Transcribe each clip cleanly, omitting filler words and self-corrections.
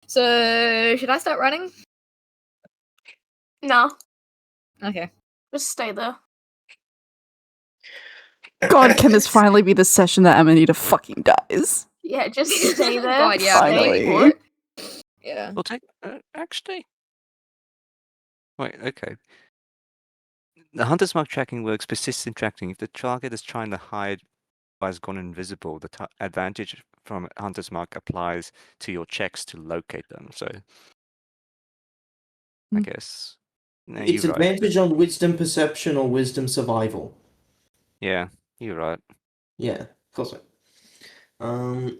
So, should I start running? No, Okay. just stay there. God, can this finally be the session that Amanita fucking dies? Yeah, just stay there. God, yeah, I'm Finally. waiting for it. Yeah. We'll take. Actually. Wait. Okay. The hunter's mark tracking works persistent tracking. If the target is trying to hide or has gone invisible, the advantage from hunter's mark applies to your checks to locate them. So, I guess. No, It's you're right. advantage on wisdom perception or wisdom survival. Yeah, you're right. Yeah, of course. I'm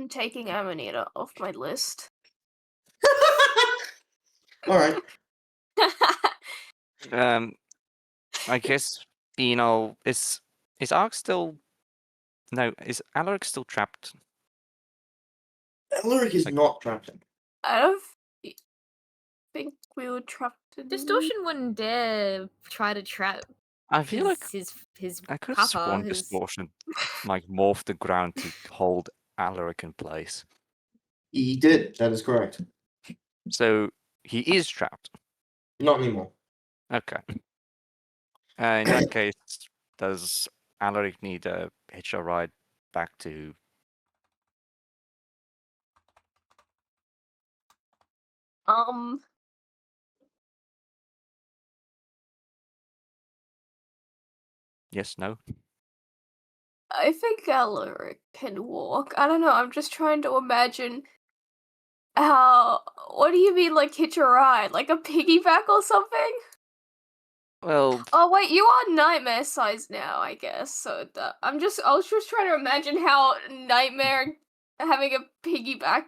taking Amanita off my list. All right. I guess is Ark still? No, is Alaric still trapped? Alaric is Like- not trapped. I don't think we were trapped in... Distortion wouldn't dare try to trap I feel like his I could have papa, sworn his- Distortion like morphed the ground to hold Alaric in place. He did. That is correct. So he is trapped. Not anymore. Okay. In that case, does Alaric need a hitch a ride back to? Yes, no. I think Alaric can walk. I don't know, I'm just trying to imagine how... What do you mean, like, hitch a ride? Like a piggyback or something? Well, Oh, wait, you are Nightmare size now, I guess, so I was just trying to imagine how Nightmare having a piggyback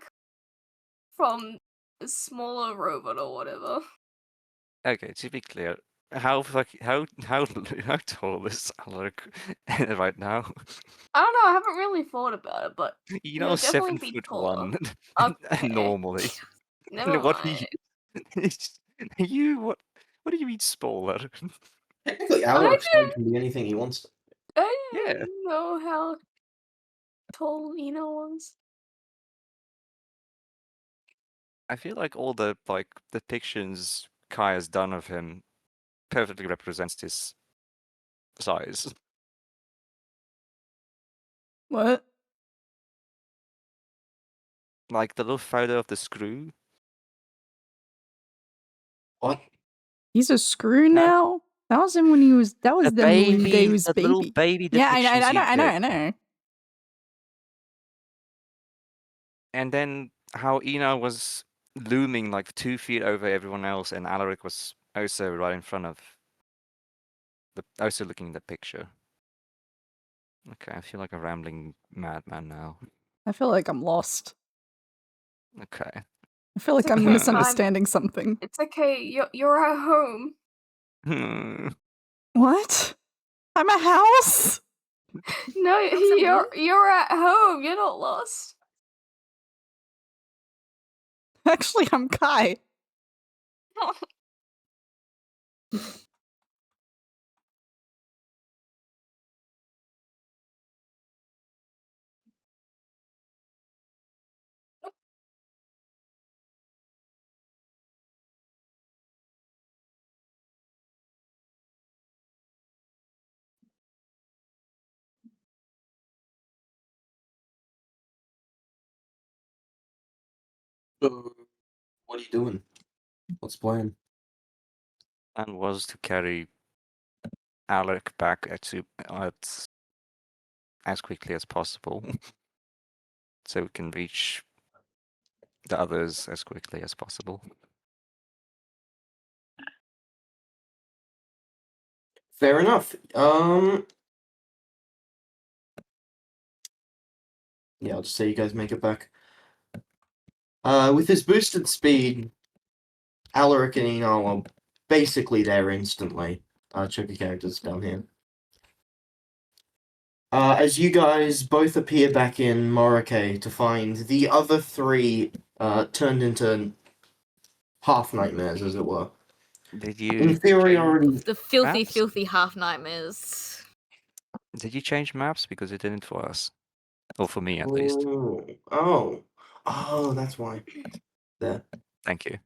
from a smaller robot or whatever. okay. To be clear, how tall is Alaric right now? I don't know, I haven't really thought about it, but You know, He'll definitely 7 be foot taller. 1 Okay. normally. never What do mind. you what do you mean smaller? Technically, Alaric's height can be anything he wants to. I Yeah. didn't know how tall Ina was. I feel like all the depictions Kai has done of him perfectly represents his size. What? Like the little photo of the screw. What? He's a screw now? That was him when he was. That was The them when baby, they was the baby. little baby Yeah, I depictions you did. know. And then how Ina was looming like 2 feet over everyone else, and Alaric was also right in front of also looking at the picture. Okay, I feel like a rambling madman now. I feel like I'm lost. Okay. I feel like It's I'm okay, misunderstanding something. It's okay, you're at home. Hmm. What? I'm a house? No, Absolutely. you're at home. You're not lost. Actually, I'm Kai. What are you doing? What's the plan? And was to carry Alaric back as quickly as possible, so we can reach the others as quickly as possible. Fair enough. Yeah, I'll just say you guys make it back. With his boosted speed, Alaric and Eno are basically there instantly. Check your characters down here. As you guys both appear back in Morake to find the other three turned into half nightmares, as it were. Did you Inferiority. The filthy, Maps? filthy half nightmares. change maps? Because it didn't for us. Or for me at least. Oh. Oh, that's why. There. Thank you.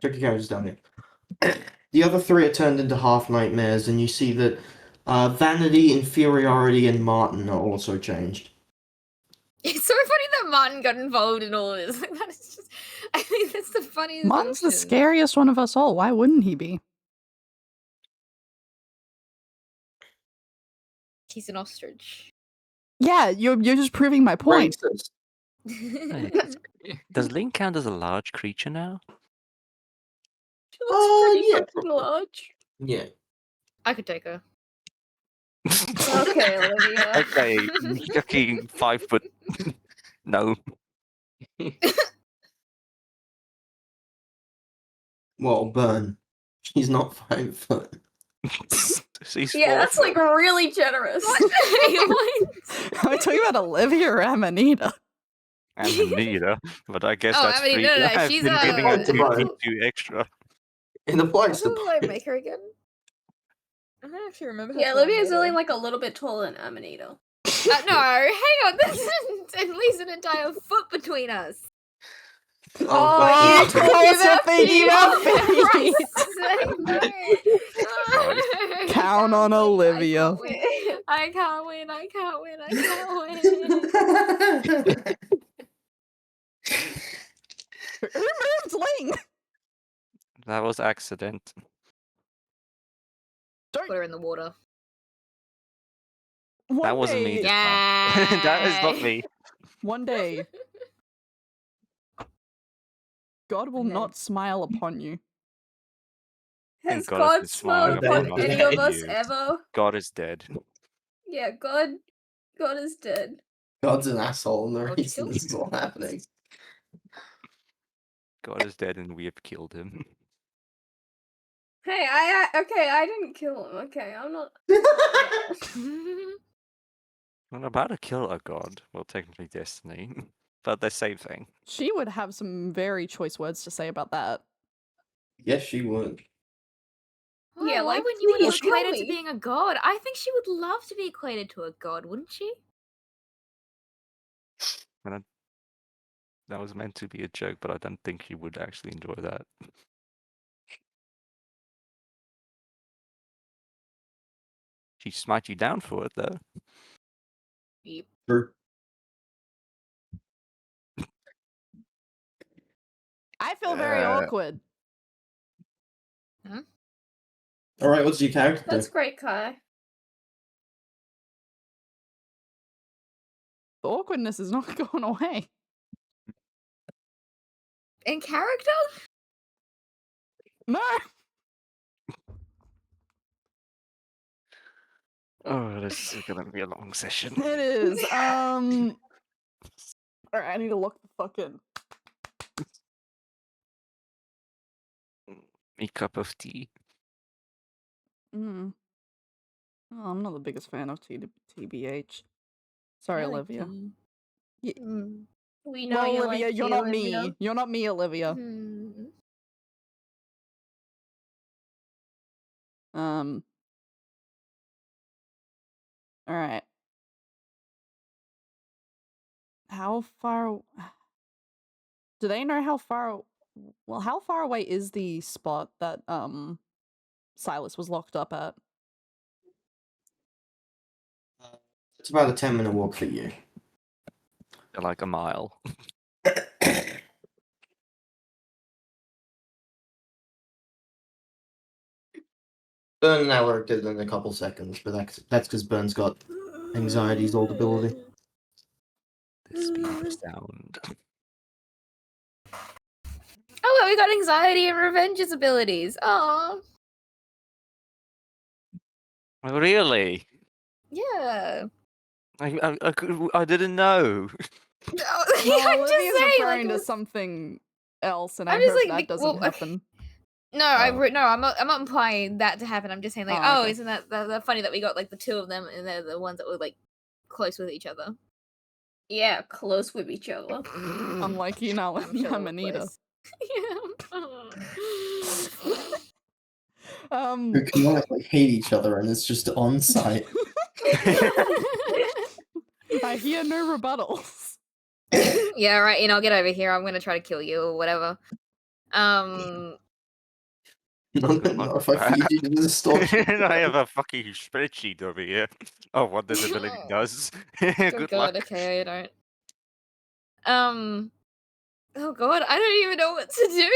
Check your characters down here. The other three are turned into half nightmares, and you see that Vanity, Inferiority, and Martin are also changed. It's so funny that Martin got involved in all this. That is just, I think that's the funniest. Martin's the function. scariest one of us all. Why wouldn't he be? He's an ostrich. Yeah, you're just proving my point. Racist. Does Link count as a large creature now? She looks pretty yeah. fucking large. Yeah. I could take her. Okay, Olivia. Okay, fucking 5 foot. No. Well, Burn. She's not 5 foot. She's Yeah, 4 that's like really generous. Are we talking about Olivia or Amanita? Amanita, but I guess Oh, that's Amanita, free. no, no, I've she's been a- giving her Divine. 2 extra. In the place Who to will I put make her again? I don't actually remember. Yeah, how tall I Olivia's made only her. like a little bit taller than Amanita. No, hang on. This isn't at least an entire foot between us. Oh, Of course you're thinking about feet. Count on Olivia. I can't win. I can't win. I can't win. Who moved Link? That was accident. Put her in the water. One wasn't day, me. Yeah. That is not me. One day, God will Okay. not smile upon you. Has God God is smiled smiling upon upon any of us you. ever? God is dead. Yeah, God is dead. God's an asshole, and the What'd you reason kill? this is all happening. God is dead and we have killed him. Hey, I didn't kill him. Okay, I'm not. I'm about to kill a god. Well, technically Destiny. But the same thing. She would have some very choice words to say about that. Yes, she would. Yeah, why like, wouldn't you want please to kill equate her to me. being a god? I think she would love to be equated to a god, wouldn't she? That was meant to be a joke, but I don't think she would actually enjoy that. She'd smite you down for it, though. True. I feel very Uh, awkward. Alright, what's your character do? That's great, Kai. The awkwardness is not going away. In character? No. Oh, this is gonna be a long session. It is. Alright, I need to lock the fuck in. A cup of tea. Mm. Oh, I'm not the biggest fan of TBH. Sorry, I like Olivia. tea. Mm. We know Well, you Olivia, like you're tea, not Olivia. me. You're not me, Olivia. Mm. Alright. How far... Do they know how far... Well, how far away is the spot that, Silas was locked up at? It's about a 10-minute walk for you. Like a mile. Burn and Alaric did it in a couple seconds, but that's because Burn's got anxiety's old ability. The speed of sound. Oh, well, we got anxiety and revenge's abilities. Oh, Oh, really? yeah. I didn't know. No, Well, I'm just Olivia's saying. referring Like, to something else, and I'm I just hope like, that doesn't well, okay. happen. no, Oh. no, I'm not implying that to happen. I'm just saying, like, Oh, oh, okay. isn't that funny that we got like the two of them, and they're the ones that were like close with each other. Yeah, close with each other. Unlike you now, I'm sure we're Amanita. Yeah. Who canonically hate each other, and it's just on site. I hear no rebuttals. Yeah, right, I'll get over here. I'm gonna try to kill you or whatever. Not if I feed you to the distortion. I have a fucking spreadsheet over here. Oh, what this ability does. Good Good God, luck. okay, I don't. Oh God, I don't even know what to do.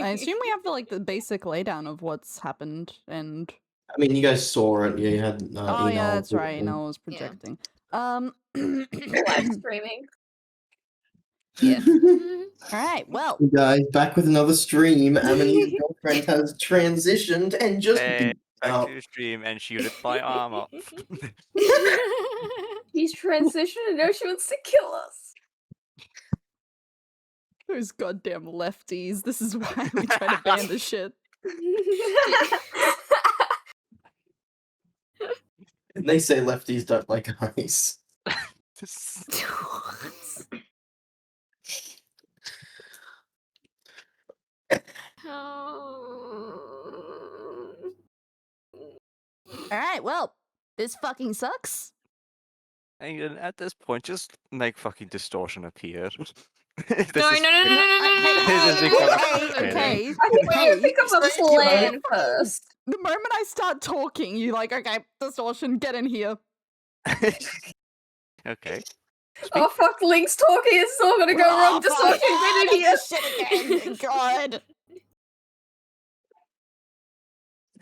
I assume we have the basic laydown of what's happened, and I mean, you guys saw it. You had. oh yeah, Enal that's right. and- Enel was Yeah. projecting. Live streaming. Yeah. All right. Well, Hey guys, back with another stream. Amani's girlfriend has transitioned and just Hey, beat back up. to the stream and shielded by armor. He's transitioned and now she wants to kill us. those goddamn lefties. This is why we try to ban the shit. And they say lefties don't like ice. All right. Well, this fucking sucks. And at this point, just make fucking distortion appear. No, no, no, no, no, no, This is no, becoming no, Okay. I think we need to think of a Hey, plan first. The moment I start talking, you like, okay, distortion, get in here. Okay. Oh fuck, Link's talking, it's all gonna go wrong. Distortion, get in here. Shit again. God.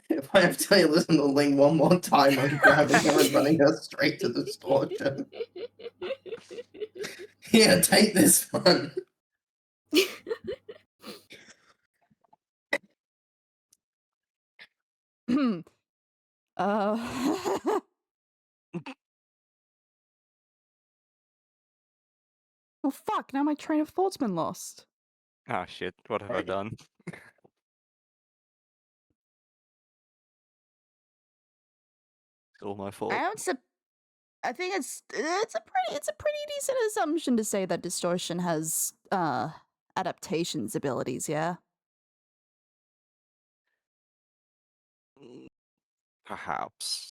If I have to listen to Ling one more time, I'm grabbing her and running her straight to the distortion. Here, take this one. Well, fuck, now my train of thought's been lost. Ah, shit. What have I done? It's all my fault. I think it's a pretty decent assumption to say that distortion has adaptations abilities, yeah. Perhaps.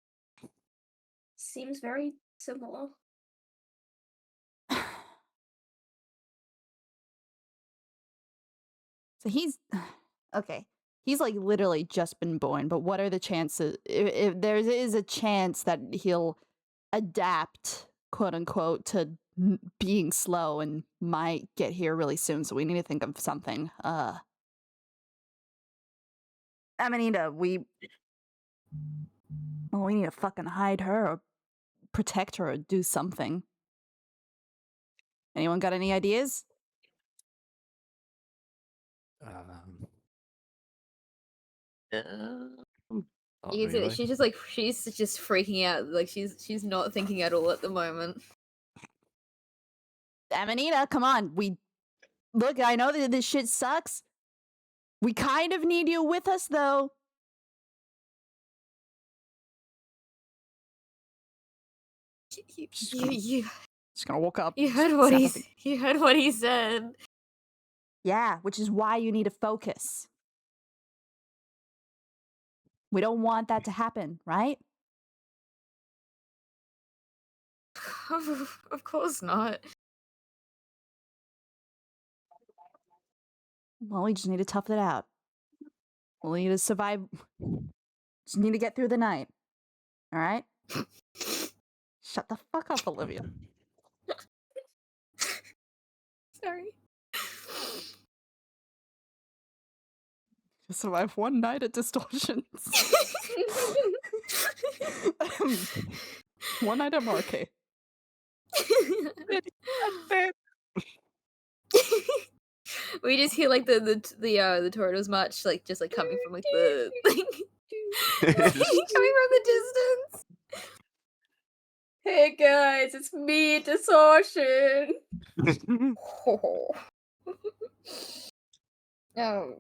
Seems very similar. So he's okay. He's like literally just been born, but what are the chances if there is a chance that he'll adapt, quote unquote, to being slow and might get here really soon, so we need to think of something. Amanita, we need to fucking hide her or protect her or do something. Anyone got any ideas? Not You can see that really. she's just freaking out. Like she's not thinking at all at the moment. Amanita, come on. Look, I know that this shit sucks. We kind of need you with us, though. You Just gonna walk up. heard what you heard what he said. Yeah, which is why you need to focus. We don't want that to happen, right? Of course not. Well, we just need to tough it out. We'll need to survive. Just need to get through the night. All right? Shut the fuck up, Olivia. Sorry. Just survive one night at Distortions. One night at Marquee. We just hear like the Tortoise march like just like coming from like the coming from the distance. Hey guys, it's me, Distortion. Oh.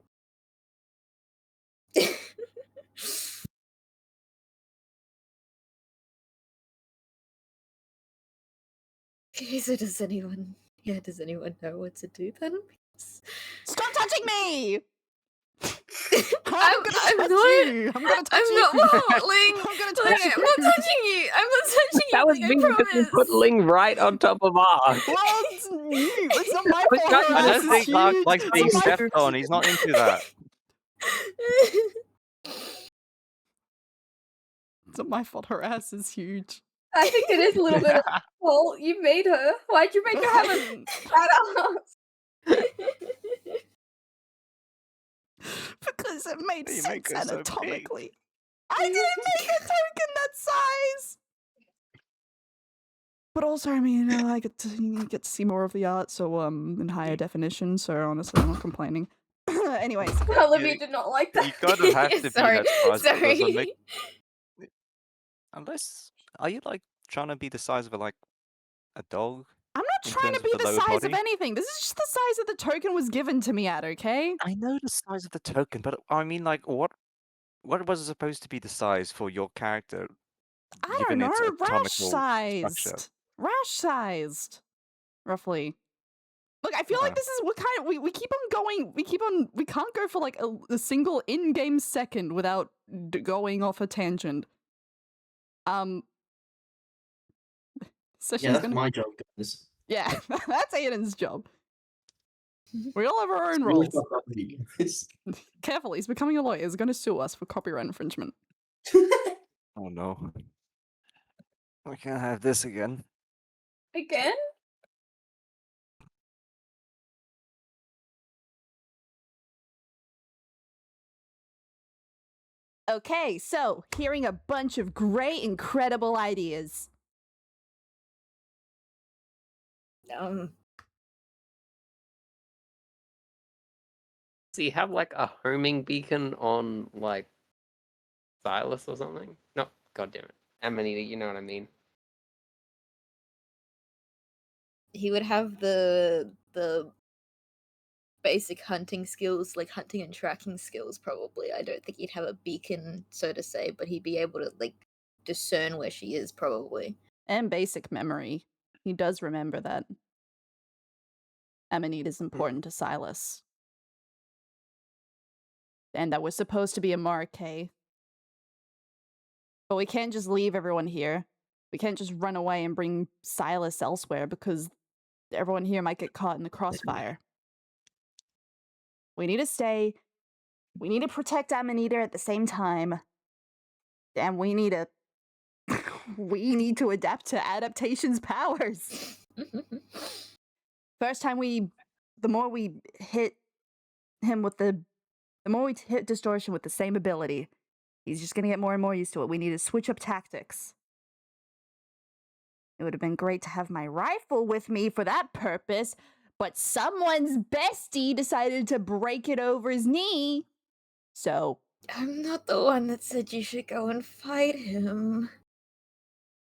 Okay, so does anyone know what to do then? Stop touching me! I'm gonna not- touch you! I'm gonna touch I'm you! not Ling. I'm gonna Ling, touch I'm you! not touching you. I'm not touching That was you. me I because you promise. put Ling right on top of R. Well, It's new. It's not my But fault. God, Her I ass don't is think Mark huge. likes It's being not my stepped on. He's not into that. It's not my fault. Her ass is huge. I think it is a little bit of well, you made her. Why'd you make her have a fat ass? Because it made You sense make her so big. anatomically. I didn't make a token that size. But also, I mean, I get to see more of the art, so in higher definition. So honestly, I'm not complaining. Anyways, Olivia did not like that. You kind of have to Sorry, be that size because sorry. unless are you like trying to be the size of a dog? I'm not In trying to terms be of the the lower size of body? anything. This is just the size that the token was given to me at. Okay. I know the size of the token, but I mean, what was it supposed to be the size for your character? I don't Given know. its Rash anatomical structure. sized. Rash sized. Roughly. Look, I feel like Uh. this is what kind of we keep on going. We can't go for like a single in-game second without going off a tangent. So Yeah, that's my job, guys. Yeah, that's Aiden's job. We all have our own Really roles. fucked up with you guys. Careful, he's becoming a lawyer. He's going to sue us for copyright infringement. Oh no. We can't have this again. Again? Okay, so hearing a bunch of great, incredible ideas. So you have like a homing beacon on like Silas or something? No, god damn it. Amanita, you know what I mean. He would have the basic hunting skills, like hunting and tracking skills probably. I don't think he'd have a beacon, so to say, but he'd be able to like discern where she is probably. And basic memory. He does remember that Amanita is important to Silas. And that was supposed to be a Marquet. But we can't just leave everyone here. We can't just run away and bring Silas elsewhere because everyone here might get caught in the crossfire. We need to stay. We need to protect Amanita at the same time. And we need to adapt to adaptation's powers. First time the more we hit him with the more we hit Distortion with the same ability, he's just gonna get more and more used to it. We need to switch up tactics. It would have been great to have my rifle with me for that purpose, but someone's bestie decided to break it over his knee. So I'm not the one that said you should go and fight him.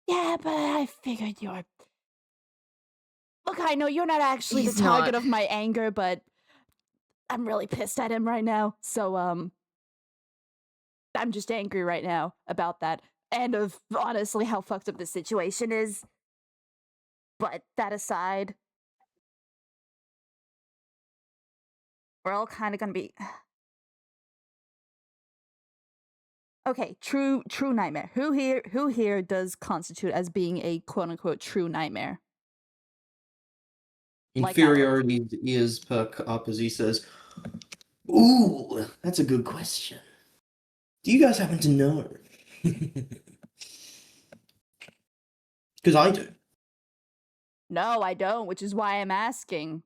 yeah, but I figured you're... Look, I know you're not actually He's the target not. of my anger, but I'm really pissed at him right now. So, I'm just angry right now about that. And of, honestly, how fucked up the situation is. But that aside, we're all kind of gonna be... Okay, true nightmare. Who here does constitute as being a quote-unquote true nightmare? Like Inferiority's ears perk up as he says, "Ooh, that's a good question. Do you guys happen to know?" Because I do. No, I don't, which is why I'm asking.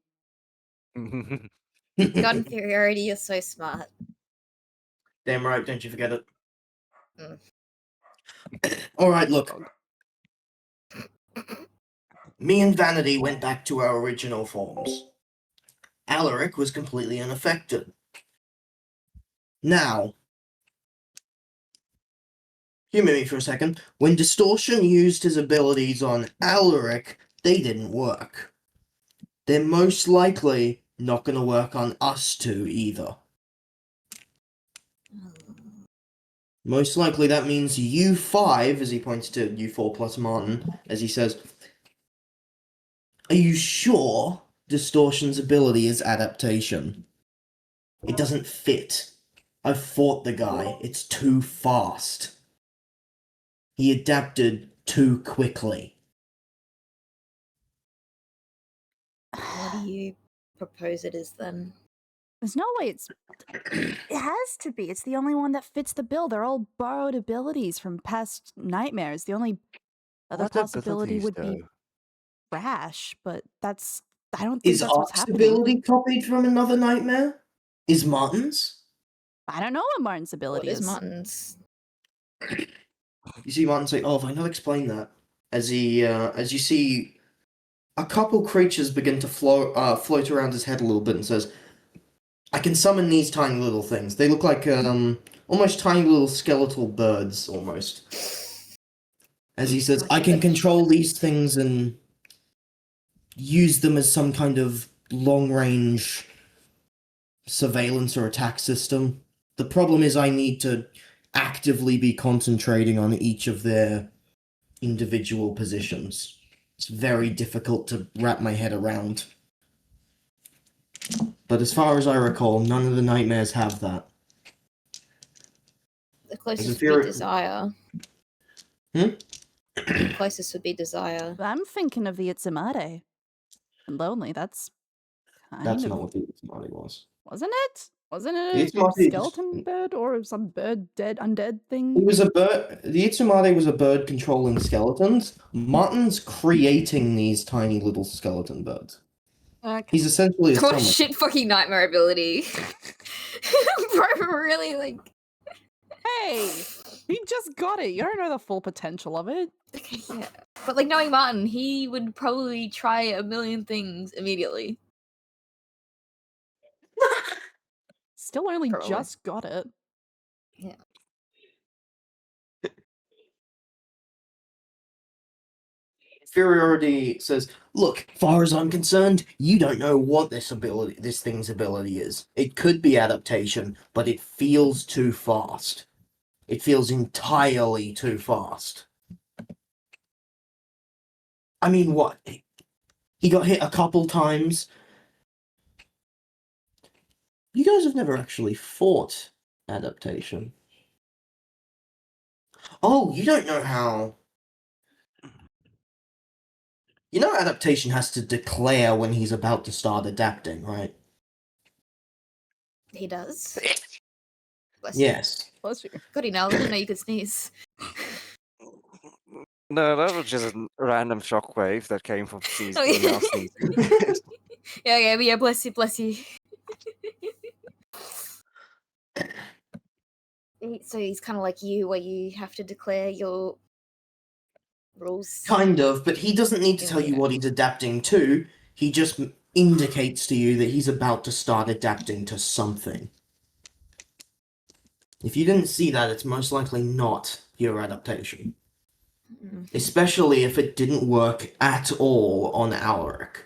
God inferiority, you're so smart. Damn right, don't you forget it. Mm. Alright, look. Me and Vanity went back to our original forms. Alaric was completely unaffected. Now, humor me for a second. When Distortion used his abilities on Alaric, they didn't work. They're most likely not going to work on us two either. Most likely that means U5, as he points to U4 plus Martin, as he says, "Are you sure Distortion's ability is adaptation? It doesn't fit. I've fought the guy. It's too fast. He adapted too quickly." propose it is then? There's no way it's. It has to be. It's the only one that fits the bill. They're all borrowed abilities from past nightmares. The only other What possibility abilities, would be though? Rash, but that's. I don't think Is that's what's Ark's happening. ability copied from another nightmare? Is Martin's? I don't know what Martin's What ability is is. Martin's? You see Martin say, "Oh, if I not explain that," as you see a couple creatures begin to float around his head a little bit, and says, "I can summon these tiny little things. They look like almost tiny little skeletal birds, almost." As he says, "I can control these things and use them as some kind of long-range surveillance or attack system. The problem is I need to actively be concentrating on each of their individual positions. It's very difficult to wrap my head around. But as far as I recall, none of the nightmares have that." The closest a would be theory- Desire. Hmm? The closest would be Desire. I'm thinking of the Itzamare. And Lonely, that's kind That's of. not what the Itzamati was. Wasn't it? Wasn't it The a Itzamati is- skeleton bird or some bird dead, undead It thing? was a bird. The Itzumade was a bird controlling skeletons. Martin's creating these tiny little skeleton birds. Okay. He's essentially a What a summoner. shit fucking nightmare ability. Bro, really, like... Hey! He just got it. You don't know the full potential of it. Okay, yeah. But like knowing Martin, he would probably try a million things immediately. Still only Probably. just got it. Inferiority says, "Look, far as I'm concerned, you don't know what this thing's ability is. It could be adaptation, but it feels too fast. It feels entirely too fast." I mean, what? He got hit a couple times. You guys have never actually fought adaptation. Oh, you don't know how. You know, adaptation has to declare when he's about to start adapting, right? He does. Bless you. Yes. Bless you. Goody, now I didn't know you could sneeze. No, that was just a random shockwave that came from Oh, yeah. now sneezing. Yeah, bless you, bless you. So he's kind of like you, where you have to declare your rules. Kind of, but he doesn't need to tell you Yeah. what he's adapting to. He just indicates to you that he's about to start adapting to something. If you didn't see that, it's most likely not your adaptation. Mm. Especially if it didn't work at all on Alaric.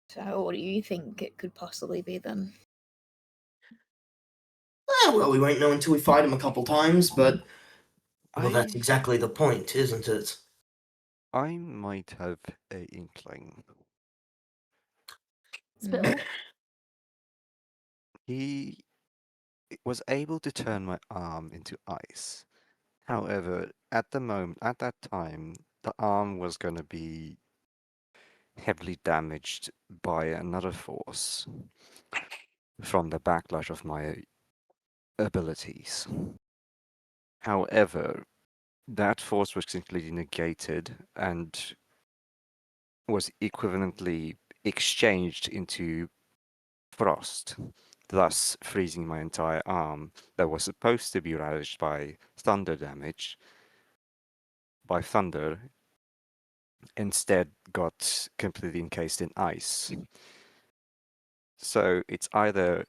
So what do you think it could possibly be then? Well, we won't know until we fight him a couple times, but... Well, that's I- exactly the point, isn't it? I might have a inkling. Spill. He was able to turn my arm into ice. However, at that time, the arm was going to be heavily damaged by another force from the backlash of my abilities. However, that force was completely negated and was equivalently exchanged into frost, thus freezing my entire arm that was supposed to be ravaged by thunder damage. By thunder, instead got completely encased in ice. So it's either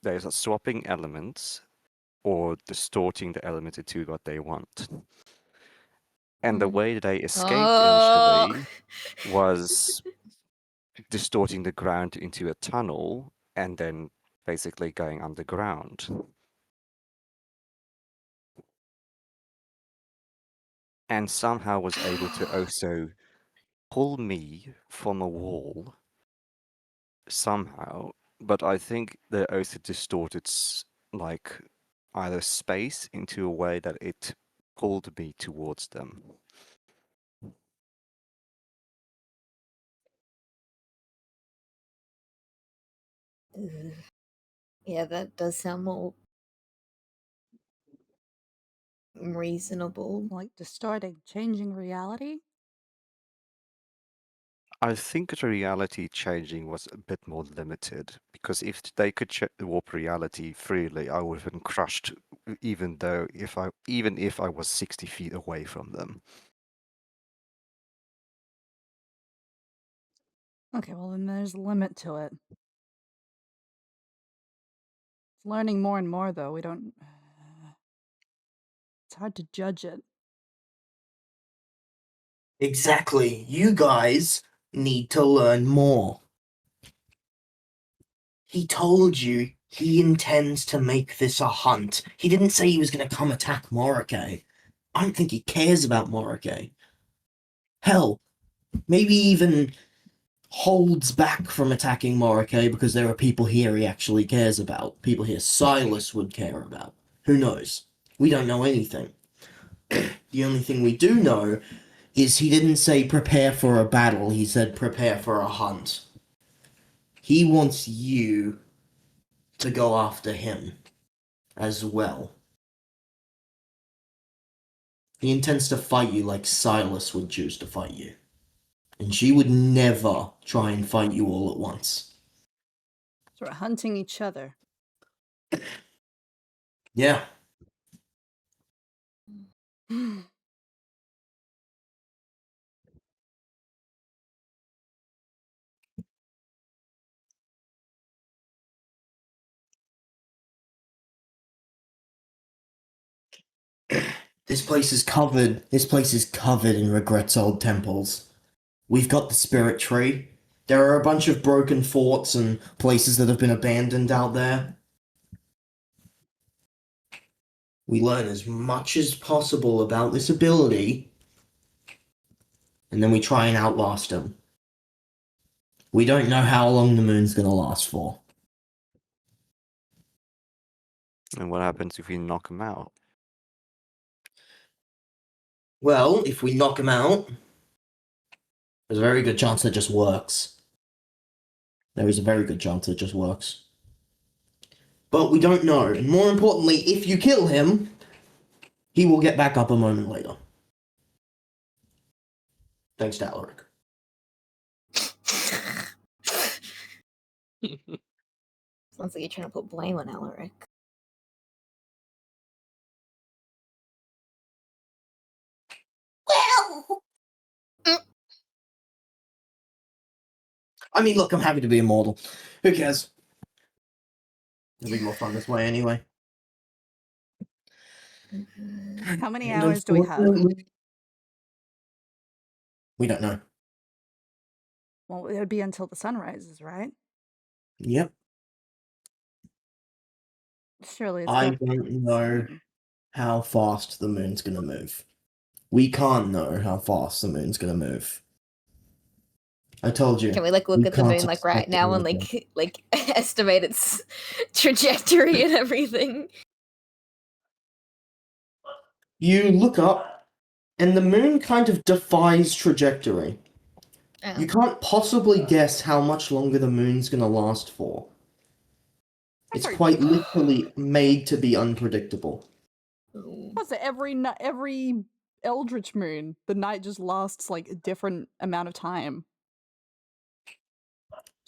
there's a swapping elements or distorting the element into what they want. And the Mhm. way they escaped Oh. initially was distorting the ground into a tunnel and then basically going underground. And somehow was able to also pull me from a wall somehow, but I think they also distorted like either space into a way that it pulled me towards them. Ugh. Yeah, that does sound more reasonable. Like distorting, changing reality? I think the reality changing was a bit more limited, because if they could warp reality freely, I would have been crushed, even if I was 60 feet away from them. Okay, well then there's a limit to it. It's learning more and more though. We don't. It's hard to judge it. Exactly. You guys need to learn more. He told you he intends to make this a hunt. He didn't say he was going to come attack Morike. I don't think he cares about Morike. Hell, maybe even holds back from attacking Morike because there are people here he actually cares about. People here Silas would care about. Who knows? We don't know anything. The only thing we do know is he didn't say prepare for a battle, he said prepare for a hunt. He wants you to go after him as well. He intends to fight you like Silas would choose to fight you. And she would never try and fight you all at once. So we're hunting each other. Yeah. This place is covered in Regret's old temples. We've got the spirit tree. There are a bunch of broken forts and places that have been abandoned out there. We learn as much as possible about this ability, and then we try and outlast him. We don't know how long the moon's gonna last for. And what happens if we knock them out? Well, if we knock him out, there's a very good chance that just works. There is a very good chance it just works. But we don't know. And more importantly, if you kill him, he will get back up a moment later. Thanks to Alaric. Sounds like you're trying to put blame on Alaric. Well, I mean, look, I'm happy to be immortal. Who cares? It'll be more fun this way anyway. How many And hours do we have? unfortunately, we don't know. Well, it would be until the sun rises, right? Yep. Surely it's I gotta be don't pretty know soon. how fast the moon's gonna move. We can't know how fast the moon's gonna move. I told you. Can we look we at the can't moon like right expect now and anything. like estimate its trajectory and everything? You look up, and the moon kind of defies trajectory. Oh. You can't possibly guess how much longer the moon's gonna last for. It's That's quite literally made to be unpredictable. Ooh. What's it? Every Eldritch moon, the night just lasts like a different amount of time.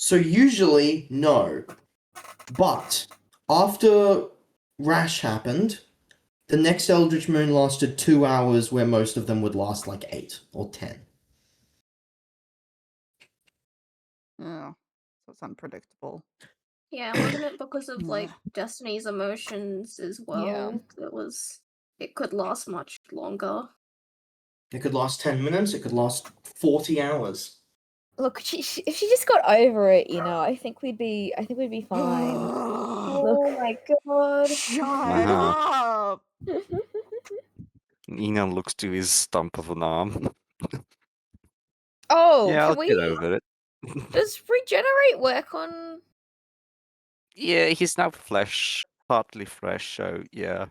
So usually, no. But after Rash happened, the next Eldritch Moon lasted 2 hours, where most of them would last like 8 or 10. Oh, so it's unpredictable. Yeah, wasn't it because of like Ugh. Destiny's emotions as well? It could last much longer. It could last 10 minutes, it could last 40 hours. Look, if she just got over it, you know, I think we'd be fine. Oh my god. Shut Uh-huh. up! Enon looks to his stump of an arm. Oh, Yeah, I'll can get we? over it. Does regenerate work on? Yeah, he's now flesh. partly fresh, so yeah,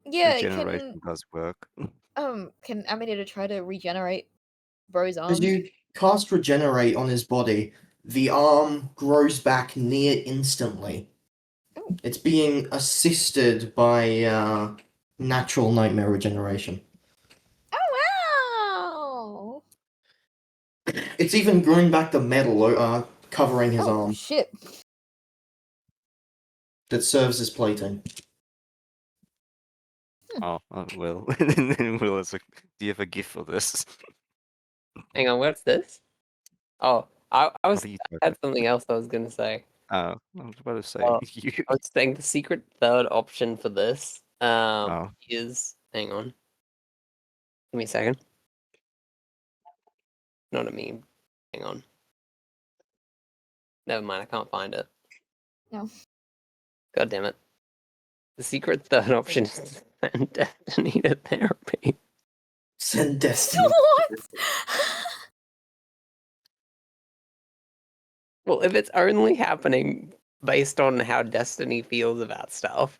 Yeah, regeneration does work. can Amanita try to regenerate Bro's arm? As you cast Regenerate on his body, the arm grows back near instantly. Oh. It's being assisted by natural Nightmare regeneration. Oh wow! It's even growing back the metal covering his Oh arm shit! that serves as plating. Oh, Will. Will is like, do you have a gift for this? Hang on, what's this? Oh, I What was are you I had something else I was gonna say. I was about to say Oh, you. I was saying the secret third option for this Oh. is, hang on. Give me a second. Not a meme. Hang on. Never mind, I can't find it. No. God damn it. The secret third option is to send Destiny to therapy. Send Destiny. What? Well, if it's only happening based on how Destiny feels about stuff,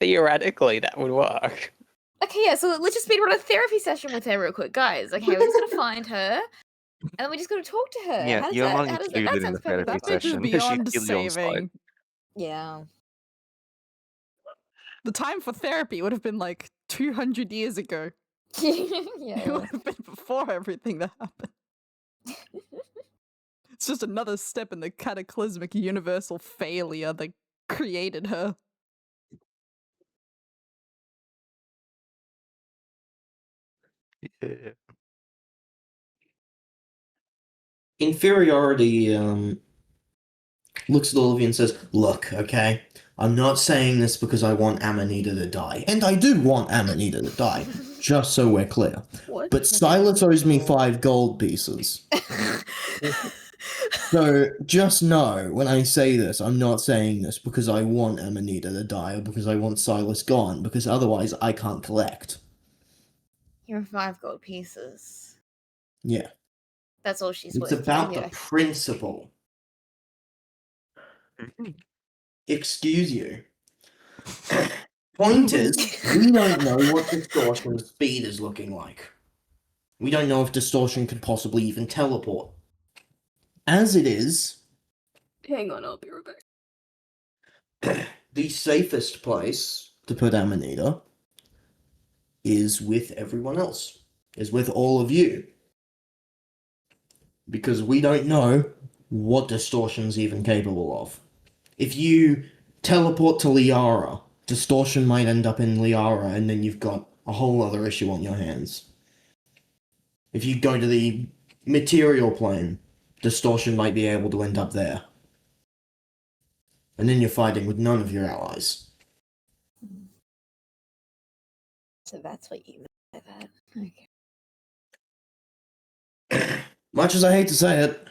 theoretically that would work. Okay, yeah. So let's just speedrun a therapy session with her real quick, guys. Okay, we're just gonna find her, and then we just gotta talk to her. Yeah, How does you're that? not How does that? That included in sounds the perfectly therapy That's like fine. just session. She beyond heals you on site. saving. Yeah. The time for therapy would have been like 200 years ago. It Yeah. would have been before everything that happened. It's just another step in the cataclysmic universal failure that created her. Yeah. Inferiority looks at all of you and says, "Look, okay, I'm not saying this because I want Amanita to die, and I do want Amanita to die, just so we're clear. What? But Silas owes me 5 gold pieces. So just know when I say this, I'm not saying this because I want Amanita to die or because I want Silas gone, because otherwise I can't collect. Here are 5 gold pieces. Yeah, That's all she's it's worth. about Yeah. the principle. Excuse you. Point is, we don't know what Distortion speed is looking like. We don't know if Distortion could possibly even teleport. As it is, Hang on, I'll be right back. the safest place to put Amanita is with everyone else, is with all of you. Because we don't know what Distortion's even capable of. If you teleport to Liara, Distortion might end up in Liara, and then you've got a whole other issue on your hands. If you go to the material plane, Distortion might be able to end up there. And then you're fighting with none of your allies. So that's what you meant by that. Okay. Much as I hate to say it,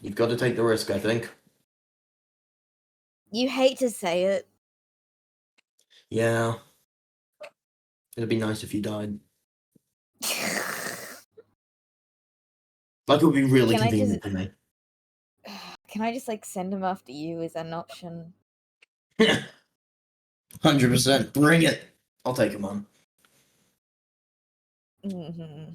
you've got to take the risk, I think. You hate to say it. Yeah. It'd be nice if you died. Like, it would be really Can I convenient just- for me. Can I just like send him after you? Is that an option? 100%. Bring it. I'll take him on. Mm-hmm.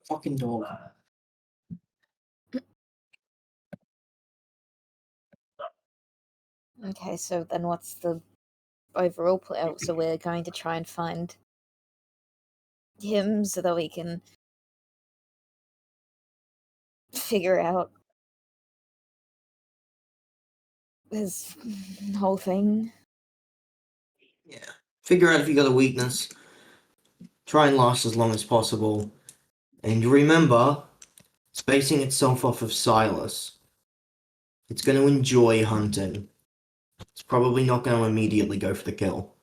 Fucking dog. Okay, so then what's the overall plan? So we're going to try and find him so that we can figure out his whole thing. Yeah. Figure out if you got a weakness. Try and last as long as possible. And remember, it's basing itself off of Silas. It's going to enjoy hunting. It's probably not going to immediately go for the kill.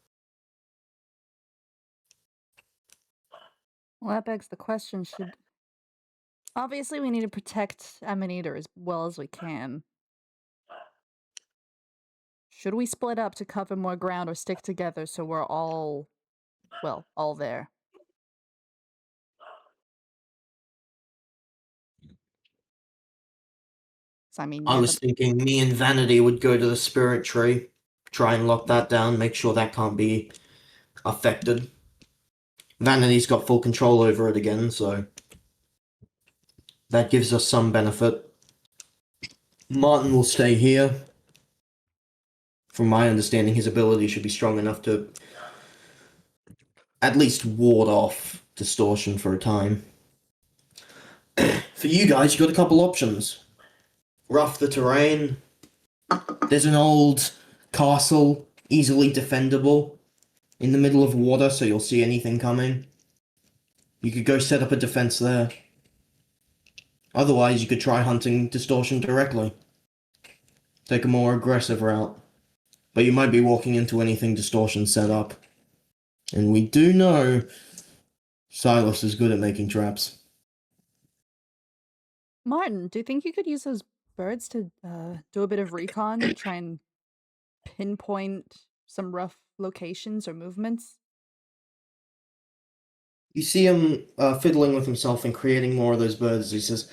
Well, that begs the question, should... Obviously, we need to protect Amanita as well as we can. Should we split up to cover more ground or stick together so we're all... well, all there? So I mean, I yeah, was thinking me and Vanity would go to the spirit tree, try and lock that down, make sure that can't be affected. Vanity's got full control over it again, so that gives us some benefit. Martin will stay here. From my understanding, his ability should be strong enough to at least ward off distortion for a time. For you guys, you got a couple options. Rough the terrain. There's an old castle, easily defendable, in the middle of water, so you'll see anything coming. You could go set up a defense there. Otherwise, you could try hunting distortion directly. Take a more aggressive route. But you might be walking into anything distortion set up. And we do know Silas is good at making traps. Martin, do you think you could use those birds to do a bit of recon, try and pinpoint some rough locations or movements? You see him fiddling with himself and creating more of those birds. He says,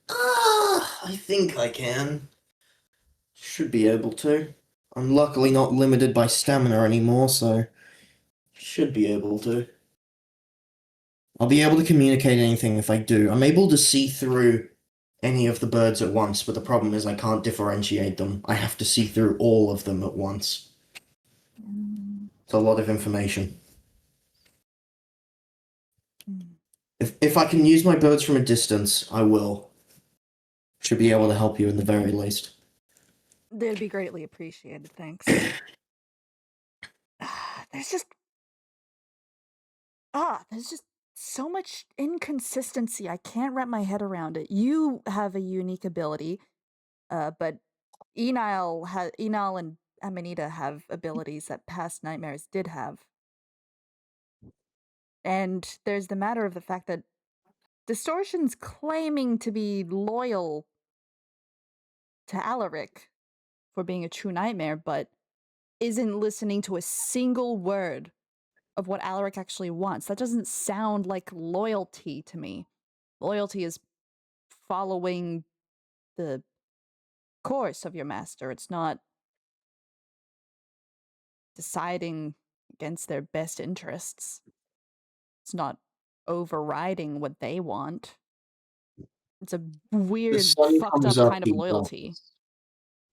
I think I can. Should be able to. I'm luckily not limited by stamina anymore, so should be able to. I'll be able to communicate anything if I do. I'm able to see through any of the birds at once, but the problem is I can't differentiate them. I have to see through all of them at once. It's a lot of information. If I can use my birds from a distance, I will. Should be able to help you in the very least. They'd be greatly appreciated, thanks. There's just so much inconsistency. I can't wrap my head around it. You have a unique ability, but Enile and Amanita have abilities that past nightmares did have. And there's the matter of the fact that Distortion's claiming to be loyal to Alaric for being a true nightmare, but isn't listening to a single word of what Alaric actually wants. That doesn't sound like loyalty to me. Loyalty is following the course of your master. It's not deciding against their best interests. It's not overriding what they want. It's a The weird, sun fucked comes up up, kind of he loyalty. dies.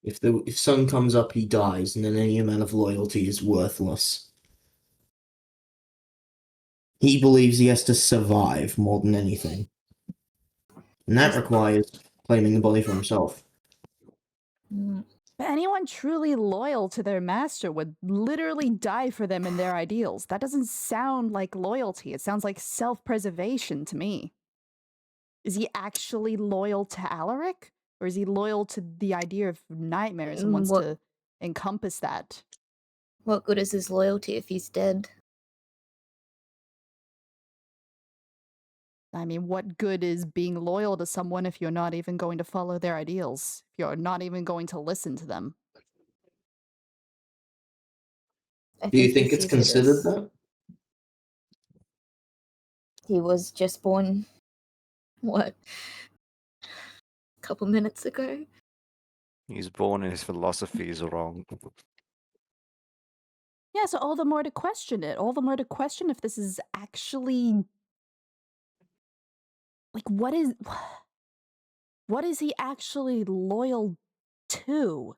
If sun comes up, he dies, and then any amount of loyalty is worthless. He believes he has to survive more than anything. And that requires claiming the body for himself. Mm. But anyone truly loyal to their master would literally die for them and their ideals. That doesn't sound like loyalty. It sounds like self-preservation to me. Is he actually loyal to Alaric? Or is he loyal to the idea of nightmares and wants to encompass that? What good is his loyalty if he's dead? I mean, what good is being loyal to someone if you're not even going to follow their ideals? If you're not even going to listen to them? I Do you he think it's sees it considered as that? he was just born, what, a couple minutes ago? He's born and his philosophy is wrong. Yeah, so all the more to question it. All the more to question if this is actually... Like, what is he actually loyal to?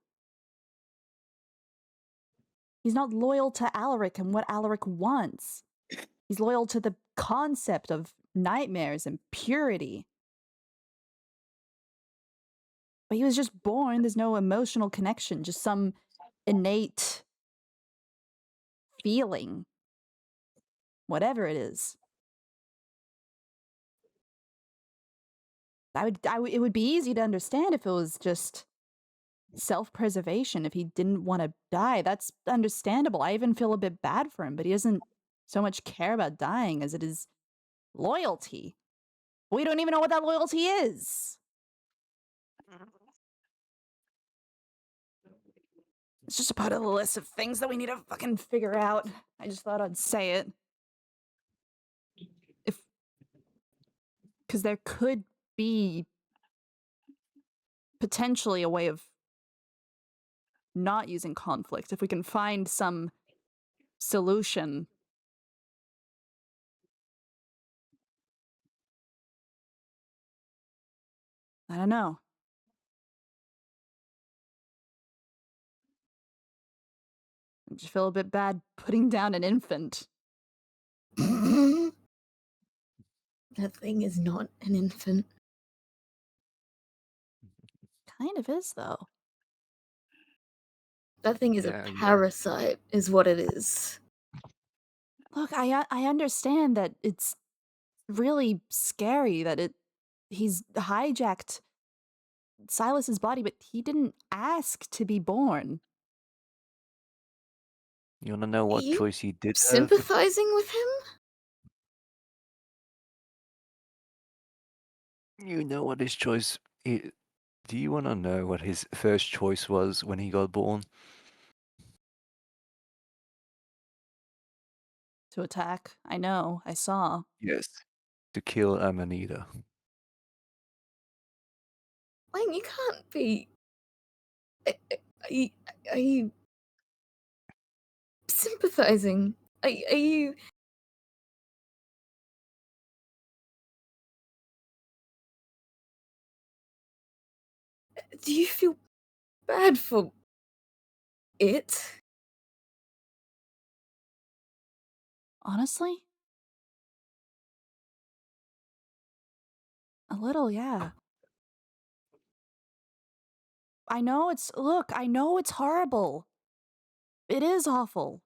He's not loyal to Alaric and what Alaric wants. He's loyal to the concept of nightmares and purity. But he was just born. There's no emotional connection, just some innate feeling. Whatever it is. It would be easy to understand if it was just self-preservation, if he didn't want to die. That's understandable. I even feel a bit bad for him, but he doesn't so much care about dying as it is loyalty. We don't even know what that loyalty is. It's just a part of the list of things that we need to fucking figure out. I just thought I'd say it. Because there could be potentially a way of not using conflict. If we can find some solution. I don't know. I just feel a bit bad putting down an infant. That thing is not an infant. Kind of is, though. That thing is Yeah, a yeah. parasite, is what it is. Look, I understand that it's really scary that he's hijacked Silas's body, but he didn't ask to be born. You wanna know what You choice he did have? Sympathizing with him? You know what his choice I Do you wanna know what his first choice was when he got born? To attack. I know. I saw. Yes. To kill Amanita. Wayne, you can't be. Are you sympathizing? Are you? Do you feel bad for it? Honestly? A little, yeah. I know it's. Look, I know it's horrible. It is awful.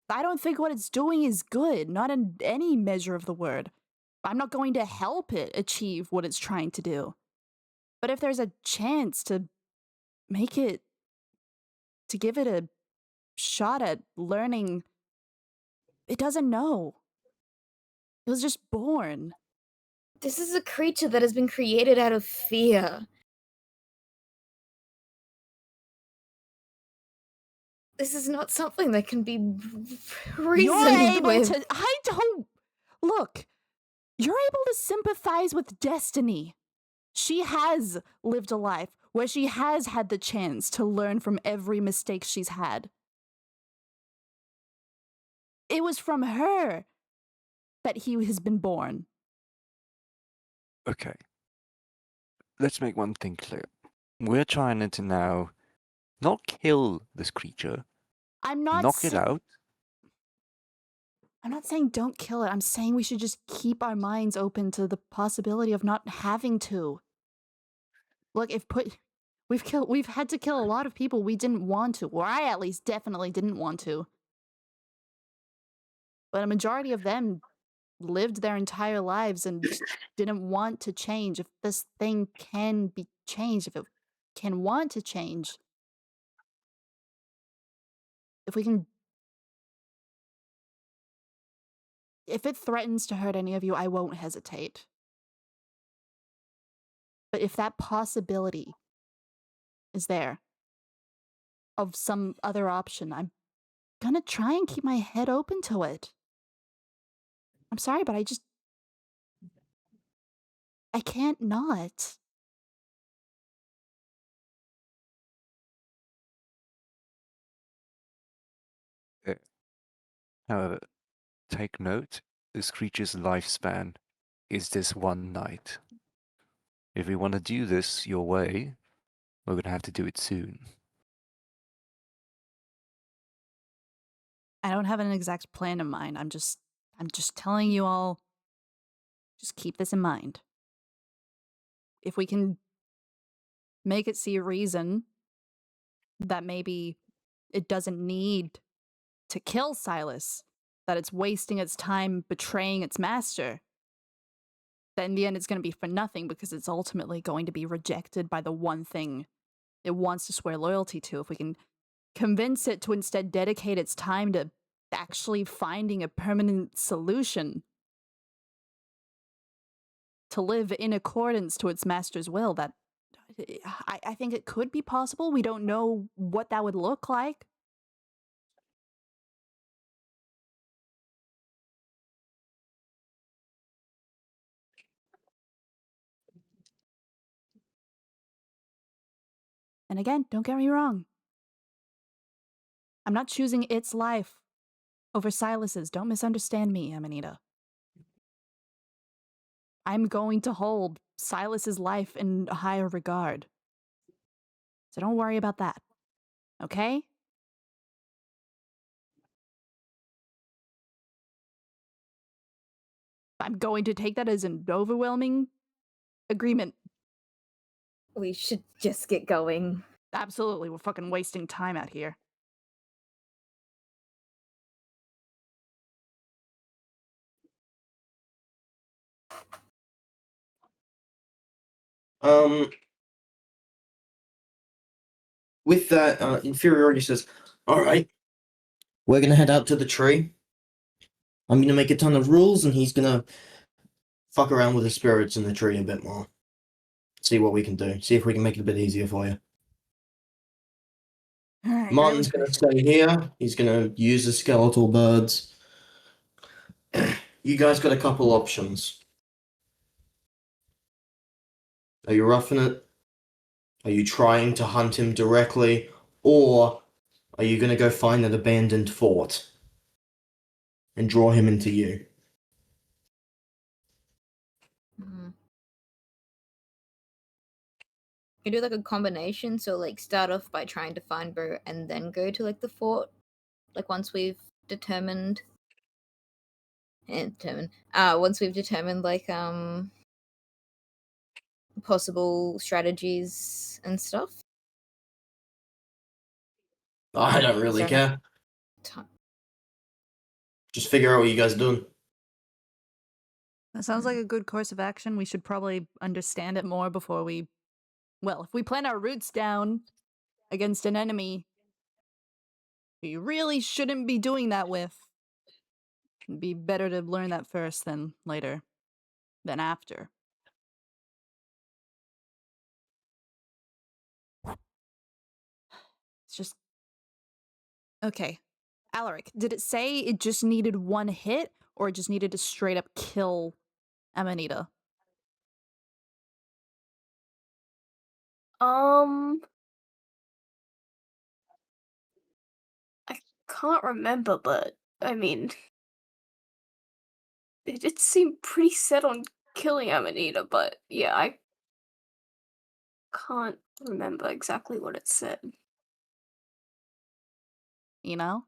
I don't think what it's doing is good, not in any measure of the word. I'm not going to help it achieve what it's trying to do. But if there's a chance to make it, to give it a shot at learning, it doesn't know. It was just born. This is a creature that has been created out of fear. This is not something that can be You're reasoned able with. to. I don't. Look, you're able to sympathize with Destiny. She has lived a life where she has had the chance to learn from every mistake she's had. It was from her that he has been born. Okay. Let's make one thing clear. We're trying to now not kill this creature, I'm not knock it out. I'm not saying don't kill it. I'm saying we should just keep our minds open to the possibility of not having to. Look, we've had to kill a lot of people we didn't want to, or I at least definitely didn't want to. But a majority of them lived their entire lives and just didn't want to change. If this thing can be changed, if it can want to change, if we can. If it threatens to hurt any of you, I won't hesitate. But if that possibility is there of some other option, I'm gonna try and keep my head open to it. I'm sorry, but I can't not. However, take note, this creature's lifespan is this one night. If we want to do this your way, we're gonna have to do it soon. I don't have an exact plan in mind. I'm just telling you all, just keep this in mind. If we can make it see a reason that maybe it doesn't need to kill Silas, that it's wasting its time betraying its master, that in the end it's going to be for nothing because it's ultimately going to be rejected by the one thing it wants to swear loyalty to. If we can convince it to instead dedicate its time to actually finding a permanent solution to live in accordance to its master's will, that I think it could be possible. We don't know what that would look like. And again, don't get me wrong. I'm not choosing its life over Silas's. Don't misunderstand me, Amanita. I'm going to hold Silas's life in a higher regard. So don't worry about that. Okay? I'm going to take that as an overwhelming agreement. We should just get going. Absolutely, we're fucking wasting time out here. With that, Inferiority says, "Alright, we're gonna head out to the tree. I'm gonna make a ton of rules, and he's gonna fuck around with the spirits in the tree a bit more. See what we can do. See if we can make it a bit easier for you. Alright, Martin's gonna stay here. He's gonna use the skeletal birds. You guys got a couple options. Are you roughing it? Are you trying to hunt him directly? Or are you gonna go find an abandoned fort and draw him into you? You do like a combination, so like start off by trying to find Bro and then go to like the fort. Like once we've determined like possible strategies and stuff. I don't really Sorry. care. Ti- Just figure out what you guys are doing. That sounds like a good course of action. We should probably understand it more before we... Well, if we plan our roots down against an enemy we really shouldn't be doing that with, it'd be better to learn that first than later. Than after. It's just... Okay. Alaric, did it say it just needed one hit, or it just needed to straight up kill Amanita? I can't remember, but I mean, it did seem pretty set on killing Amanita, but yeah, I can't remember exactly what it said. You know?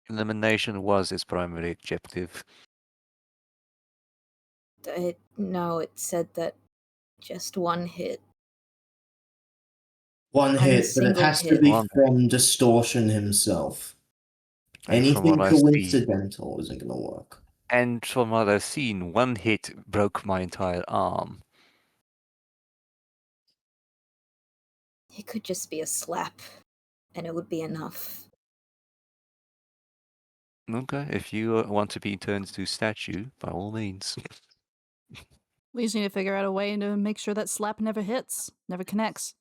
Elimination was his primary objective. No, it said that just one hit. One hit, but it single has to hit. be One from Distortion himself. And from Anything what I've seen, coincidental isn't gonna work. and from what I've seen, one hit broke my entire arm. It could just be a slap, and it would be enough. Okay, if you want to be turned into a statue, by all means. We just need to figure out a way to make sure that slap never hits, never connects.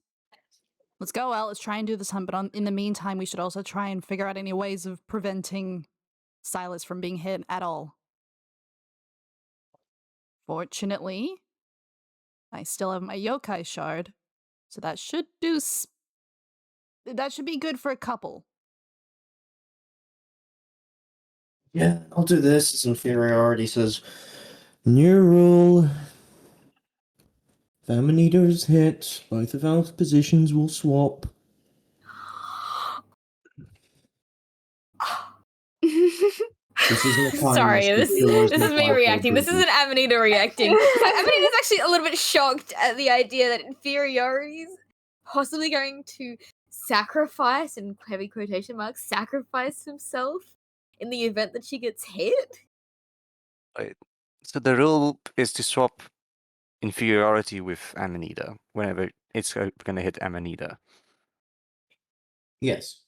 Let's go out, let's try and do this hunt, but in the meantime, we should also try and figure out any ways of preventing Silas from being hit at all. Fortunately, I still have my yokai shard, so that should do that should be good for a couple. Yeah, I'll do this. As Inferiority says, new rule. If Amanita's hit, both of our positions will swap. This isn't a Sorry, kindness, this yours is is me my reacting. This fault. isn't Amanita reacting. Amanita's actually a little bit shocked at the idea that Inferiority's possibly going to sacrifice, in heavy quotation marks, sacrifice himself in the event that she gets hit. So the rule is to swap inferiority with Amanita whenever it's going to hit Amanita. Yes.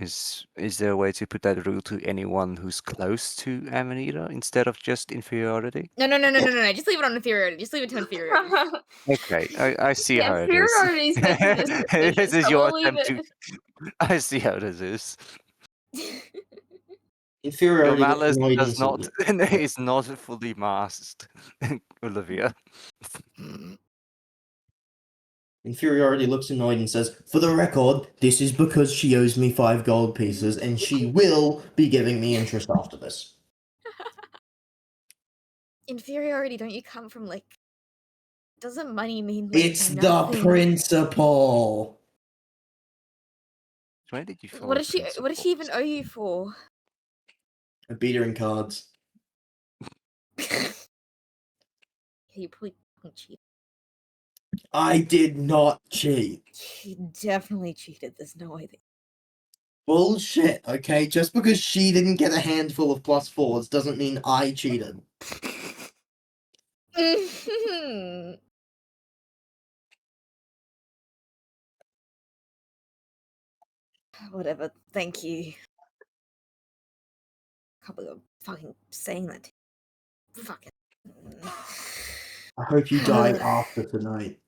Is there a way to put that rule to anyone who's close to Amanita instead of just inferiority? No. Just leave it on inferiority. Just leave it to inferiority. Okay, I see Yeah, how it inferiority's making this decision, this is so your we'll leave attempt to. I see how this is. Your Inferiority malice annoyed does not instantly. is not fully masked, Olivia. Inferiority looks annoyed and says, "For the record, this is because she owes me 5 gold pieces, and she will be giving me interest after this." Inferiority, don't you come from like? Doesn't money mean like It's nothing? the principle. Where did you follow What does she? What does she even owe you for? I beat her in cards. You probably fucking cheated. I did not cheat. She definitely cheated. There's no way. Bullshit, okay? Just because she didn't get a handful of +4s doesn't mean I cheated. Whatever. Thank you. Can't believe I'm fucking saying that. Fucking. I hope you die after tonight.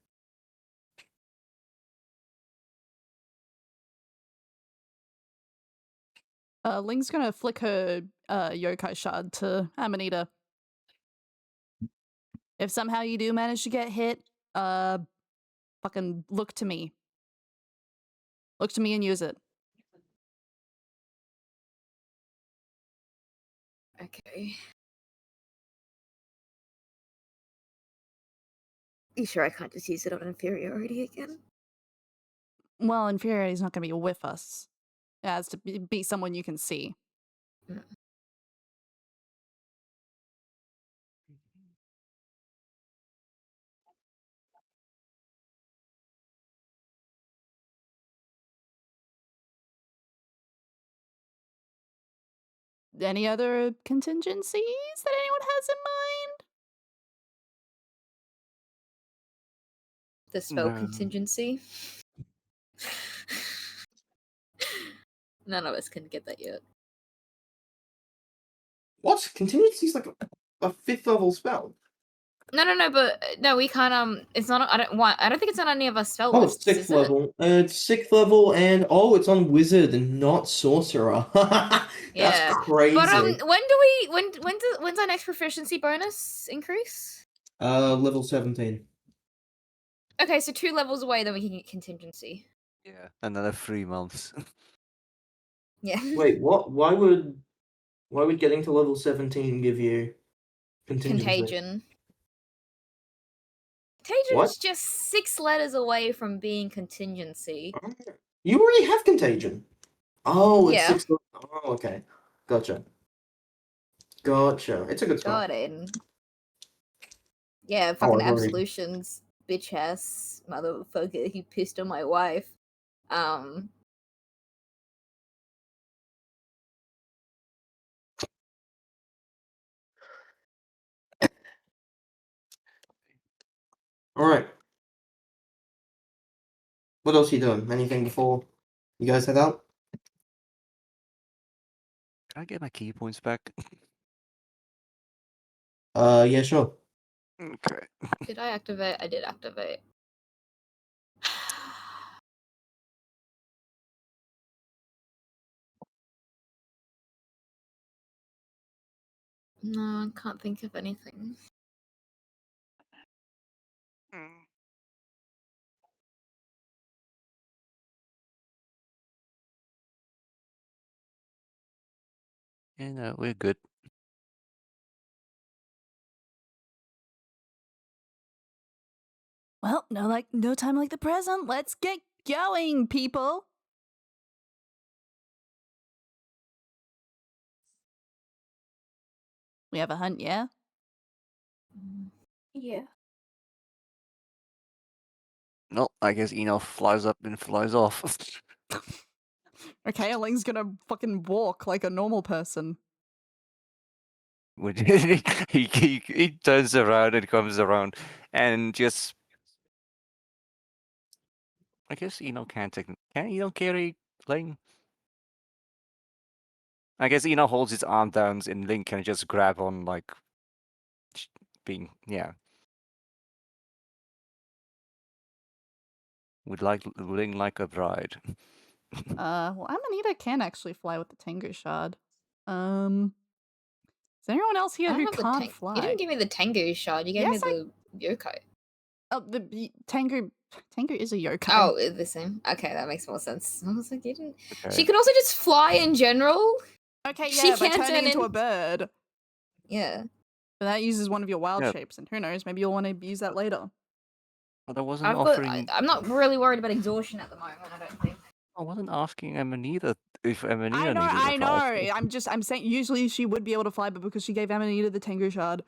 Ling's gonna flick her yokai shard to Amanita. If somehow you do manage to get hit, fucking look to me. Look to me and use it. Okay. You sure I can't just use it on inferiority again? Well, Inferiority's not gonna be with us. It has to be someone you can see. Mm. Any other contingencies that anyone has in mind? The spell No. contingency. None of us can get that yet. What? Contingency's like a 5th level spell. No, but no, we can't. It's not. I don't think it's on any of our spell Oh, lists. it's 6th is it? level. It's 6th level, and it's on wizard and not sorcerer. That's Yeah. crazy. But when's our next proficiency bonus increase? Level 17. Okay, so 2 levels away, then we can get contingency. Yeah, another 3 months. Yeah. Wait, what? Why would getting to level 17 give you contingency? Contagion. Contagion What? is just 6 letters away from being contingency. You already have contagion. Oh, it's Yeah. 6 level. Oh, okay. Gotcha. It's a good spell. Got it. Yeah, fucking I've already- absolutions, bitch ass motherfucker. He pissed on my wife. Alright. What else are you doing? Anything before you guys head out? Can I get my key points back? Yeah, sure. Okay. Did I activate? I did activate. No, I can't think of anything. Yeah, no, we're good. Well, no time like the present. Let's get going, people. We have a hunt, yeah? Yeah. No, I guess Eno flies up and flies off. Okay, Ling's gonna fucking walk like a normal person. he turns around and comes around and just. I guess Eno can't take. Can Eno carry Ling? I guess Eno holds his arm down and Ling can just grab on like being would like Ling like a bride. Well, Amanita can actually fly with the Tengu shard. Is there anyone else here I don't who have the can't tank. fly? You didn't give me the Tengu shard. You gave Yes, me the yokai. Oh, the Tengu Tengu is a yokai. Oh, it's the same. Okay, that makes more sense. I was like, you didn't. Okay. She could also just fly in general. Okay, she yeah, by can't turning turn into a in- bird. Yeah. But that uses one of your wild Yeah. shapes, and who knows, maybe you'll want to use that later. But I wasn't offering. I'm not really worried about exhaustion at the moment. I don't think. I wasn't asking Amanita if Amanita I know, needed a I know. fire I'm saying usually she would be able to fly, but because she gave Amanita the Tengu shard.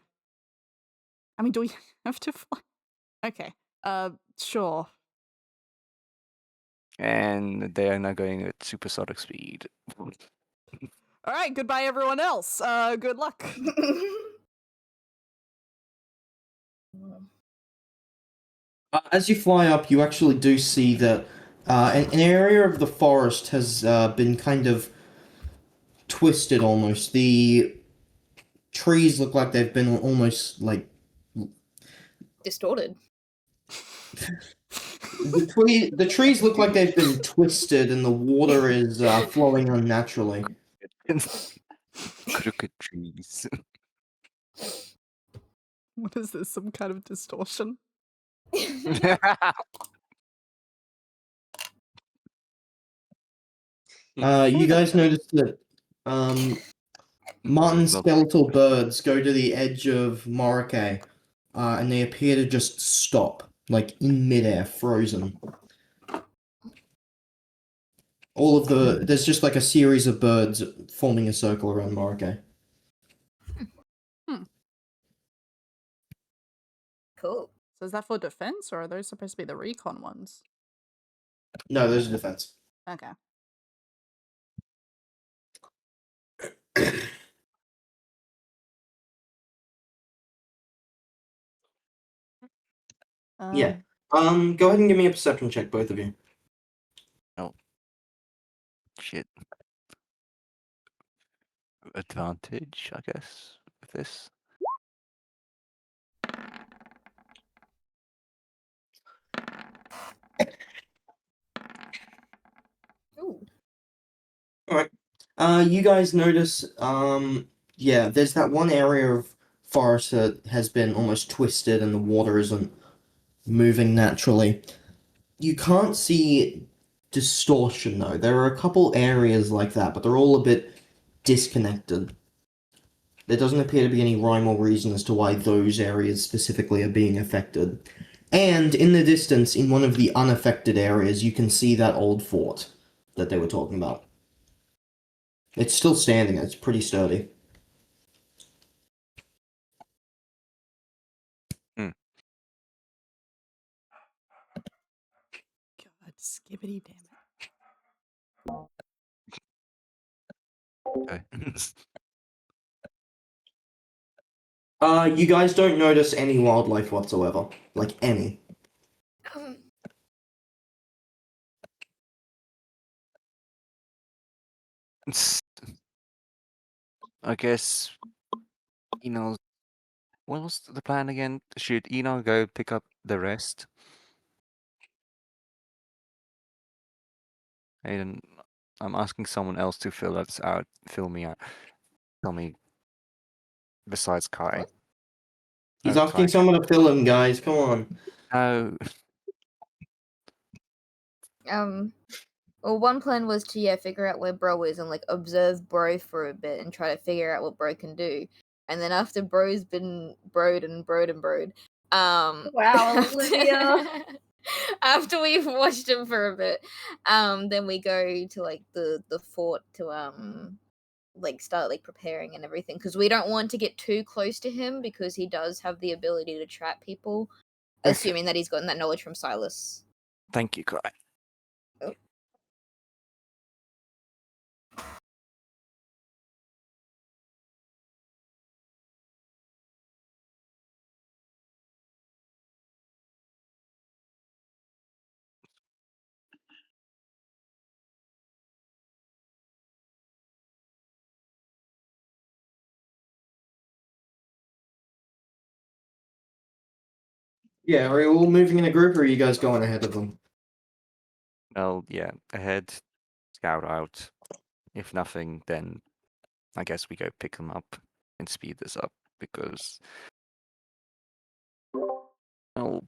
I mean, do we have to fly? Okay. Sure. and they are now going at supersonic speed. All right, goodbye everyone else. Good luck. As you fly up, you actually do see that an area of the forest has been kind of twisted almost. The trees look like they've been almost like Distorted. the trees look like they've been twisted, and the water is flowing unnaturally. Crooked trees. What is this? Some kind of distortion? You guys notice that Martin skeletal birds go to the edge of Morike, and they appear to just stop, like in midair, frozen. There's just like a series of birds forming a circle around Morike. Cool. So is that for defense, or are those supposed to be the recon ones? No, there's a defense. Okay. Yeah. Go ahead and give me a perception check, both of you. Shit. Advantage, I guess, with this. Ooh. You guys notice, yeah, there's that one area of forest that has been almost twisted and the water isn't moving naturally. You can't see distortion though. There are a couple areas like that, but they're all a bit disconnected. There doesn't appear to be any rhyme or reason as to why those areas specifically are being affected. And in the distance, in one of the unaffected areas, you can see that old fort that they were talking about. It's still standing, it's pretty sturdy. God, skibbity damn it. Okay. You guys don't notice any wildlife whatsoever. Like, any. I guess Eno. What was the plan again? Should Eno go pick up the rest? Aiden, I'm asking someone else to fill us out. Fill me out. Tell me. Besides Kai. He's Oh, asking Kai. someone to fill him, guys. Come on. Oh. Well, one plan was to figure out where Bro is and like observe Bro for a bit and try to figure out what Bro can do. And then after Bro's been broed and broed and broed, Wow, Olivia. after we've watched him for a bit, then we go to like the fort to like start like preparing and everything because we don't want to get too close to him because he does have the ability to trap people, Okay. assuming that he's gotten that knowledge from Silas. Thank you, Kai. Oh. Yeah, are you all moving in a group or are you guys going ahead of them? Well, yeah, ahead, scout out. If nothing, then I guess we go pick them up and speed this up because, well,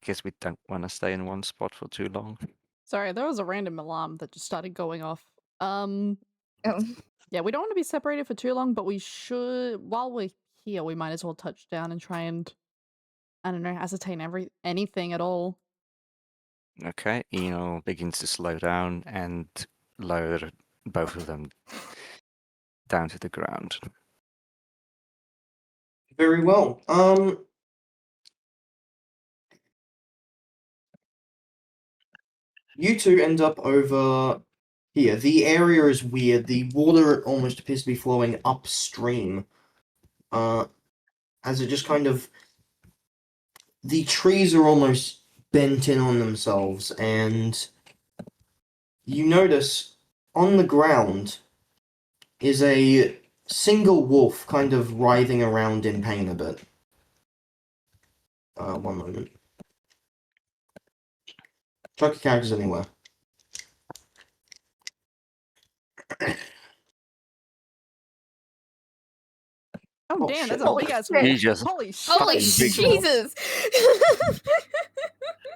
Guess we don't want to stay in one spot for too long. Sorry, there was a random alarm that just started going off. Oh. Yeah, we don't want to be separated for too long, but we should, while we're here, we might as well touch down and try and, I don't know, ascertain anything at all. Okay, Eno begins to slow down and lower both of them down to the ground. Very well. You two end up over here. The area is weird. The water almost appears to be flowing upstream. As it just kind of. The trees are almost bent in on themselves, and you notice on the ground is a single wolf kind of writhing around in pain a bit. One moment. Chuck your characters anywhere. Oh, Oh, damn, shit. that's a Holy big ass shit. wolf. You just Holy shit. Holy Fucking big Jesus!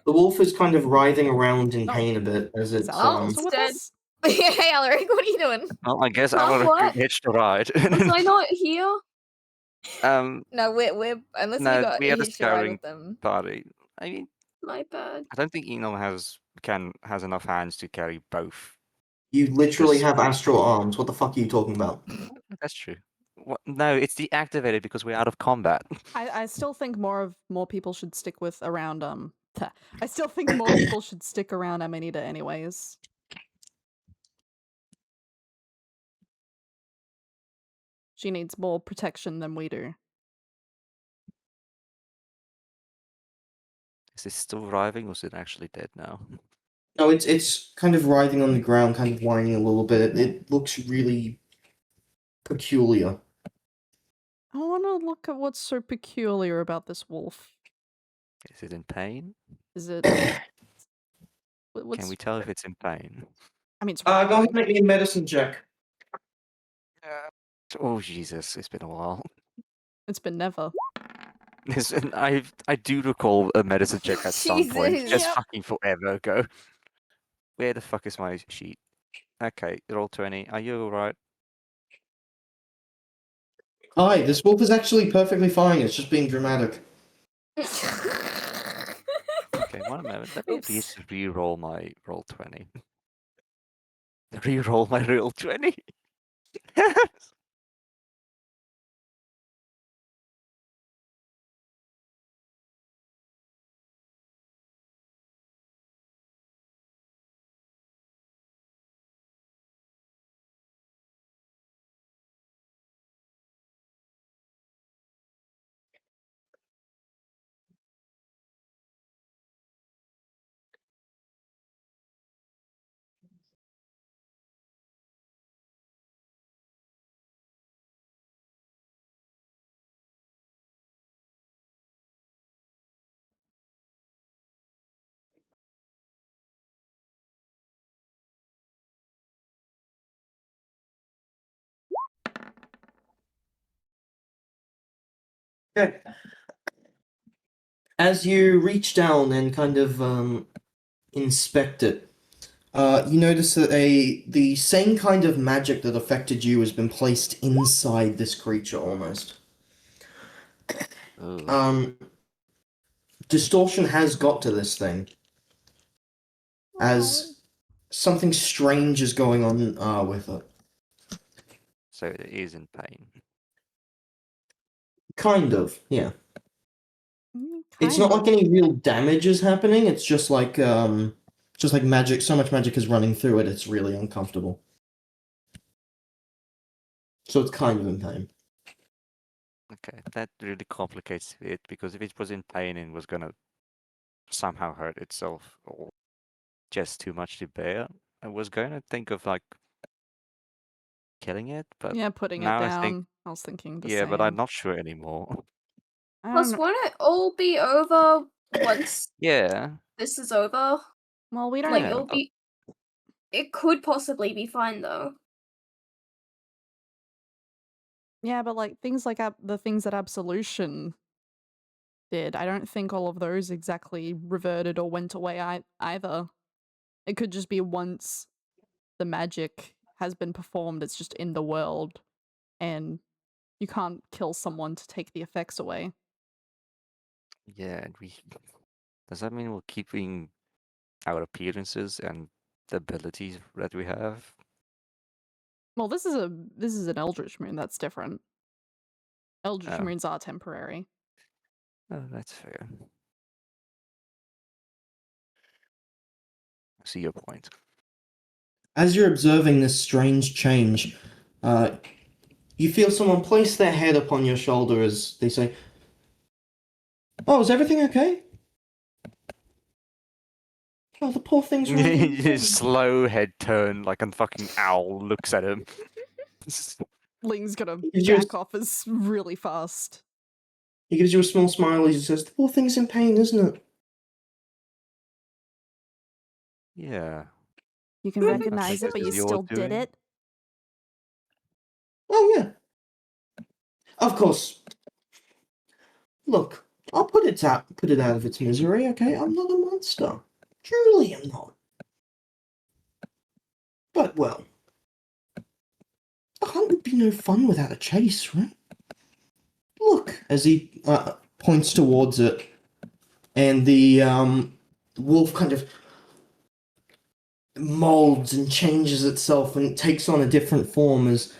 The wolf is kind of writhing around in Oh. pain a bit as Is it's Alec also with dead. us? Hey, Alaric, what are you doing? well, I guess Huh, Alaric what? hitched a ride. Was I not here? No, we're unless No, you got we are the hitched a ride scouting with them. party. I mean, My bad. I don't think Eno has enough hands to carry both. You literally Just- have astral arms. What the fuck are you talking about? That's true. What? No, it's deactivated because we're out of combat. I still think more people should stick with around I still think more people should stick around Amanita anyways. She needs more protection than we do. Is it still writhing or is it actually dead now? No, it's kind of writhing on the ground, kind of whining a little bit. It looks really peculiar. I want to look at what's so peculiar about this wolf. Is it in pain? Is it? What's? Can we tell if it's in pain? I mean, it's Go ahead writhing. and make me a medicine check. Oh Jesus, it's been a while. It's been never. Listen, I do recall a medicine check at some point, Jesus. just Yep. fucking forever ago. Where the fuck is my sheet? Okay, roll 20. Are you alright? Hi, this wolf is actually perfectly fine. It's just being dramatic. Okay, one moment. Let me at Oops. least re-roll my roll 20. Re-roll my roll 20. Okay. As you reach down and kind of inspect it, you notice that the same kind of magic that affected you has been placed inside this creature almost. Ooh. Distortion has got to this thing, as something strange is going on with it. So it is in pain. Kind of, yeah. Mm, It's not kinda. like any real damage is happening. It's just like magic. So much magic is running through it. It's really uncomfortable. So it's kind of in pain. Okay, that really complicates it because if it was in pain and was gonna somehow hurt itself or just too much to bear, I was gonna think of like killing it, but Yeah, putting it now down. I think I was thinking the yeah, same. but I'm not sure anymore. I don't Plus, know. won't it all be over once Yeah, this is over? Well, we don't. Like, Yeah, it'll but- be. It could possibly be fine though. Yeah, but like things like the things at Absolution, did. I don't think all of those exactly reverted or went away either. It could just be once the magic has been performed, it's just in the world, and you can't kill someone to take the effects away. Yeah, and does that mean we're keeping our appearances and the abilities that we have? Well, this is an Eldritch Moon. That's different. Eldritch Oh. Moons are temporary. Oh, that's fair. I see your point. As you're observing this strange change, you feel someone place their head upon your shoulder as they say, "Oh, is everything okay? Oh, the poor thing's really His slow head turn, like a fucking owl, looks at him. Ling's gonna He gives you back off as really fast. He gives you a small smile as he says, "The poor thing's in pain, isn't it?" Yeah. You can recognize it, but you This is your still did doing? it. Oh, yeah. Of course. Look, I'll put it out of its misery, okay? I'm not a monster. Truly I'm not. But, well, the hunt would be no fun without a chase, right? Look, as he points towards it, and the wolf kind of molds and changes itself and it takes on a different form as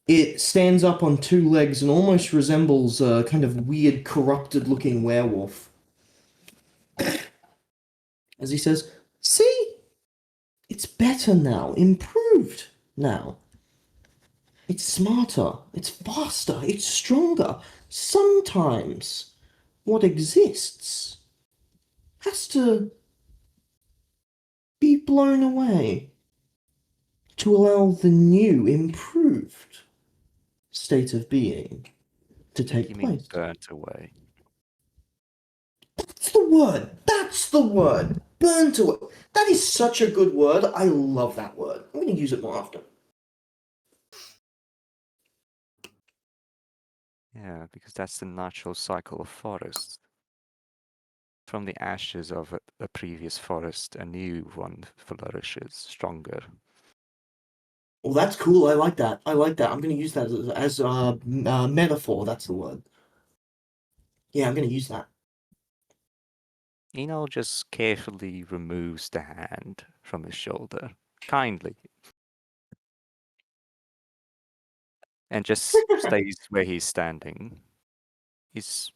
it stands up on two legs and almost resembles a kind of weird, corrupted-looking werewolf. As he says, "See? It's better now, improved now. It's smarter, it's faster, it's stronger. Sometimes what exists has to be blown away to allow the new, improved state of being to take You mean place." burnt away? That's the word! That's the word! Burnt away. That is such a good word. I love that word. I'm going to use it more often. Yeah, because that's the natural cycle of forests. From the ashes of a previous forest, a new one flourishes, stronger. Well, that's cool. I like that. I like that. I'm going to use that as a metaphor. That's the word. Yeah, I'm going to use that. Enol just carefully removes the hand from his shoulder, kindly, and just stays where he's standing. He's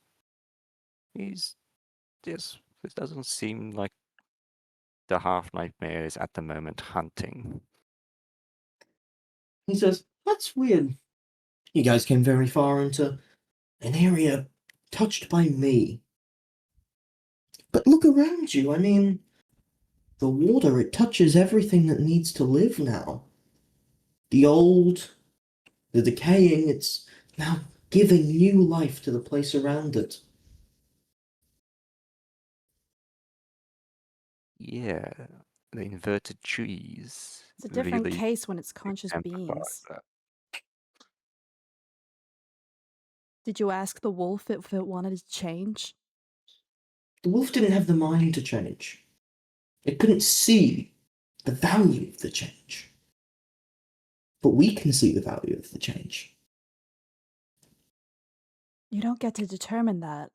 just. It doesn't seem like the half nightmare is at the moment hunting. He says, "That's weird. You guys came very far into an area touched by me. But look around you. I mean, the water, it touches everything that needs to live now. The old, the decaying, it's now giving new life to the place around it." Yeah, the inverted trees. It's a different really case when it's conscious exemplifies beings. that. Did you ask the wolf if it wanted to change? The wolf didn't have the mind to change. It couldn't see the value of the change. But we can see the value of the change. You don't get to determine that.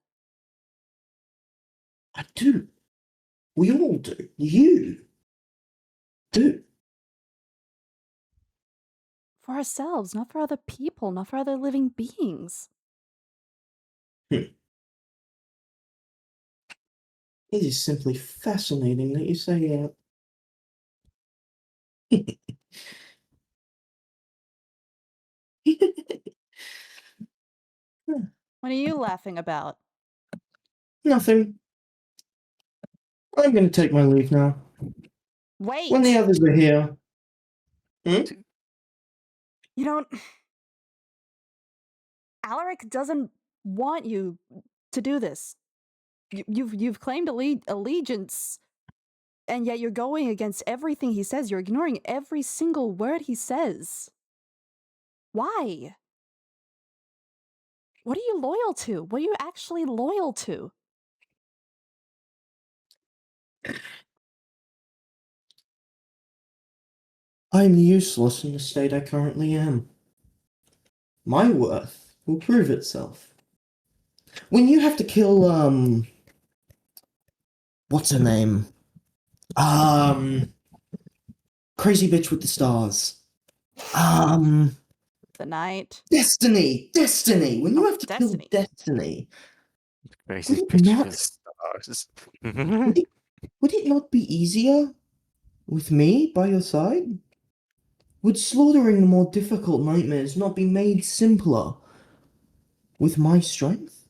I do. We all do. You do. For ourselves, not for other people, not for other living beings. It is simply fascinating that you say that. What are you laughing about? Nothing. I'm going to take my leave now. Wait! When the others are here. You don't... Alaric doesn't want you to do this. You've claimed allegiance, and yet you're going against everything he says. You're ignoring every single word he says. Why? What are you loyal to? What are you actually loyal to? I'm useless in the state I currently am. My worth will prove itself. When you have to kill, what's her name? Crazy bitch with the stars. The night. Destiny! Destiny! When you Oh, have to Destiny. kill Destiny, Crazy Would it bitch not- with stars. would it not be easier with me by your side? Would slaughtering the more difficult nightmares not be made simpler with my strength?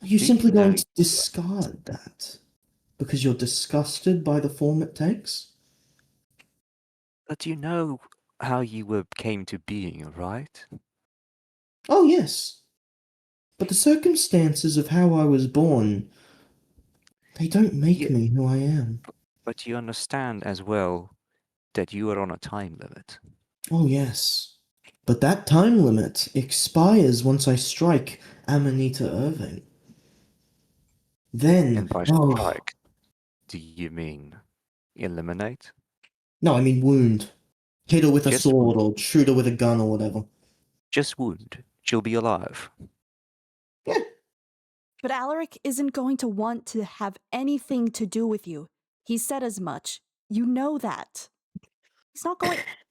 Are you Do simply you know going to discard that because you're disgusted by the form it takes? But you know how you came to being, right? Oh, yes. But the circumstances of how I was born, they don't make Yeah. me who I am. But you understand as well that you are on a time limit. Oh, yes. But that time limit expires once I strike Amanita Irving. Then, And by oh, strike, do you mean eliminate? no, I mean wound. Hit her with a Just sword or shoot her with a gun or whatever. Just wound. She'll be alive. But Alaric isn't going to want to have anything to do with you. He said as much. You know that.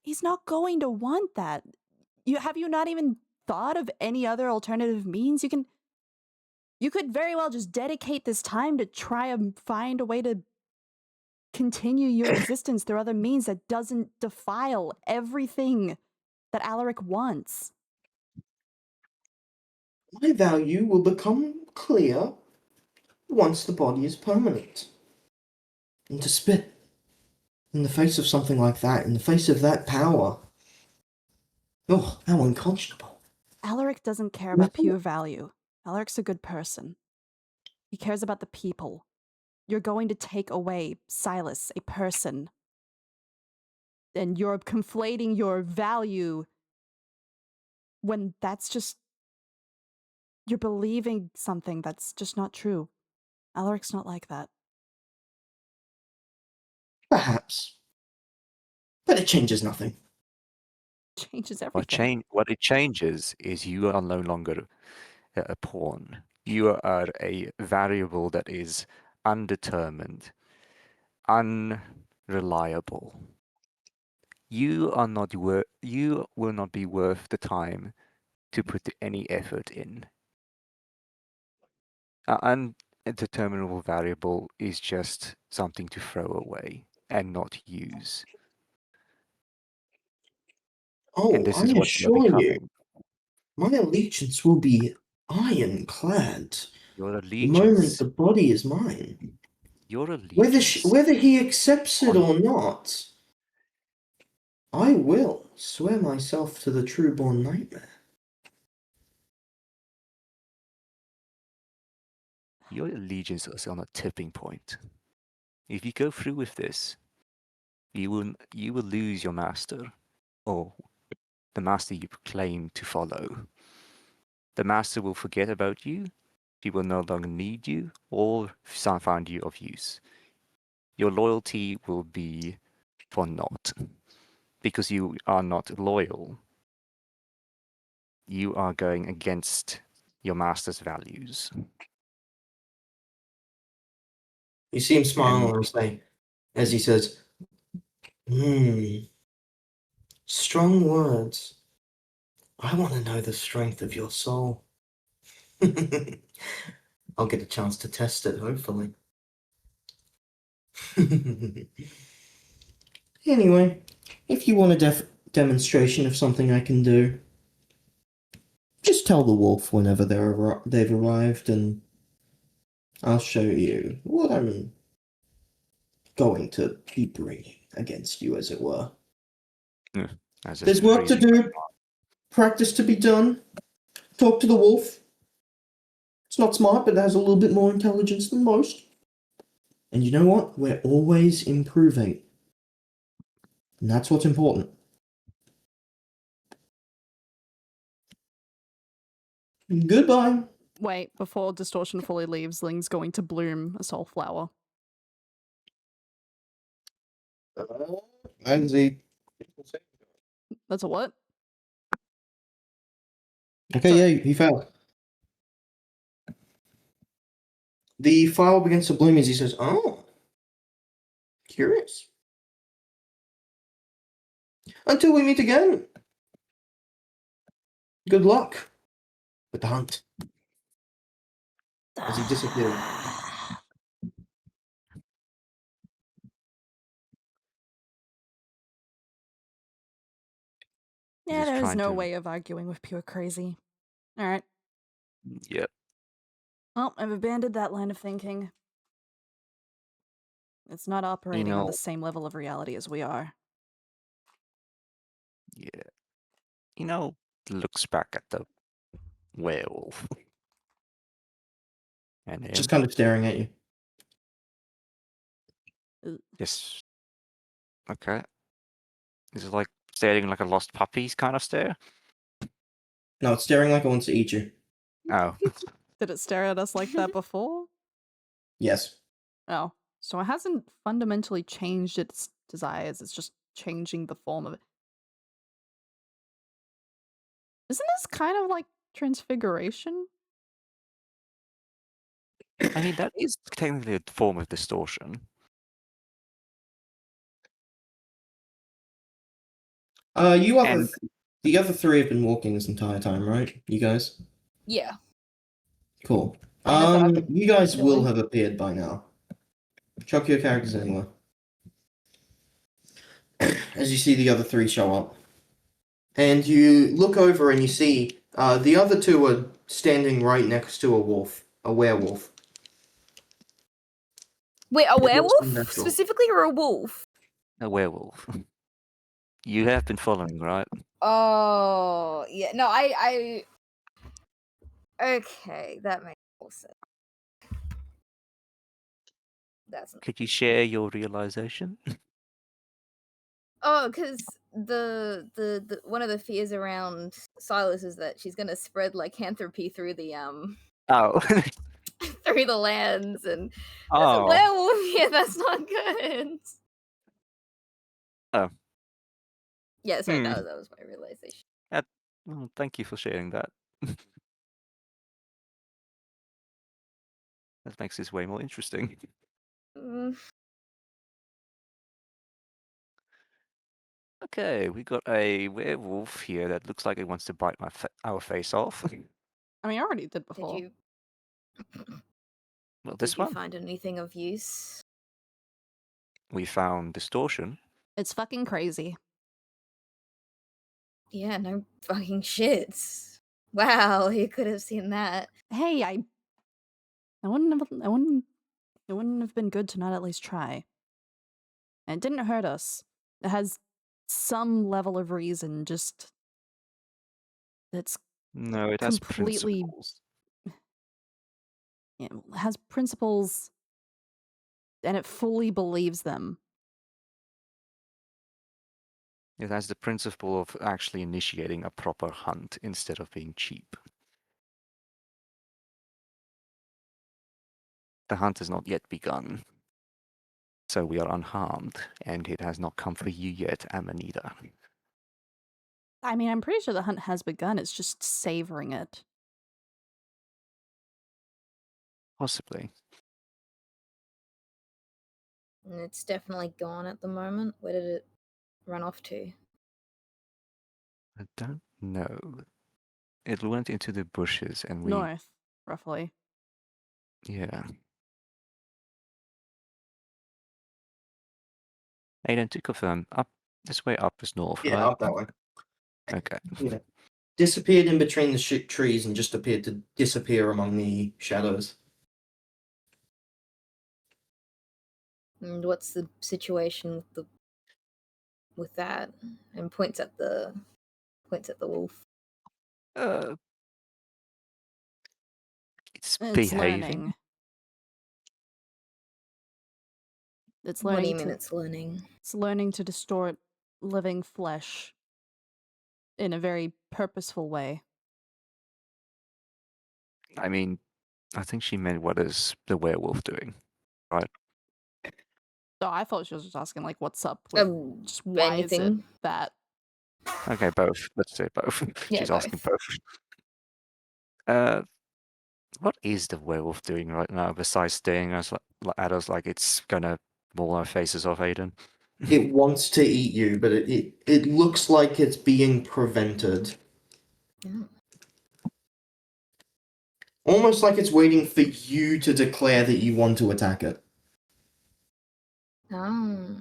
He's not going to want that. Have you not even thought of any other alternative means? You could very well just dedicate this time to try and find a way to continue your existence through other means that doesn't defile everything that Alaric wants. My value will become clear once the body is permanent. And to spit in the face of something like that, in the face of that power, oh, how unconscionable. Alaric doesn't care about pure value. Alaric's a good person. He cares about the people. You're going to take away Silas, a person. And you're conflating your value when that's just... You're believing something that's just not true. Alaric's not like that. Perhaps. But it changes nothing. Changes everything. What it changes is you are no longer a pawn. You are a variable that is undetermined, unreliable. You will not be worth the time to put any effort in. An indeterminable variable is just something to throw away and not use. Oh, And this I is what you are assure you, becoming. my allegiance will be ironclad Your the moment allegiance. the body is mine. Your allegiance. Whether he accepts it or not, I will swear myself to the true-born nightmare. Your allegiance is on a tipping point. If you go through with this, you will lose your master, or the master you claim to follow. The master will forget about you. He will no longer need you or find you of use. Your loyalty will be for naught, because you are not loyal. You are going against your master's values. You see him smile And on his face as he says, strong words. I want to know the strength of your soul. I'll get a chance to test it, hopefully. Anyway, if you want a demonstration of something I can do, just tell the wolf whenever they've arrived, and I'll show you what I'm going to be bringing against you, as it were. as a There's work to freezing- do, practice to be done. Talk to the wolf. It's not smart, but it has a little bit more intelligence than most. And you know what? We're always improving. And that's what's important. Goodbye. Wait, before Distortion fully leaves, Ling's going to bloom a soul flower. And the. That's a what? Okay, Sorry. yeah, he failed. The flower begins to bloom as he says, "Oh, curious." Until we meet again. Good luck with the hunt. As he disappeared. Yeah, just there's trying no to- way of arguing with pure crazy. Alright. Yep. Well, I've abandoned that line of thinking. It's not operating on know- the same level of reality as we are. Yeah. Looks back at the werewolf. And then Just kind of staring at you. just okay. Is it like staring like a lost puppies kind of stare? No, it's staring like it wants to eat you. Oh. Did it stare at us like that before? Yes. Oh. So it hasn't fundamentally changed its desires, it's just changing the form of it. Isn't this kind of like transfiguration? I mean that is technically a form of distortion. You other And- the other three have been walking this entire time, right? You guys? Yeah. Cool. And that's what I've been You guys will doing. have appeared by now. Chuck your characters anywhere. As you see the other three show up. And you look over and you see the other two are standing right next to a werewolf. Wait, a looks werewolf unnatural. specifically, or a wolf? A werewolf. You have been following, right? Oh, yeah. No, I. Okay, that makes more sense. That's not. Could you share your realization? Oh, because the one of the fears around Silas is that she's gonna spread lycanthropy through the Oh. through the lands, and there's a Oh. werewolf here. That's not good. Oh. Yeah, sorry, Hmm. that was my realization. Well, thank you for sharing that. That makes this way more interesting. Mm, Okay, we got a werewolf here that looks like it wants to bite our face off. I mean, I already did did before. you Well, did this you one find anything of use? we found distortion. It's fucking crazy. Yeah, no fucking shits. Wow, you could have seen that. Hey, it wouldn't have been good to not at least try. And it didn't hurt us. It has some level of reason, just it's No, it has completely- principles. it has principles and it fully believes them. It has the principle of actually initiating a proper hunt instead of being cheap. The hunt has not yet begun. So we are unharmed, and it has not come for you yet, Amanita. I mean, I'm pretty sure the hunt has begun, it's just savoring it. Possibly. And it's definitely gone at the moment. Where did it run off to? I don't know. It went into the bushes, and we... North, roughly. Yeah. Aiden, to confirm, up this way up is north, Yeah, right? up that way. Okay. Yeah. Disappeared in between the trees and just appeared to disappear among the shadows. And what's the situation with that? And points at the wolf. It's It's behaving. learning. It's What do learning you mean to it's learning? it's learning to distort living flesh in a very purposeful way. I mean, I think she meant what is the werewolf doing, right? So I thought she was just asking like, "What's up?" With just why is it Anything. that? Okay, both. Let's say both. Yeah, She's asking both. What is the werewolf doing right now besides staring at us like it's gonna maul our faces off, Aiden? It wants to eat you, but it looks like it's being prevented. Oh. Almost like it's waiting for you to declare that you want to attack it. Oh.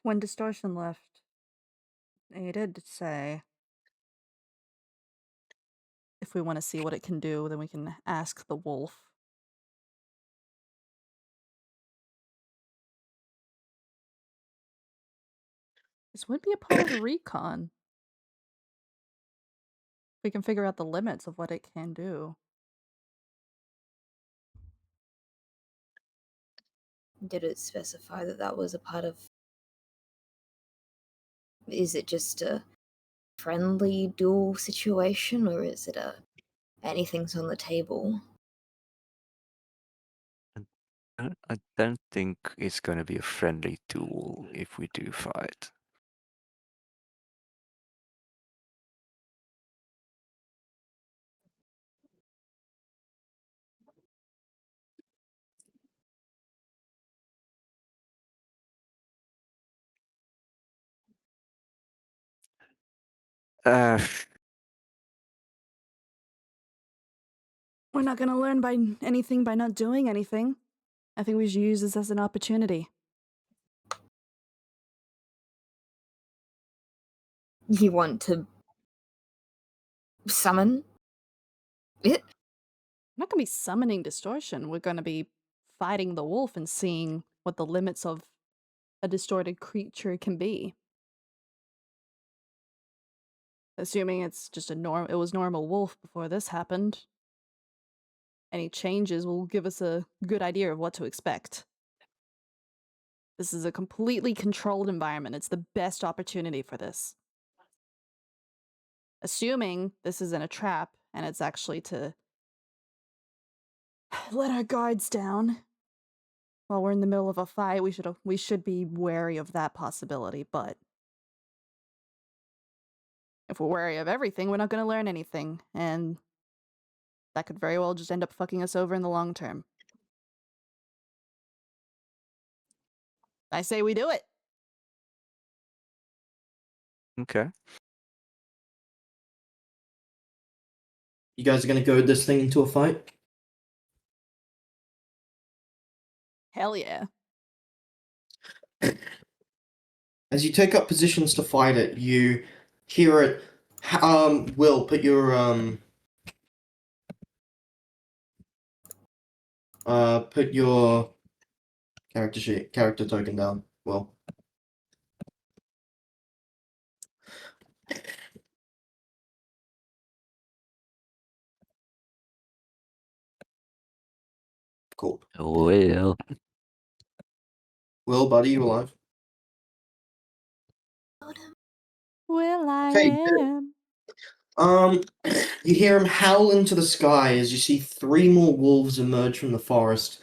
When Distortion left, he did say if we want to see what it can do, then we can ask the wolf. This would be a part of the recon. We can figure out the limits of what it can do. Did it specify that that was a part of? Is it just a friendly duel situation, or is it a anything's on the table? I don't think it's gonna be a friendly duel if we do fight. We're not going to learn by anything by not doing anything. I think we should use this as an opportunity. You want to summon it? We're not going to be summoning Distortion. We're going to be fighting the wolf and seeing what the limits of a distorted creature can be. Assuming it's just it was normal wolf before this happened. Any changes will give us a good idea of what to expect. This is a completely controlled environment. It's the best opportunity for this. Assuming this isn't a trap and it's actually to let our guards down while we're in the middle of a fight, we should be wary of that possibility, but if we're wary of everything, we're not going to learn anything, and that could very well just end up fucking us over in the long term. I say we do it. Okay. You guys are gonna goad this thing into a fight? Hell yeah. As you take up positions to fight it, you hear it. Will, put your character token down. Will. Cool. Well. Will, buddy, you alive? Will I Okay, good. am. You hear him howl into the sky as you see 3 more wolves emerge from the forest.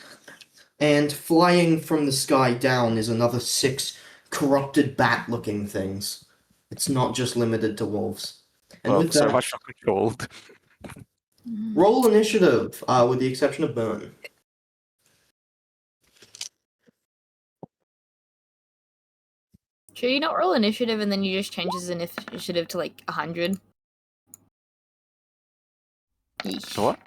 And flying from the sky down is another 6 corrupted bat-looking things. It's not just limited to wolves. And Well, with so that, much for controlled. roll initiative, with the exception of Burn. Should you not roll initiative and then you just change his initiative to like 100? Yeesh. What?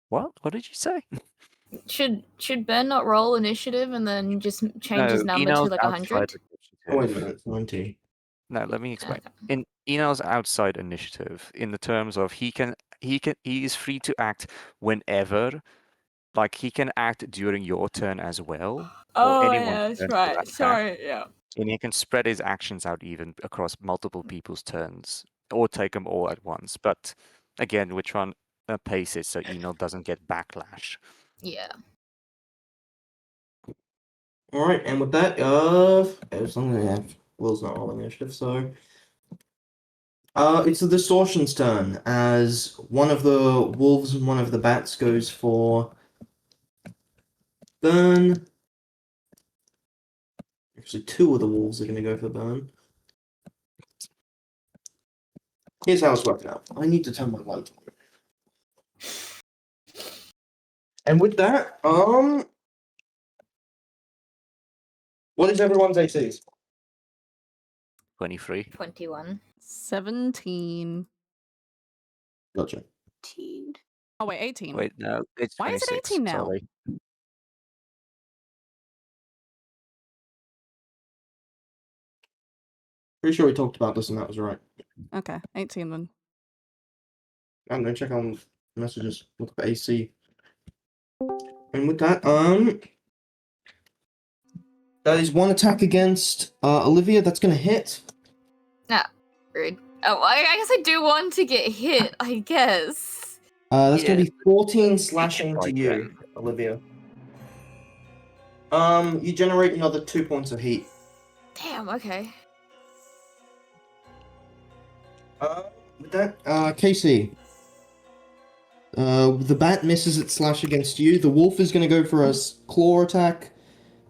What? What did you say? Should Ben not roll initiative and then just change his number to Enel's like 100? outside Oh, wait a initiative. minute, 90. No, let me explain. Okay. In Enel's outside initiative, in the terms of he is free to act whenever, like he can act during your turn as well. Oh, anyone's yeah, that's turn to right. attack. Sorry, yeah. And he can spread his actions out even across multiple people's turns, or take them all at once. But again, we're trying to pace it so Enel doesn't get backlash. Yeah. Alright, and with that, as long as Will's not rolling initiative, so It's the Distortion's turn, as one of the wolves and one of the bats goes for burn. Actually, two of the wolves are going to go for burn. Here's how it's working out. I need to turn my light on. And with that, what is everyone's ACs? 23. 21. 17. Gotcha. Teen. Oh, wait, 18. Wait, no, it's Why is it 26. 18 now? Sorry. Pretty sure we talked about this and that was right. Okay, 18 then. I'm gonna check on messages. Look up AC. And with that, that is one attack against Olivia. That's gonna hit. Rude. Oh, I guess I do want to get hit, I guess. That's Yeah. gonna be 14 slashing to Right you, then. Olivia. You generate another 2 points of heat. Damn, okay. With that, Casey. The bat misses its slash against you. The wolf is gonna go for a claw attack,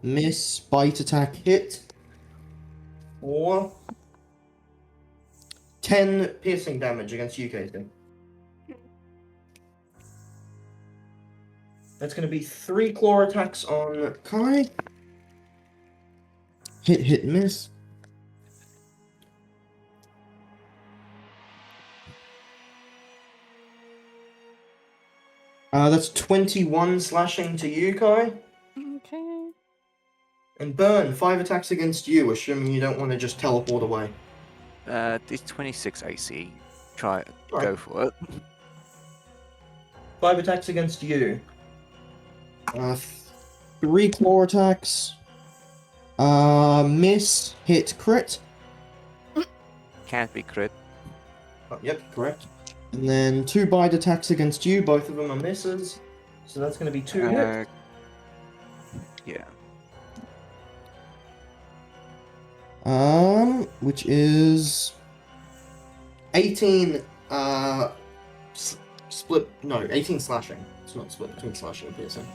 miss, bite attack, hit. Or 10 piercing damage against you, Casey. That's gonna be 3 claw attacks on Kai. Hit, miss. That's 21 slashing to you, Kai. Okay. And burn, 5 attacks against you, assuming you don't want to just teleport away. It's 26 AC. Try it. Alright. Go for it. 5 attacks against you. 3 claw attacks. Miss, hit, crit. Can't be crit. Yep, correct. And then 2 bite attacks against you, both of them are misses. So that's going to be 2 hits. Yeah. Which is 18 split, no, 18 slashing. It's not split between slashing and piercing.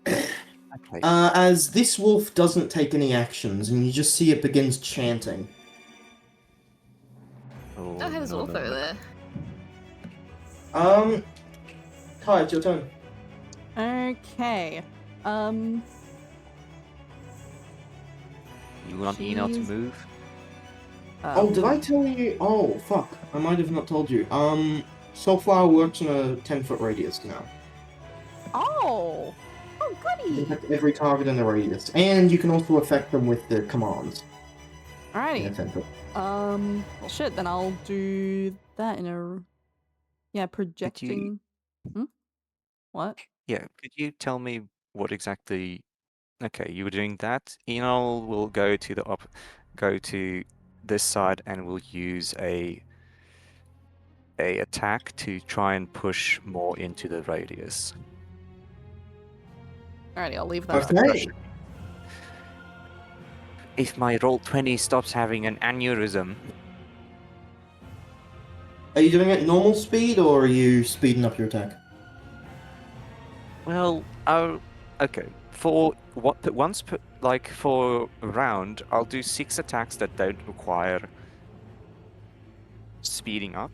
Okay. As this wolf doesn't take any actions, and you just see it begins chanting. Oh, Oh, there's a wolf over there. Kai, it's your turn. Okay. You want Eno to Jeez. move? Oh, did I tell you? Oh, fuck. I might have not told you. Soulflower works on a 10-foot radius now. Oh! Oh, You goody! can affect every target in the radius. And you can also affect them with the commands. In a Alrighty. 10-foot. Well, shit, then I'll do that in a... Yeah, projecting... What? Yeah. Could you tell me what exactly? Okay, you were doing that. Enol will go to this side and will use a attack to try and push more into the radius. Alrighty, I'll leave that. Okay. If my roll 20 stops having an aneurysm, Are you doing it normal speed, or are you speeding up your attack? well, okay. For for a round, I'll do 6 attacks that don't require speeding up,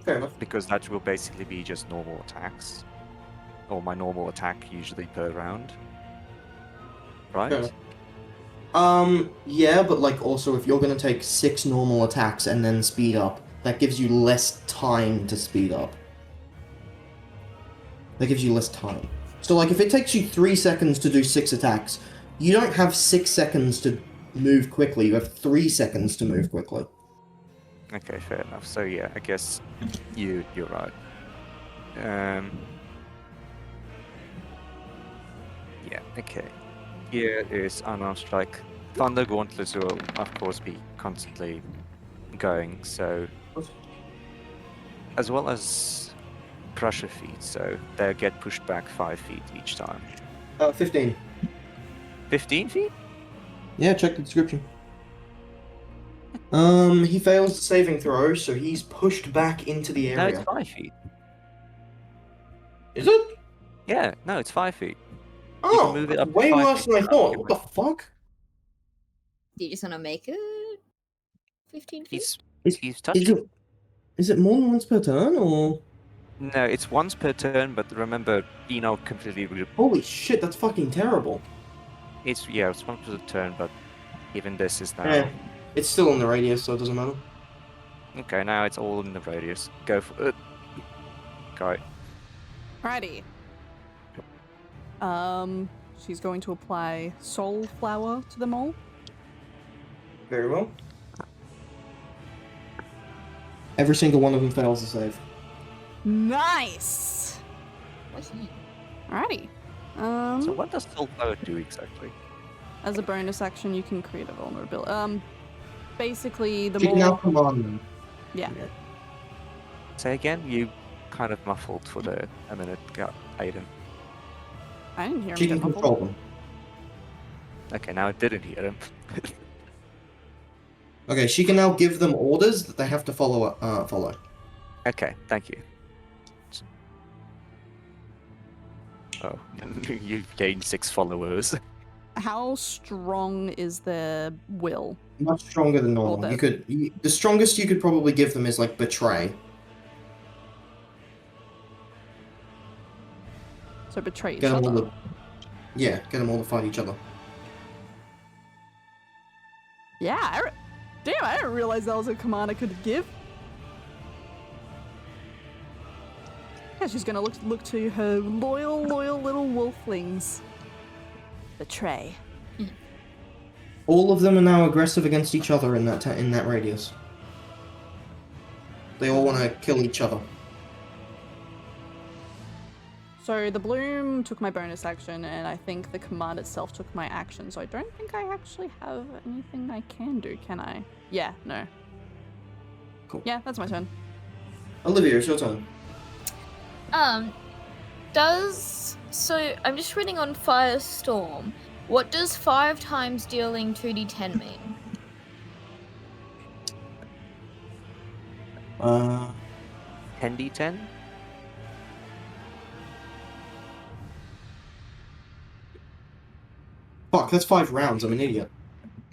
Fair enough. because that will basically be just normal attacks, or my normal attack usually per round. Right? Fair enough. Yeah, but like also if you're gonna take 6 normal attacks and then speed up, that gives you less time to speed up. That gives you less time. So like if it takes you 3 seconds to do 6 attacks, you don't have 6 seconds to move quickly, you have 3 seconds to move quickly. Okay, fair enough. So yeah, I guess you're right. Yeah, okay. Here is unarmed strike. Thunder gauntlets will of course be constantly going, so as well as pressure feet, so they get pushed back 5 feet each time. 15. 15 feet? Yeah, check the description. He fails the saving throw, so he's pushed back into the No, it's area. 5 feet. Is it? Yeah, no, it's 5 feet. Oh, move it that's up to way 5 worse feet than I now, thought. you What the fuck? Do you just want to make it 15 feet? He's Is, he's is touching. it is it more than once per turn, or? No, it's once per turn, but remember, Eno completely. Holy shit, that's fucking terrible. It's once per turn, but even this is now. Yeah, it's still in the radius, so it doesn't matter. Okay, now it's all in the radius. Go for it. Go. Alrighty. She's going to apply Soul Flower to them all. Very well. Every single one of them fails the save. Nice! What's he? Alrighty. So what does Soulflower do exactly? As a bonus action, you can create a vulnerability. Basically, the She can now more... command them. Yeah. Say again. You kind of muffled for a minute, Aiden. I didn't hear him She get can muffled. control them. Okay, now I didn't hear him. Okay, she can now give them orders that they have to follow. Follow. Okay, thank you. Oh, you've gained 6 followers. How strong is their will? Much stronger than normal. Or The strongest you could probably give them is like betray. So betray each Get them all other. to, yeah, get them all to fight each other. Yeah, damn, I didn't realize that was a command I could give. Yeah, she's gonna look to her loyal little wolflings. Betray. All of them are now aggressive against each other in that radius. They all want to kill each other. So the bloom took my bonus action, and I think the command itself took my action, so I don't think I actually have anything I can do, can I? Yeah, no. Cool. Yeah, that's my turn. Olivia, it's your turn. So I'm just reading on Firestorm. What does 5 times dealing 2d10 mean? 10d10? Fuck, that's 5 rounds. I'm an idiot.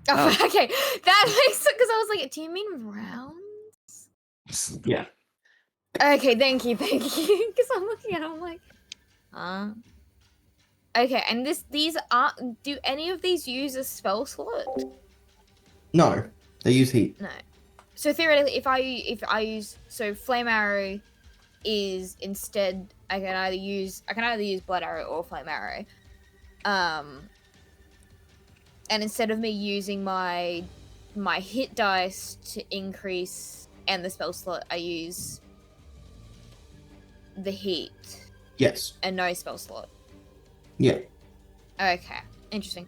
Oh, Oh. okay, that makes sense because I was like, do you mean rounds? Yeah. Okay, thank you, because I'm looking at it, I'm like, okay, and these aren't. Do any of these use a spell slot? No, they use heat. No. So theoretically, if I use flame arrow is instead I can either use blood arrow or flame arrow, and instead of me using my hit dice to increase and the spell slot, I use the heat Yes. and no spell slot. Yeah. Okay, interesting.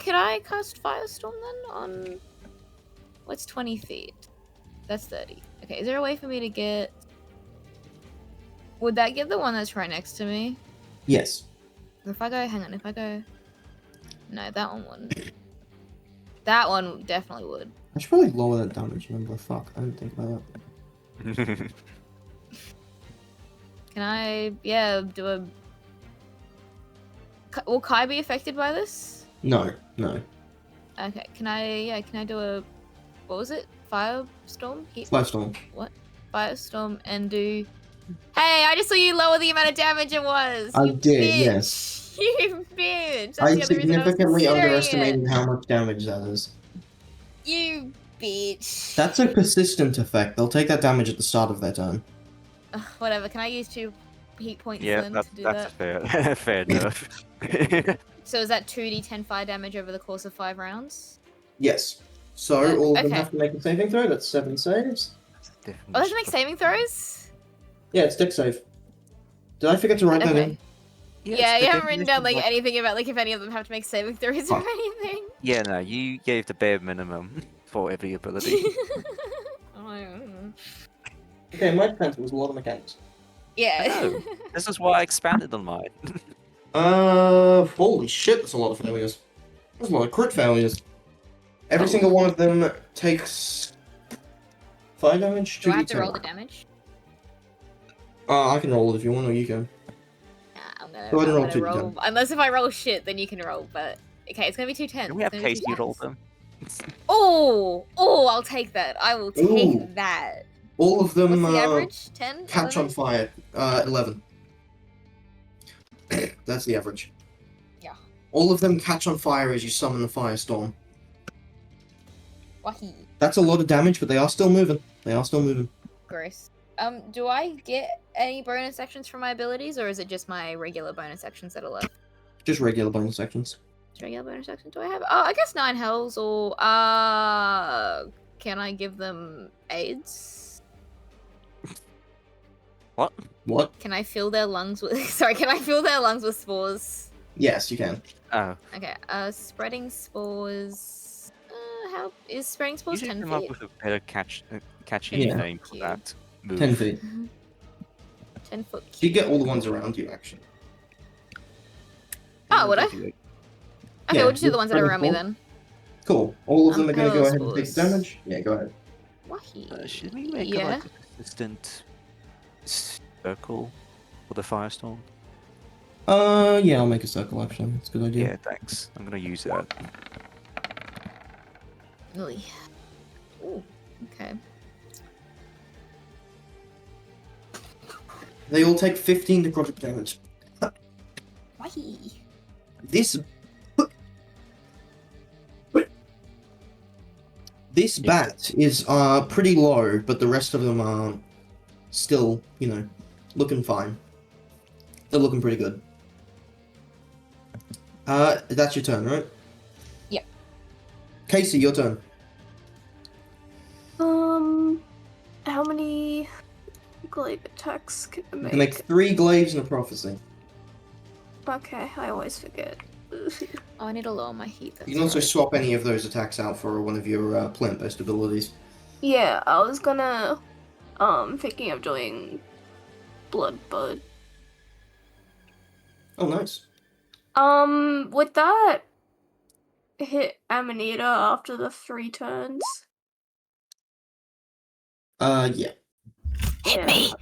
Could I cast Firestorm then on? What's 20 feet? That's 30. Okay, is there a way for me to get? Would that get the one that's right next to me? Yes. If I go, no, that one wouldn't. That one definitely would. I should probably lower that damage number. Fuck, I didn't think about that. Can I, do a? Will Kai be affected by this? No. Okay, can I do a? What was it? Firestorm? Firestorm. Firestorm and do. Hey, I just saw you lower the amount of damage it was. I you did, bitch. yes. You bitch. That's I the other reason I was significantly considering underestimated it. how much damage that is. You bitch. That's a persistent effect. They'll take that damage at the start of their turn. Ugh, whatever. Can I use 2 heat points Yeah, then that's to do that's that? fair enough. So is that 2d10 fire damage over the course of 5 rounds? Yes. So all of them Okay. have to make a saving throw. That's 7 saves. Oh, let's make saving throws? Yeah, it's dex save. Did I forget to write that Okay. in? Yeah, you haven't written down like anything about like if any of them have to make saving throws or Fuck. anything. Yeah, no, you gave the bare minimum for every ability. Okay, my defense was a lot of mechanics. Yeah. Oh. This is why I expanded on mine. Holy shit, that's a lot of failures. That's a lot of crit failures. Every Oh. single one of them takes Fire damage, Do I have to 2d10. roll the damage? I can roll it if you want, or you can. Nah, I'm gonna, Go ahead and I'm roll gonna 2d10. roll. Unless if I roll shit, then you can roll. But okay, it's gonna be 2 10s. Can we have Casey roll them? Oh, I'll take that. I will take Ooh. that. All of them What's the average? 10? catch on 11? fire. 11. That's the average. Yeah. All of them catch on fire as you summon the firestorm. Wahi. That's a lot of damage, but they are still moving. They are still moving. Gross. Do I get any bonus actions from my abilities, or is it just my regular bonus actions that are left? Just regular bonus actions. Which regular bonus action do I have? Oh, I guess 9 hells, or can I give them AIDS? What? Can I fill their lungs with? Sorry, can I fill their lungs with spores? Yes, you can. Oh, Okay. Spreading spores. How is spreading you spores should 10 come up feet? with a better catchy Yeah. name for Cute. that move. 10 feet. 10 foot. You get all the ones around you, actually. Oh, would I? Okay. Okay, Yeah, we'll just do the with ones that are spreading around me spores. then. Cool. All of them are going to go hello, ahead and take spores. damage. Yeah, go ahead. Wahi. Should we make Yeah. like a persistent circle for the firestorm? Yeah, I'll make a circle, actually. That's a good idea. Yeah, thanks. I'm gonna use that. Really? Ooh, okay. They all take 15 necrotic damage. Wahi. This bat is pretty low, but the rest of them are still, looking fine. They're looking pretty good. That's your turn, right? Yep. Casey, your turn. How many glaive attacks can I You make? can make 3 glaives and a prophecy. Okay, I always forget. Oh, I need to lower my heat. You can also swap any of those attacks out for one of your plant-based abilities. Yeah, I was gonna thinking of doing Blood Bud. Oh, nice. Would that hit Amanita after the 3 turns? Yeah. Hit me!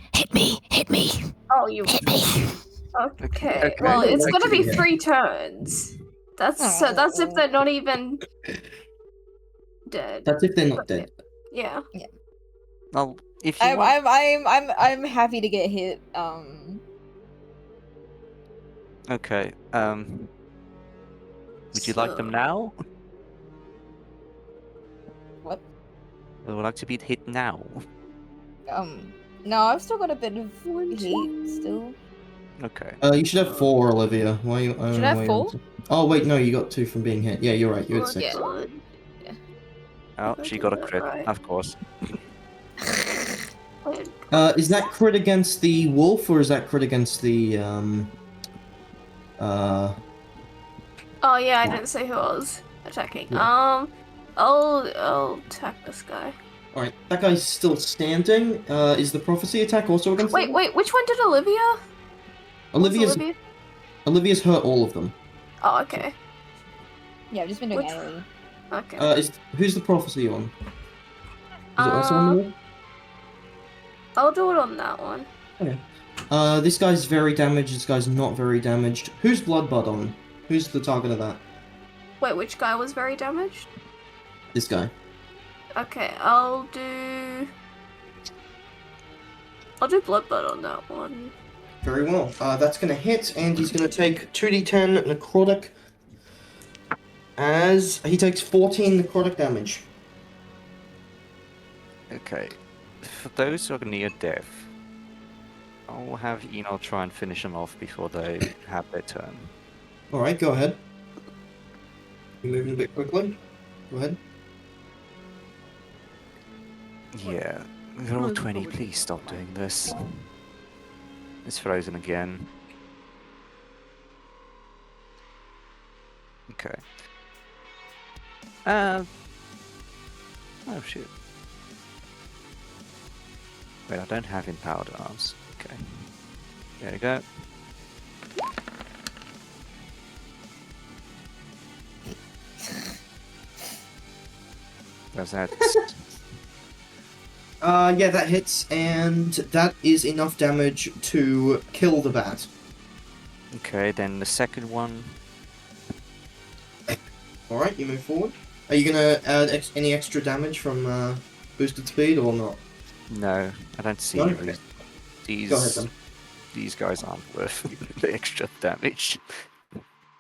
Hit me! Oh, you. Hit me! Okay. Well, it's gonna be Actually, 3 turns. That's if they're not even dead. That's if they're not dead. Yeah. Well, if you want... I'm happy to get hit. Okay. Would you like them now? What? Would you like to be hit now? No, I've still got a bit of One, heat two. still. Okay. You should have 4, Olivia. Why you? I don't Should know I have why 4? you're- Oh wait, no, you got 2 from being hit. Yeah, you're right. You're at 6. Yeah. Blood. Oh, she got a crit, Right. of course. Wait, Is that crit against the wolf or is that crit against the Oh yeah, I didn't say who I was attacking. Yeah. I'll attack this guy. Alright, that guy's still standing. Is the prophecy attack also against Wait, him? which one did Olivia? Olivia's Olivia? Olivia's hurt all of them. Oh, okay. Yeah, I've just been doing Which- AoE. Okay. Who's the prophecy on? Is it also on the wall? I'll do it on that one. This guy's very damaged, this guy's not very damaged. Who's Bloodbud on? Who's the target of that? Wait, which guy was very damaged? This guy. Okay, I'll do Bloodbud on that one. Very well. That's gonna hit, and he's gonna take 2d10 necrotic as he takes 14 necrotic damage. Okay. For those who are near death, I'll have Enol try and finish them off before they have their turn. Alright, go ahead. You're moving a bit quickly. Go ahead. Yeah. Roll 20, please stop doing this. It's frozen again. Okay. Oh shit. Wait, I don't have empowered arms. Okay. There we go. Does that? Yeah, that hits, and that is enough damage to kill the bat. Okay, then the second one. Alright, you move forward. Are you gonna add any extra damage from boosted speed or not? No, I don't see No? any Okay. reason. These Go ahead then. these guys aren't worth the extra damage.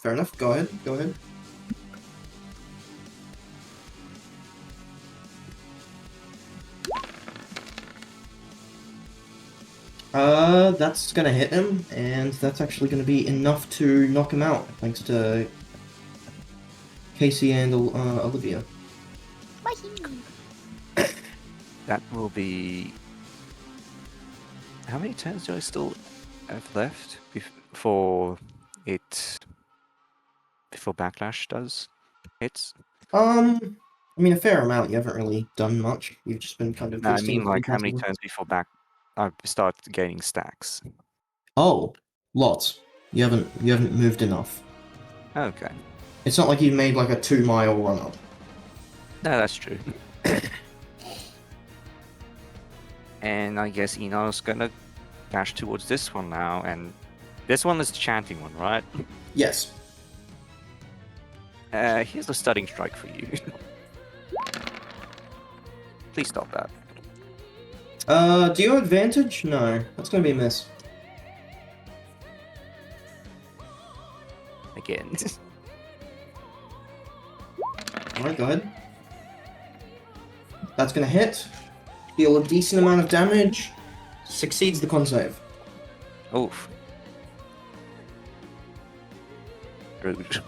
Fair enough, go ahead, go ahead. That's gonna hit him, and that's actually gonna be enough to knock him out, thanks to Casey and Olivia. That will be. How many turns do I still have left before backlash does hits? I mean a fair amount. You haven't really done much. You've just been kind of. No, I boosting mean like how many impossible. turns before I start gaining stacks. Oh, lots. You haven't moved enough. Okay. It's not like you made like a 2-mile run up. No, that's true. And I guess Eno's gonna dash towards this one now, and this one is the chanting one, right? Yes. Here's the stunning strike for you. Please stop that. Do you have advantage? No, that's gonna be a miss. Again. Alright, go ahead. That's gonna hit. Deal a decent amount of damage. Succeeds the con save. Oof. Rude.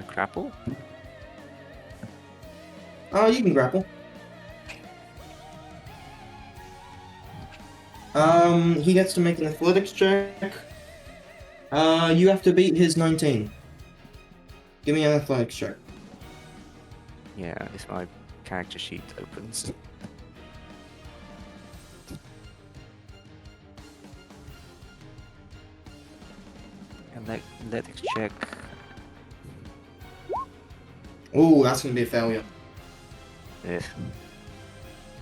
Grapple? You can grapple. He gets to make an athletics check. You have to beat his 19. Give me an athletics check. Yeah, if my character sheet opens. And athletics check. Ooh, that's gonna be a failure. Yeah.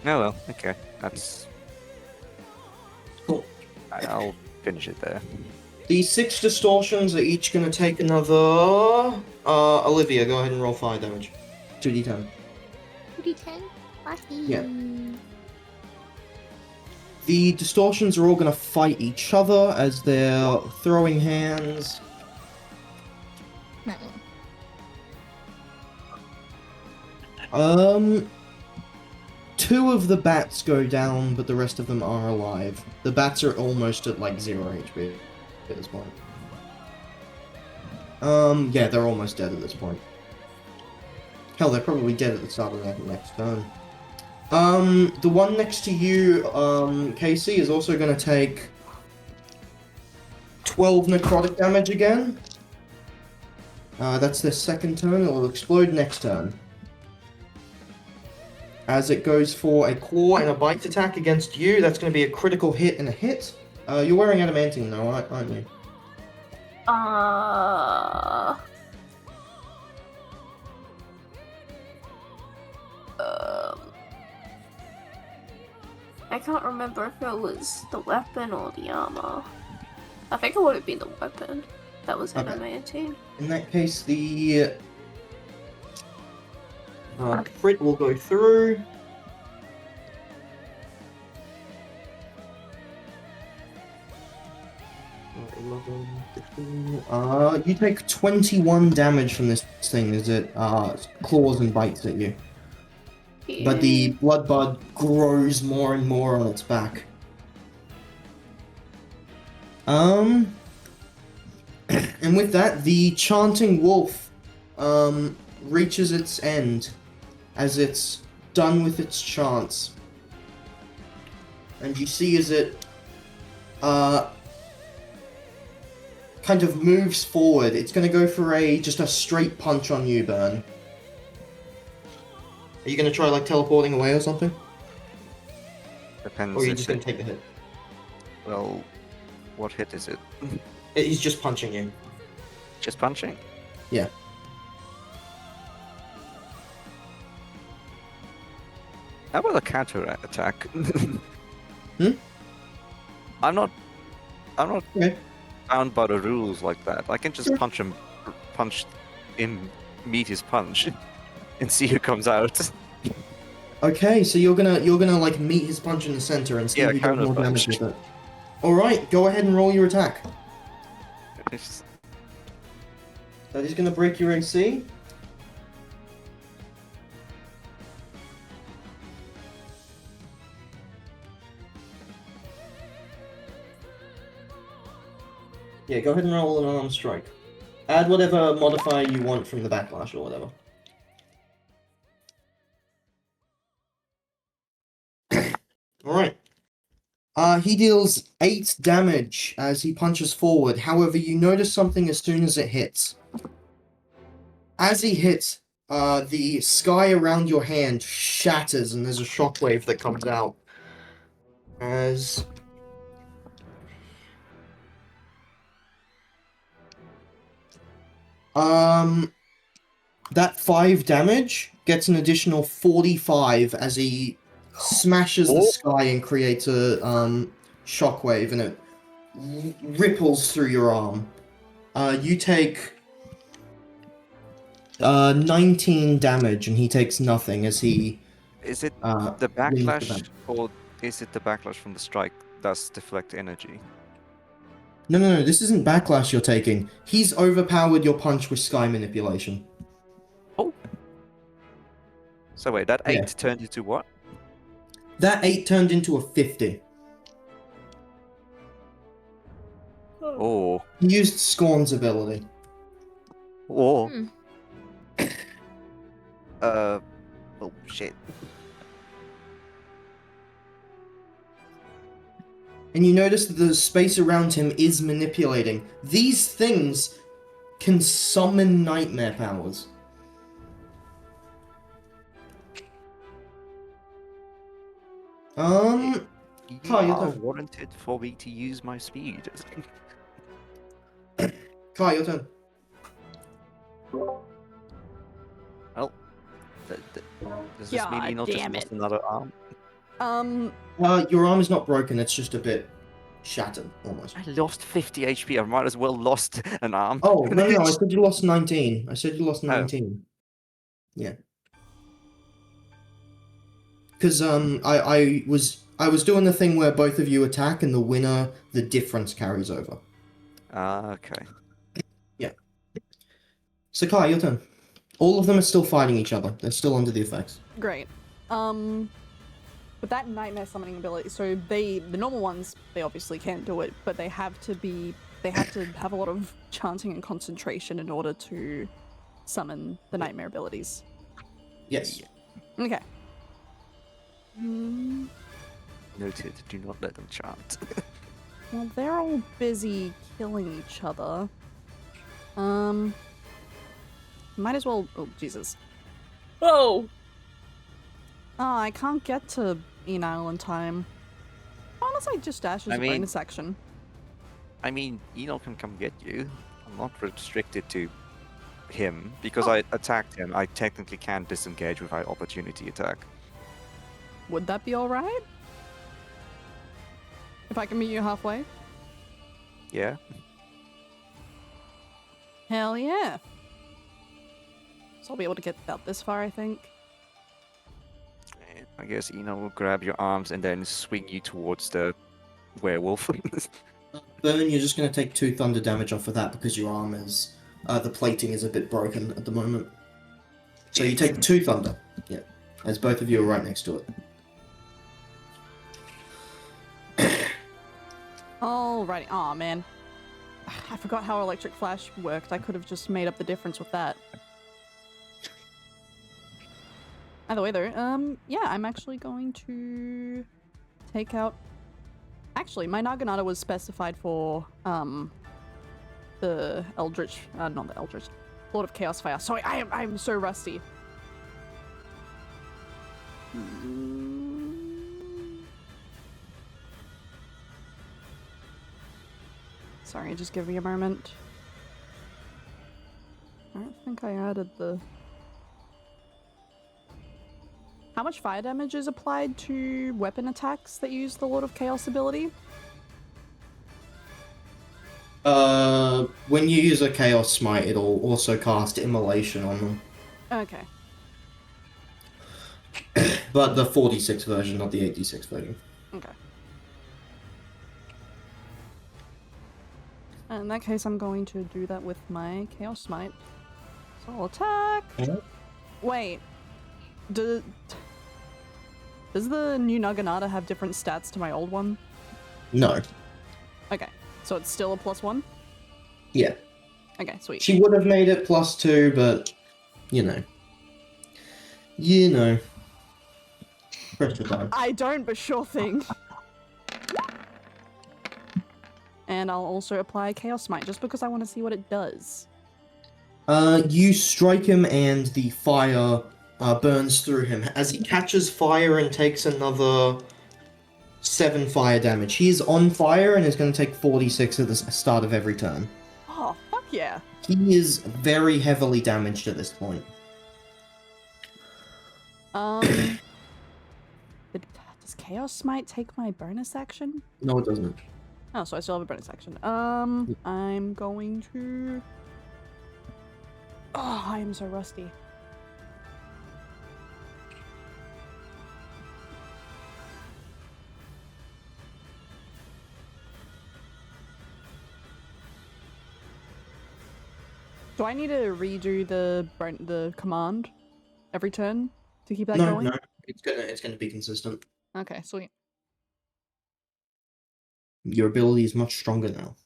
Oh well, okay. That's. Cool. I'll finish it there. The 6 distortions are each gonna take another. Olivia, go ahead and roll fire damage. 2d10. 2d10? Yeah. The distortions are all gonna fight each other as they're throwing hands. Two of the bats go down, but the rest of them are alive. The bats are almost at like 0 HP at this point. Yeah, they're almost dead at this point. Hell, they're probably dead at the start of that next turn. The one next to you, Casey, is also gonna take 12 necrotic damage again. That's their second turn. It will explode next turn. As it goes for a claw and a bite attack against you, that's going to be a critical hit and a hit. You're wearing adamantine now, aren't you? I can't remember if it was the weapon or the armor. I think it would have been the weapon. That was Okay. adamantine. In that case, the crit will go through. You take 21 damage from this thing as it claws and bites at you. But the blood bud grows more and more on its back. And with that, the chanting wolf reaches its end as it's done with its chants. And you see as it kind of moves forward, it's going to go for just a straight punch on you, Burn. Are you going to try like teleporting away or something? Depends. Or are you if just going it- to take the hit? Well, what hit is it? He's just punching you. Just punching? Yeah. How about a counter attack? Hmm? I'm not Okay. bound by the rules like that. I can just Sure. punch him, meet his punch, and see who comes out. Okay, so you're gonna like meet his punch in the center and see Yeah, who does more counter damage punch. with it. All right, go ahead and roll your attack. It's- That is gonna break your AC. Yeah, go ahead and roll an arm strike. Add whatever modifier you want from the backlash or whatever. Alright. He deals 8 damage as he punches forward. However, you notice something as soon as it hits. As he hits, the sky around your hand shatters and there's a shockwave that comes out. As... That 5 damage gets an additional 45 as he smashes the Oh. sky and creates a shockwave and it ripples through your arm. You take 19 damage and he takes nothing as he Is it uh, the wins the backlash, battle. or is it the backlash from the strike that's deflect energy? No, this isn't backlash you're taking. He's overpowered your punch with sky manipulation. So wait, that 8 Yeah. turned into what? That 8 turned into a 50. Oh, He used Scorn's ability. oh. Hmm. Oh shit. And you notice that the space around him is manipulating. These things can summon nightmare powers. You Kai, your are turn. warranted for me to use my speed. Kai, your turn. Does this mean God you not just damn lost it. another arm? Your arm is not broken, it's just a bit shattered, almost. I lost 50 HP. I might as well lost an arm. Oh, no, I said you lost 19. I said you lost Oh. 19. Yeah. Because, I was doing the thing where both of you attack and the winner, the difference carries over. Ah, okay. So, Kai, your turn. All of them are still fighting each other. They're still under the effects. Great. With that nightmare summoning ability, so the normal ones, they obviously can't do it, but they have to have a lot of chanting and concentration in order to summon the nightmare abilities. Yes. Okay. Noted. Do not let them chant. Well, they're all busy killing each other. Might as well. Oh, Jesus. Oh! Ah, I can't get to Enile in time. Unless I just dash as I a mean- bonus action. I mean, Eno can come get you. I'm not restricted to him because Oh. I attacked him. I technically can disengage without opportunity attack. Would that be alright? If I can meet you halfway? Yeah. Hell yeah. So I'll be able to get about this far, I think. I guess Eno will grab your arms and then swing you towards the werewolf. Burn, you're just going to take 2 thunder damage off of that because your arm is... the plating is a bit broken at the moment. So you take 2 thunder. Yeah. As both of you are right next to it. Alrighty. Aw, man. I forgot how Electric Flash worked. I could have just made up the difference with that. Either way, though, yeah, I'm actually going to take out... Actually, my Naginata was specified for, the Eldritch... not the Eldritch. Lord of Chaos Fire. Sorry, I'm so rusty. Sorry, just give me a moment. I don't think I added the... How much fire damage is applied to weapon attacks that use the Lord of Chaos ability? When you use a Chaos Smite, it'll also cast Immolation on them. Okay. But the 46 version, not the 86 version. Okay. In that case, I'm going to do that with my Chaos Smite. So I'll attack. Mhm. Wait. Does the new Naginata have different stats to my old one? No. Okay. So it's still a +1? Yeah. Okay, sweet. She would have made it +2, but, you know. You know. Pressure time. I don't, but sure thing. And I'll also apply Chaos Smite, just because I want to see what it does. You strike him and the fire burns through him. As he catches fire and takes another 7 fire damage. He is on fire and is going to take 46 at the start of every turn. Oh, fuck yeah. He is very heavily damaged at this point. Does Chaos Smite take my bonus action? No, it doesn't. Oh, so I still have a bonus action. I'm going to... Oh, I am so rusty. Do I need to redo the command every turn to keep that No, going? no. It's gonna be consistent. Okay, sweet. Your ability is much stronger now.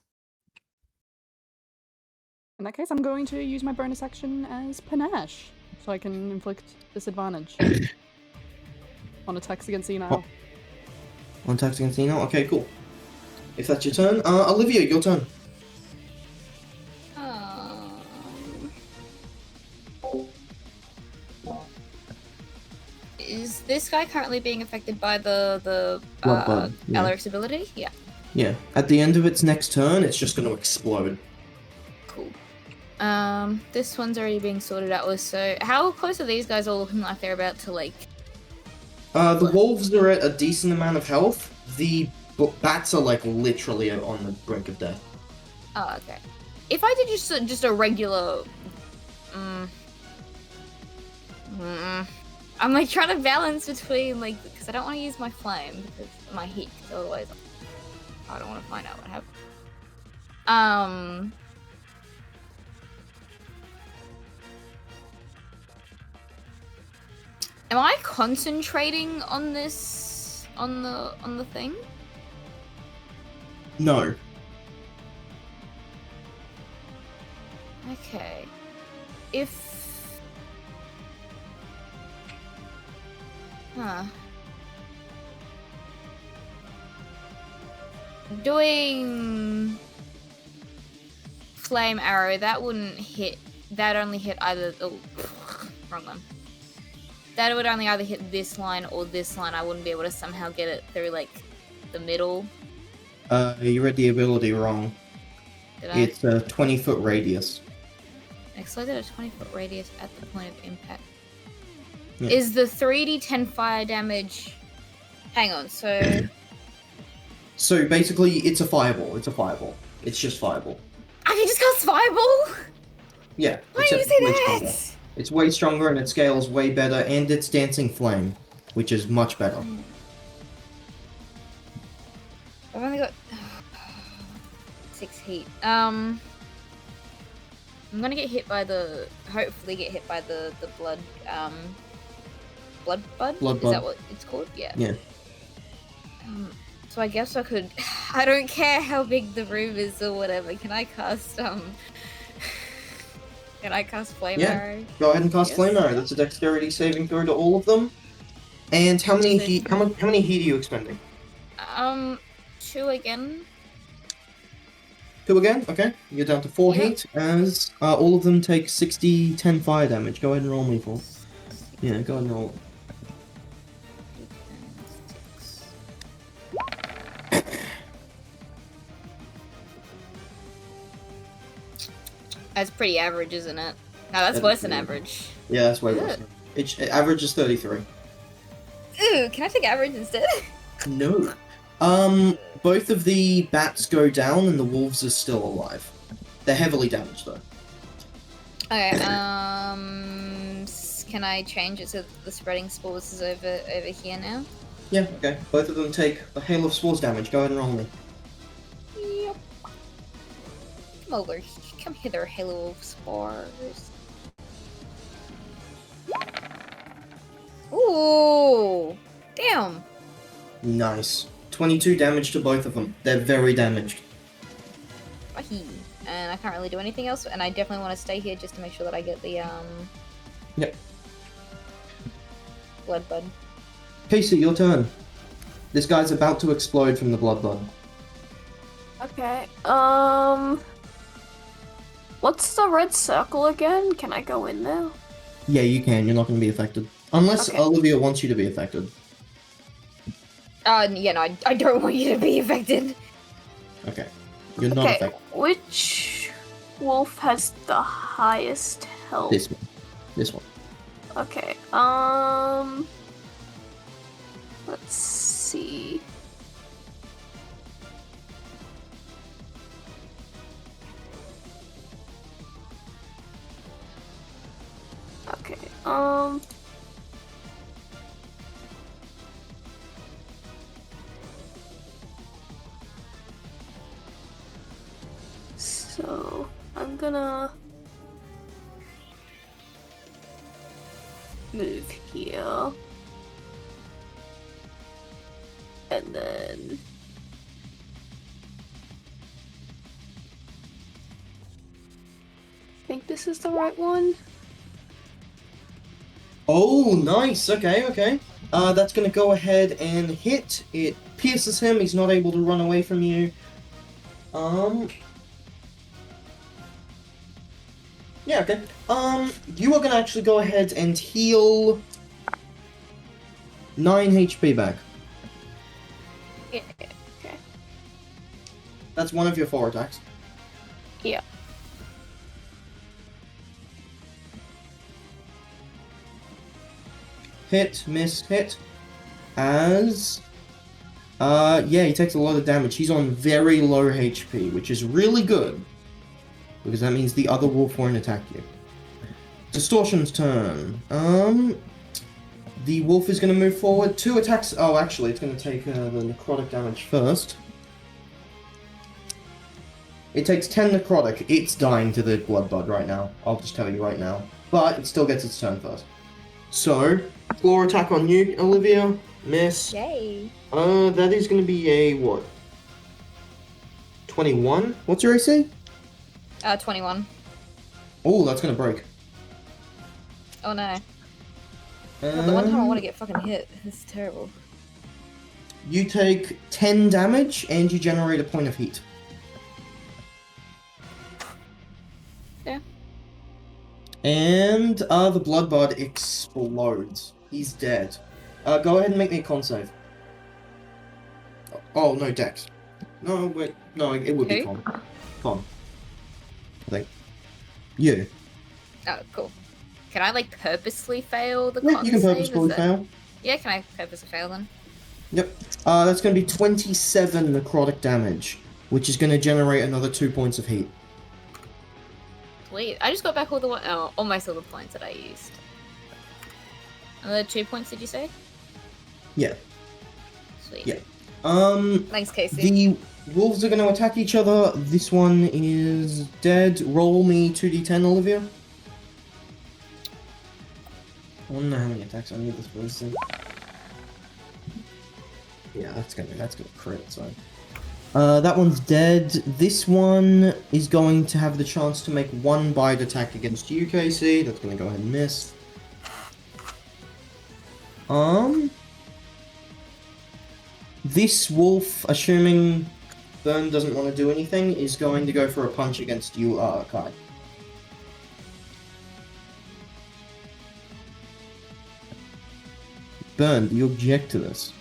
In that case, I'm going to use my bonus action as Panache, so I can inflict disadvantage on attacks against Senile. On attacks against Nino? Okay, cool. If that's your turn, Olivia, your turn. Is this guy currently being affected by the Blood, yeah. Alaric's ability? Yeah. Yeah. At the end of its next turn, it's just going to explode. Cool. This one's already being sorted out with, so how close are these guys all looking like they're about to, like... The wolves are at a decent amount of health. The bats are, like, literally on the brink of death. Oh, okay. If I did just a regular... I'm, like, trying to balance between, like... Because I don't want to use my flame, because my heat, because otherwise I don't want to find out what happened. Am I concentrating on this on the thing? No. Okay. If doing flame arrow, that wouldn't hit. That only hit either the wrong one. That would only either hit this line or this line. I wouldn't be able to somehow get it through, like, the middle. You read the ability wrong. Did I? It's a 20-foot radius. Next, I did a 20-foot radius at the point of impact. Yeah. Is the 3d10 fire damage... Hang on, so... So basically, it's a fireball. It's a fireball. It's just fireball. I can just cast fireball? Yeah. Why do you except say it's way stronger. that? It's way stronger and it scales way better, and it's dancing flame, which is much better. I've only got 6 heat. I'm gonna get hit by the... Hopefully get hit by the blood... Blood bud? Blood Is bud. that what it's called? Yeah. Yeah. So I guess I could... I don't care how big the room is or whatever. Can I cast, Can I cast Flame Yeah. Arrow? Go ahead and cast Yes. flame arrow. That's a dexterity saving throw to all of them. And how many Okay. heat? How many heat are you expending? 2 again. 2 again. Okay, you're down to 4 Yeah. heat. As all of them take 10 fire damage. Go ahead and roll me for. Yeah, go ahead and roll. That's pretty average, isn't it? No, that's That is worse than pretty average. Yeah, that's way worse. Its average is 33. Ooh, can I take average instead? No. Both of the bats go down and the wolves are still alive. They're heavily damaged though. Okay, can I change it so the spreading spores is over here now? Yeah, okay. Both of them take a hail of spores damage. Go ahead and roll me. Yep. Come over. Come hither, halo of spores. Ooh! Damn! Nice. 22 damage to both of them. They're very damaged. Wahi. And I can't really do anything else, and I definitely want to stay here just to make sure that I get the, Yep. blood bud. Casey, your turn. This guy's about to explode from the blood bud. Okay. What's the red circle again? Can I go in there? Yeah, you can. You're not going to be affected. Unless Okay. Olivia wants you to be affected. Yeah, no, I don't want you to be affected. Okay. You're not Okay. affected. Which wolf has the highest health? This one. This one. Okay. Let's see. Okay. So I'm gonna move here. And then I think this is the right one. Oh, nice. Okay, okay. That's gonna go ahead and hit. It pierces him. He's not able to run away from you. Yeah, okay. You are gonna actually go ahead and heal 9 HP back. Yeah. Okay. That's one of your 4 attacks. Yeah. Hit, miss, hit. As... yeah, he takes a lot of damage. He's on very low HP, which is really good. Because that means the other wolf won't attack you. Distortion's turn. The wolf is going to move forward. 2 attacks. Oh, actually, it's going to take the necrotic damage first. It takes 10 necrotic. It's dying to the blood bud right now. I'll just tell you right now. But it still gets its turn first. So, claw attack on you, Olivia. Miss. Yay! That is going to be a what? 21? What's your AC? 21. Oh, that's going to break. Oh no. God, the one time I want to get fucking hit. This is terrible. You take 10 damage and you generate a point of heat. Yeah. And the blood bud explodes. He's dead. Go ahead and make me a con save. Oh, no, Dex. No, wait. No, it would be Who? con. Con. I think. You. Oh, cool. Can I, like, purposely fail the Yeah, con you can save? Is purposefully that- fail. Yeah, can I purposely fail then? Yep. That's going to be 27 necrotic damage, which is going to generate another 2 points of heat. Sweet. I just got back almost all the points that I used. Another 2 points, did you say? Yeah. Sweet. Yeah. Thanks, Casey. The wolves are going to attack each other. This one is dead. Roll me 2d10, Olivia. I don't know how many attacks I need this person. Yeah, that's gonna crit, so. That one's dead. This one is going to have the chance to make 1 bite attack against you, Casey. That's gonna go ahead and miss. This wolf, assuming Burn doesn't want to do anything, is going to go for a punch against you, Kai. Burn, do you object to this?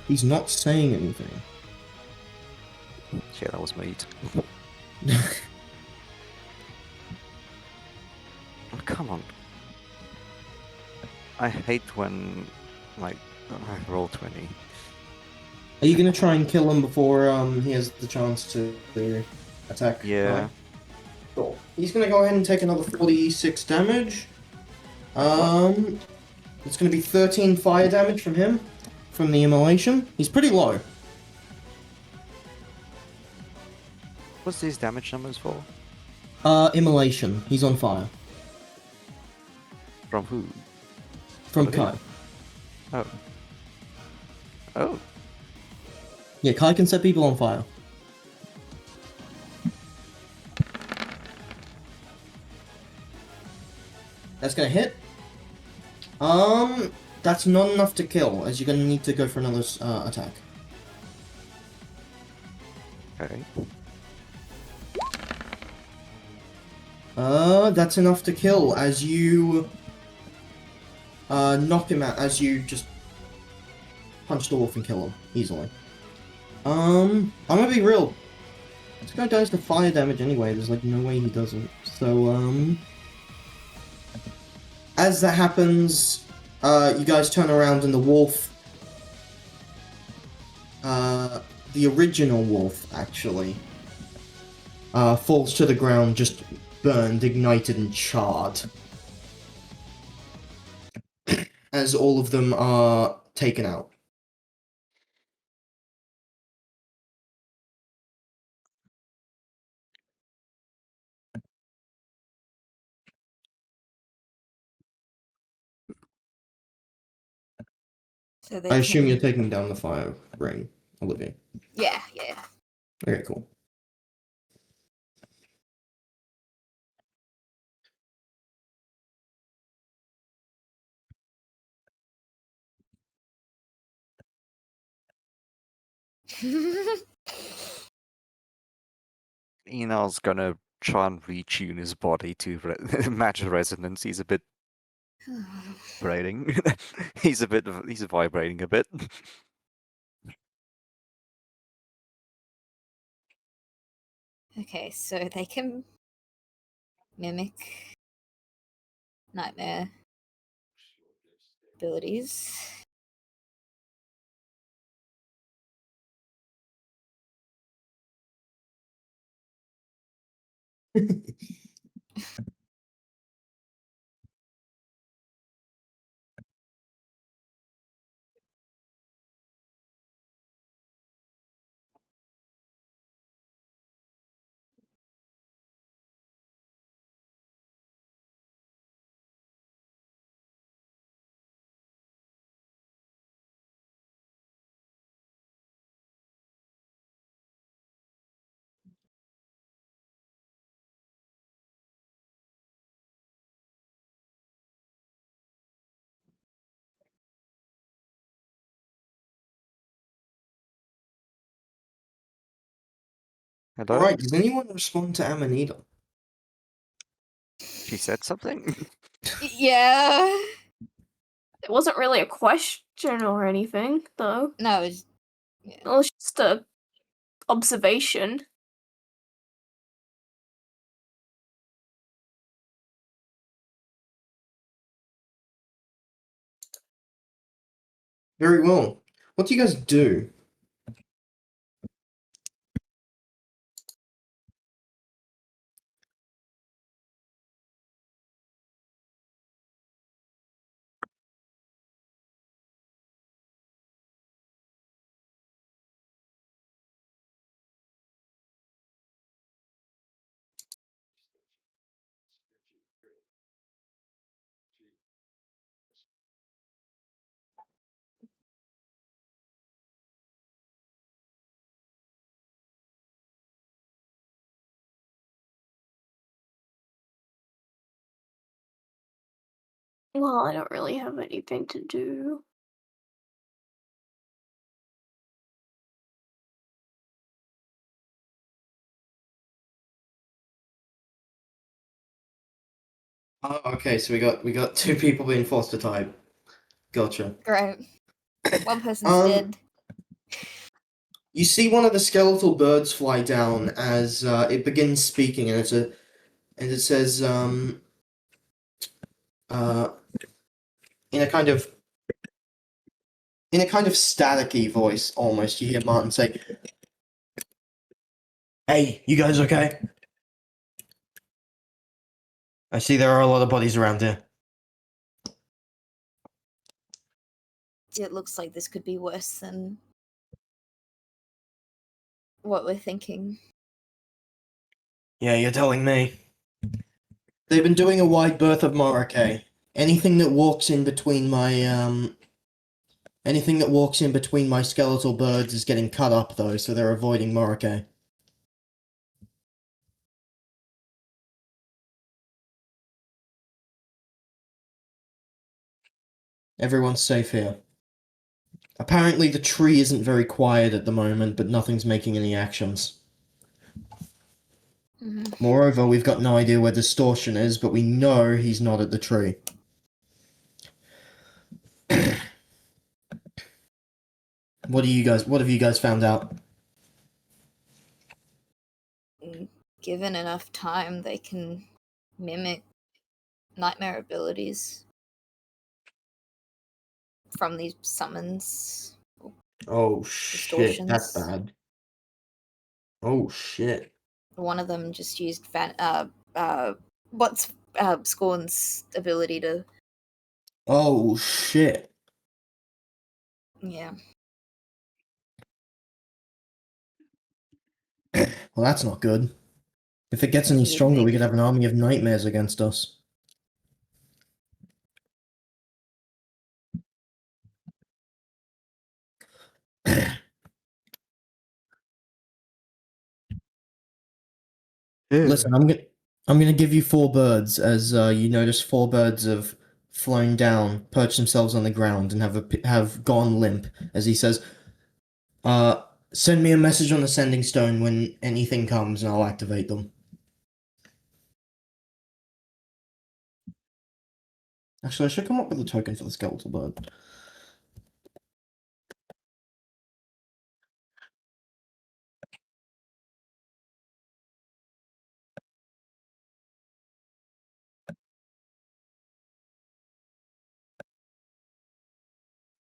He's not saying anything. Yeah, that was meat. come on. I hate when, like, I roll 20. Are you gonna try and kill him before he has the chance to attack? Yeah. Kai? Cool. He's gonna go ahead and take another 46 damage. It's gonna be 13 fire damage from him, from the immolation. He's pretty low. What's these damage numbers for? Immolation. He's on fire. From who? From Oh, Kai. Oh. Oh. Yeah, Kai can set people on fire. That's gonna hit. That's not enough to kill, as you're gonna need to go for another attack. Okay. That's enough to kill, as you knock him out, as you just punch the wolf and kill him easily. I'm gonna be real. This guy dies to fire damage anyway. There's like no way he doesn't. So as that happens, you guys turn around and the wolf, the original wolf actually, falls to the ground, just burned, ignited, and charred. As all of them are taken out. So they I assume can... you're taking down the fire ring, Olivia. Yeah, yeah. Okay, cool. Enal's gonna try and retune his body to match the resonance. He's a bit vibrating. he's vibrating a bit. Okay, so they can mimic nightmare abilities. Hello? Alright, does anyone respond to Amanita? She said something? Yeah. It wasn't really a question or anything, though. No, it's... It was just a observation. Very well. What do you guys do? Well, I don't really have anything to do. Oh, okay, so we got two people being forced to type. Gotcha. Great. One person's Um, dead. You see one of the skeletal birds fly down as it begins speaking, and it says, uh, in a kind of staticky voice, almost, you hear Martin say, "Hey, you guys okay? I see there are a lot of bodies around here." It looks like this could be worse than what we're thinking. Yeah, you're telling me. They've been doing a wide berth of Morake. Anything that walks in between my skeletal birds is getting cut up though, so they're avoiding Morake. Everyone's safe here. Apparently the tree isn't very quiet at the moment, but nothing's making any actions. Moreover, we've got no idea where Distortion is, but we know he's not at the tree. What have you guys found out? Given enough time, they can mimic nightmare abilities from these summons. Oh shit, that's Distortions. bad. Oh shit. One of them just used Scorn's ability to. Oh shit. Yeah. Well, that's not good. If it gets any You'd stronger, we think. could have an army of nightmares against us. Listen, I'm gonna give you 4 birds, as you notice 4 birds have flown down, perched themselves on the ground, and have gone limp. As he says, send me a message on the sending stone when anything comes, and I'll activate them." Actually, I should come up with a token for the skeletal bird.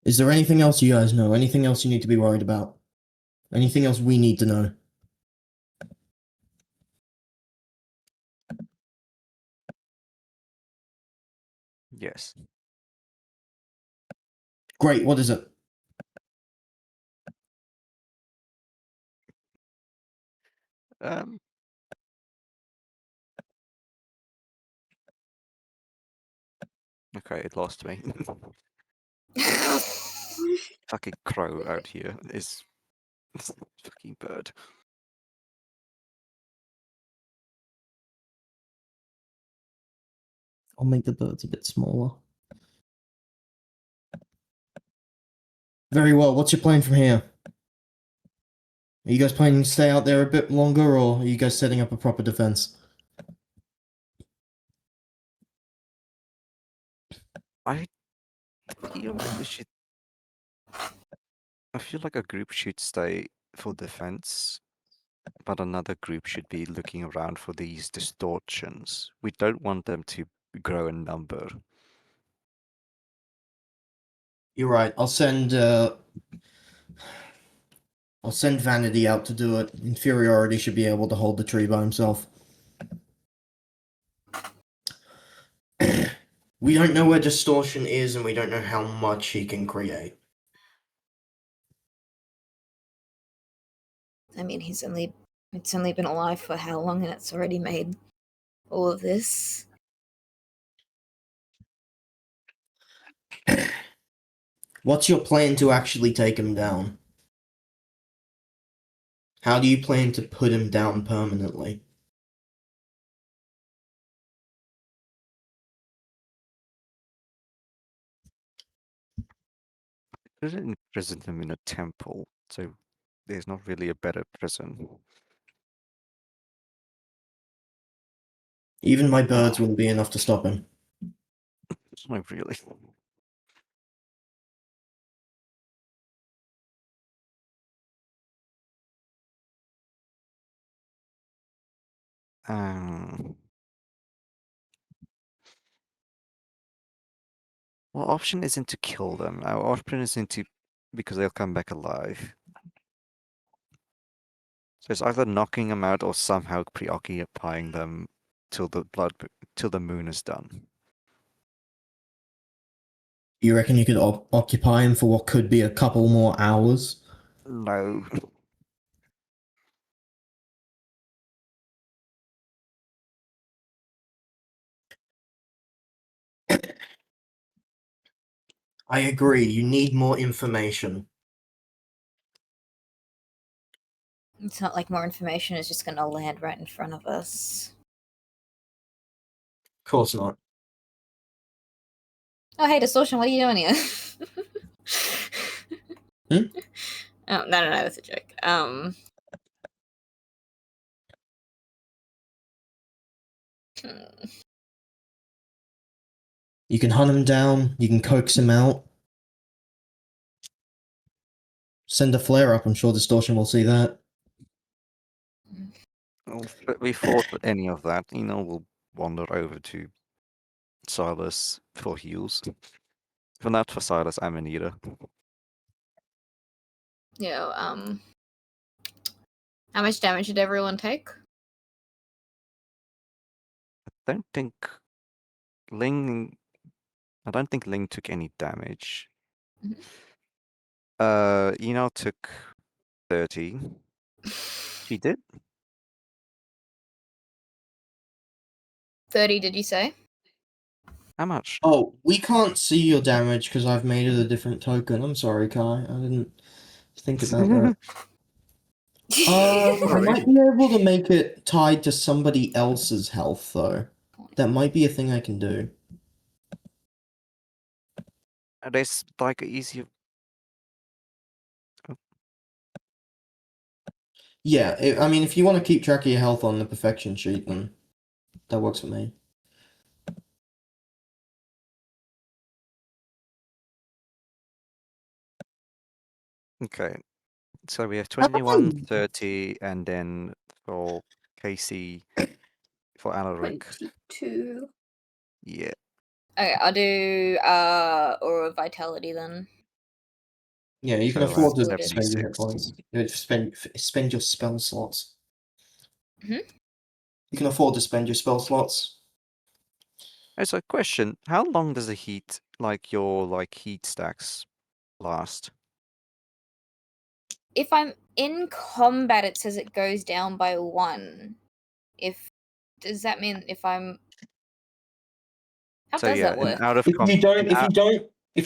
Is there anything else you guys know? Anything else you need to be worried about? Anything else we need to know? Yes. Great, what is it? Um. Okay, it lost me. Fucking crow out here is fucking bird. I'll make the birds a bit smaller. Very well, what's your plan from here? Are you guys planning to stay out there a bit longer, or are you guys setting up a proper defense? I feel like we should. I feel like a group should stay for defense, but another group should be looking around for these distortions. We don't want them to grow in number. You're right. I'll send Vanity out to do it. Inferiority should be able to hold the tree by himself. We don't know where Distortion is, and we don't know how much he can create. I mean, it's only been alive for how long, and it's already made all of this. What's your plan to actually take him down? How do you plan to put him down permanently? Couldn't imprison him in a temple, so there's not really a better prison. Even my birds wouldn't be enough to stop him. Not really. Um, Well, option isn't to kill them. Our option isn't to because they'll come back alive. So it's either knocking them out or somehow preoccupying them till the moon is done. You reckon you could occupy him for what could be a couple more hours? No. I agree. You need more information. It's not like more information is just going to land right in front of us. Of course not. Oh, hey, Distortion, what are you doing here? Hmm? Oh, no, that's a joke. You can hunt him down. You can coax him out. Send a flare up. I'm sure Distortion will see that. Well, before any of that, we'll wander over to Silas for heals. For not for Silas, Amanita. How much damage did everyone take? I don't think Ling took any damage. Mhm. Took 30. She did? 30, did you say? How much? Oh, we can't see your damage because I've made it a different token. I'm sorry, Kai. I didn't think about that. I Sorry. might be able to make it tied to somebody else's health, though. That might be a thing I can do. There's like easy. Yeah, I mean, if you want to keep track of your health on the perfection sheet, then that works for me. Okay. So we have 21, 30, and then for Casey, for Alaric. 22. Yeah. Okay, I'll do Aura of Vitality then. Yeah, you can So afford to that's spend your hit 76. points. Spend your spell slots. Mhm. You can afford to spend your spell slots. There's a question. How long does your heat stacks last? If I'm in combat, it says it goes down by 1. Does that mean if I'm... How So does yeah, that work? out of If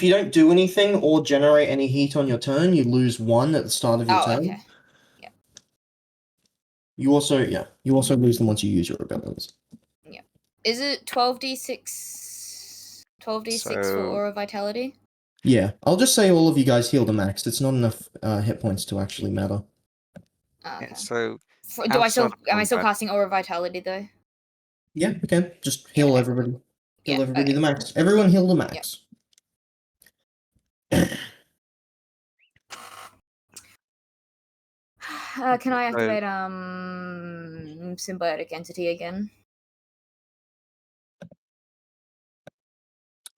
you don't do anything or generate any heat on your turn, you lose 1 at the start of your Oh, turn. okay. You also lose them once you use your abilities. Is it 12d6? 12d6 for So- Aura Vitality? Yeah, I'll just say all of you guys heal the max. It's not enough hit points to actually matter. Oh, okay. Yeah, so Am I still outside of casting Aura Vitality though? Yeah, okay. Just Yeah, heal okay, everybody. Heal Yeah, everybody okay, the max. Everyone heal the max. Can I activate Symbiotic Entity again?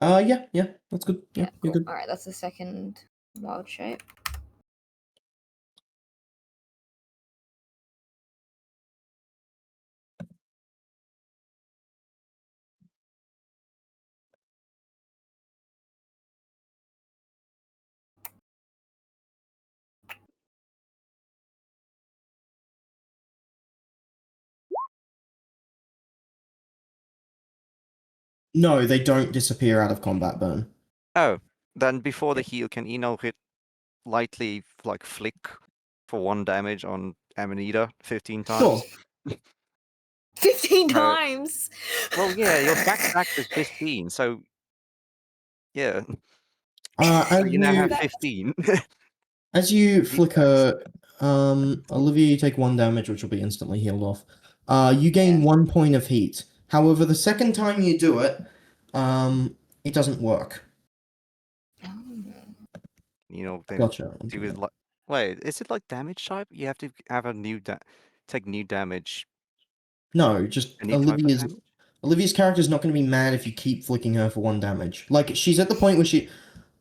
Yeah, that's good. Yeah, you're cool. good. Alright, that's the second wild shape. No, they don't disappear out of combat burn. Oh, then before the heal, can Eno hit lightly flick for 1 damage on Amanita 15 times? Sure. 15 No. times! Well, yeah, your backpack is 15, so yeah. As You now have That- 15. as you flicker, Olivia, you take 1 damage, which will be instantly healed off. You gain 1 point of heat. However, the second time you do it, it doesn't work. Then Gotcha. do with wait, is it like damage type? You have to have a take new damage. No, just Any type of Olivia's damage? Olivia's character is not going to be mad if you keep flicking her for 1 damage. Like, she's at the point where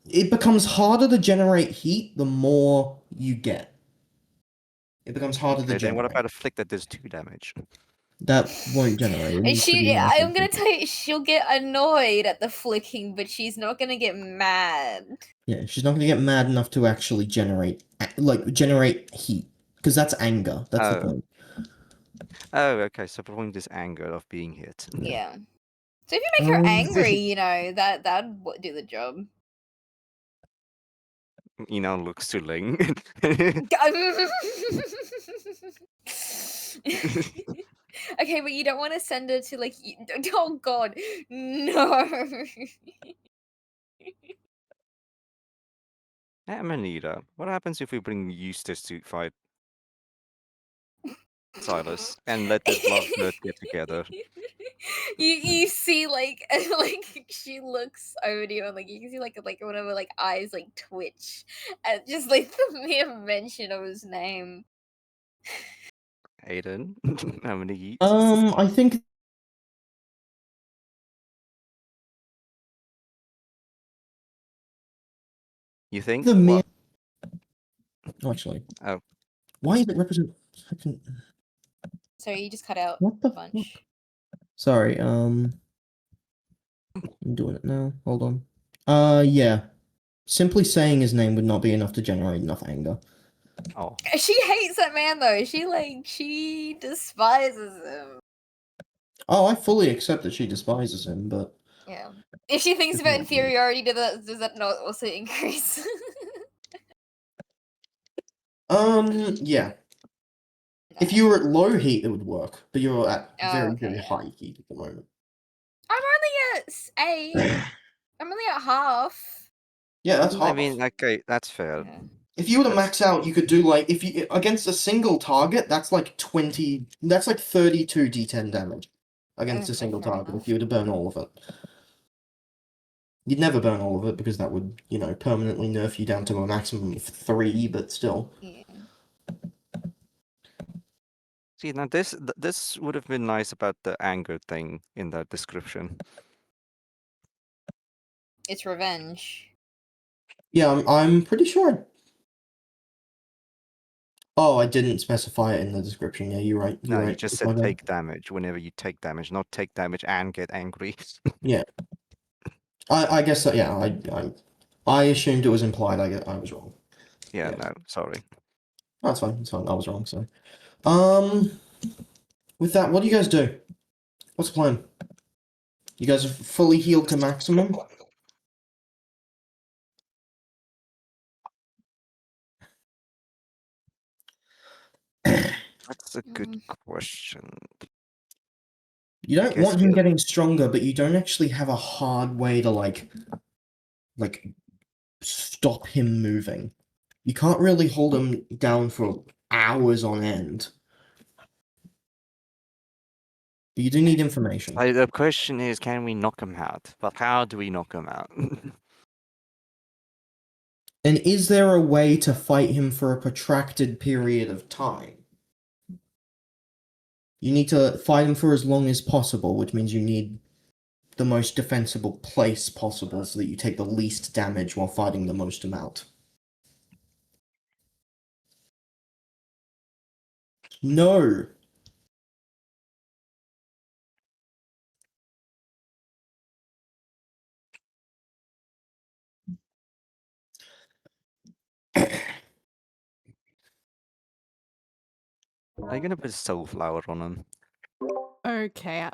it becomes harder to generate heat the more you get. It becomes harder to Okay, then generate. what about a flick that does 2 damage? That won't generate. It And needs to be more I'm gonna simple. tell you, she'll get annoyed at the flicking, but she's not gonna get mad. Yeah, she's not going to get mad enough to actually generate heat. Because that's anger. That's the Oh. point. Oh, okay. So the point is anger of being hit. Yeah. So if you make her Um, angry, you know, that'd do the job. Looks to Ling. Okay, but you don't want to send her to like. Oh God, no. Amanita, what happens if we bring Eustace to fight Silas and let this love nerd get together? You see like like she looks over to you and like you can see like one of her like eyes like twitch at just like the mere mention of his name. Aiden, Amanita. I think You think? the mere. What? Oh, actually. Oh. Why is it represent? Sorry, you just cut out What the a bunch. fuck? Sorry. I'm doing it now. Hold on. Yeah. Simply saying his name would not be enough to generate enough anger. Oh. She hates that man though. She despises him. Oh, I fully accept that she despises him, but Yeah. If she thinks It's about not good. inferiority, does that not also increase? yeah. If you were at low heat, it would work, but you're at Oh, very, okay, very yeah. high heat at the moment. I'm only at 8. I'm only at half. Yeah, that's half. I mean, okay, that's fair. Yeah. If you were to That's- max out, you could do like if you against a single target, that's like 20. That's like 32 d10 damage against a Okay, single fair target. enough. If you were to burn all of it, you'd never burn all of it because that would, permanently nerf you down to a maximum of 3. But still, Yeah. See, now this would have been nice about the anger thing in the description. It's revenge. yeah, I'm pretty sure. Oh, I didn't specify it in the description. Yeah, you're right. You're No, right. you just My said bad. take damage whenever you take damage, not take damage and get angry. I guess that. Yeah, I assumed it was implied. I was wrong. Yeah, Yeah. no, sorry. That's fine. It's fine. I was wrong. So, with that, what do you guys do? What's the plan? You guys are fully healed to maximum. That's a good question. You don't Guess want him we'll- getting stronger, but you don't actually have a hard way to like stop him moving. You can't really hold him down for hours on end. But you do need information. The question is, can we knock him out? But how do we knock him out? And is there a way to fight him for a protracted period of time? You need to fight him for as long as possible, which means you need the most defensible place possible so that you take the least damage while fighting the most amount. No. Are you gonna put a soulflower on him? Okay.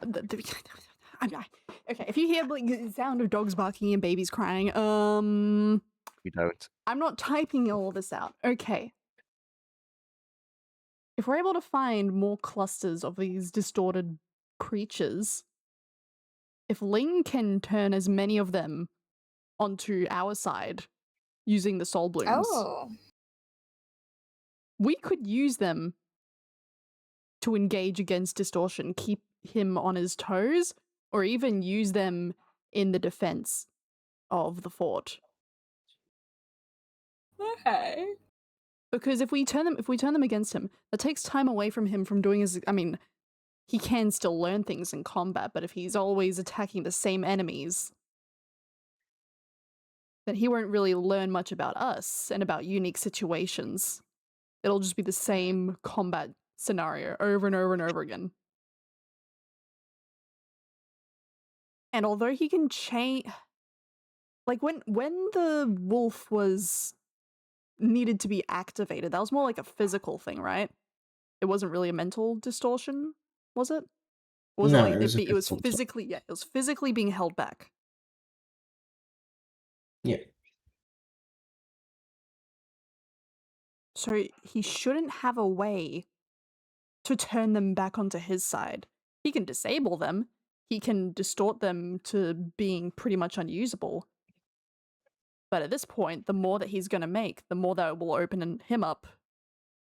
Okay. If you hear like the sound of dogs barking and babies crying, We don't. I'm not typing all this out. Okay. If we're able to find more clusters of these distorted creatures, if Ling can turn as many of them onto our side using the soul blooms, Oh. we could use them to engage against distortion, keep him on his toes, or even use them in the defense of the fort. Okay. Because if we turn them against him, that takes time away from him from doing his. I mean, he can still learn things in combat, but if he's always attacking the same enemies, then he won't really learn much about us and about unique situations. It'll just be the same combat scenario over and over and over again. And although he can change, like when the wolf was needed to be activated, that was more like a physical thing, right? It wasn't really a mental distortion, was it? Or was No, it like it was a it was physical physically, yeah, it was physically being held back. Yeah. So he shouldn't have a way to turn them back onto his side. He can disable them. He can distort them to being pretty much unusable. But at this point, the more that he's going to make, the more that it will open him up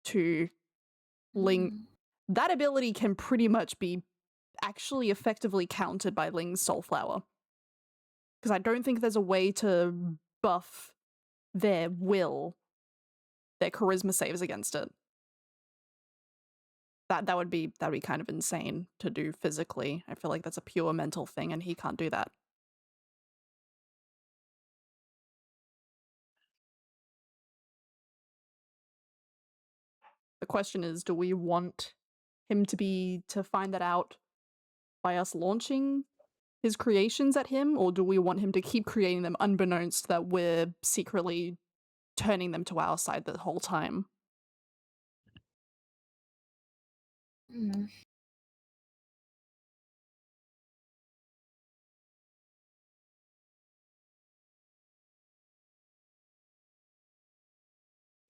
to Ling. Mm. That ability can pretty much be actually effectively countered by Ling's Soulflower. Because I don't think there's a way to buff their will, their charisma saves against it. That would be kind of insane to do physically. I feel like that's a pure mental thing, and he can't do that. The question is, do we want him to find that out by us launching his creations at him, or do we want him to keep creating them unbeknownst that we're secretly turning them to our side the whole time? Mm.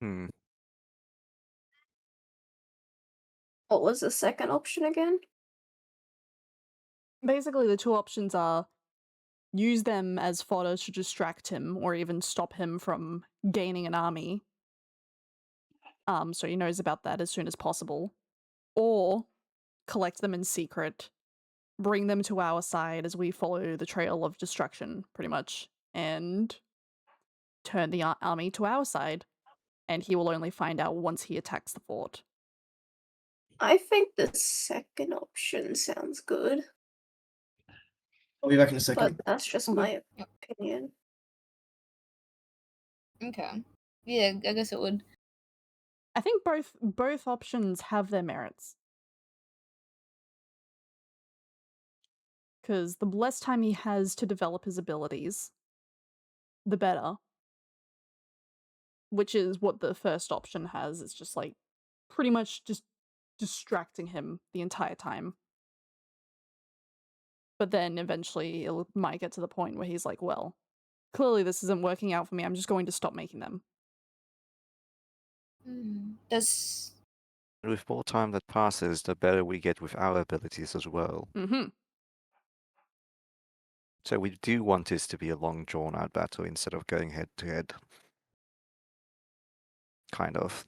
Hmm. What was the second option again? Basically, the two options are use them as fodder to distract him or even stop him from gaining an army. So he knows about that as soon as possible. Or collect them in secret, bring them to our side as we follow the trail of destruction, pretty much, and turn the army to our side. And he will only find out once he attacks the fort. I think the second option sounds good, I'll be back in a but second. that's just my opinion. Okay. Yeah, I guess it would. I think both options have their merits. Because the less time he has to develop his abilities, the better. Which is what the first option has. It's just like pretty much just distracting him the entire time. But then eventually it might get to the point where he's like, well, clearly this isn't working out for me. I'm just going to stop making them. Does With more time that passes, the better we get with our abilities as well. Mm-hmm. So we do want this to be a long, drawn-out battle instead of going head-to-head. Kind of.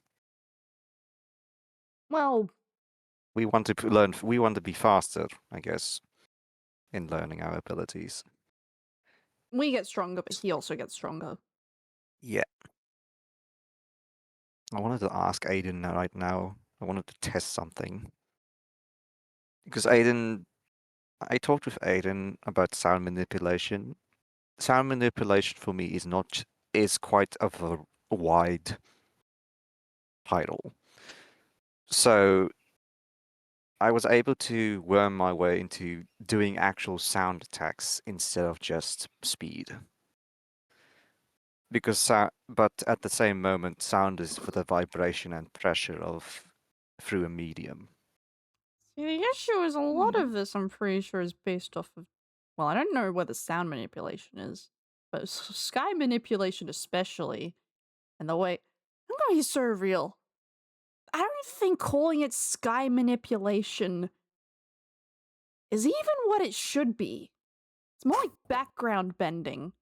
Well, We want to learn. We want to be faster, I guess, in learning our abilities. we get stronger, but he also gets stronger. Yeah. I wanted to ask Aiden right now. I wanted to test something. Because I talked with Aiden about sound manipulation. Sound manipulation for me is quite of a wide title. So I was able to worm my way into doing actual sound attacks instead of just speed. Because but at the same moment, sound is for the vibration and pressure of through a medium. See, the issue is a lot of this, I'm pretty sure, is based off of. Well, I don't know whether sound manipulation is, but sky manipulation especially, and the way. I'm gonna be so real. I don't think calling it sky manipulation is even what it should be. It's more like background bending.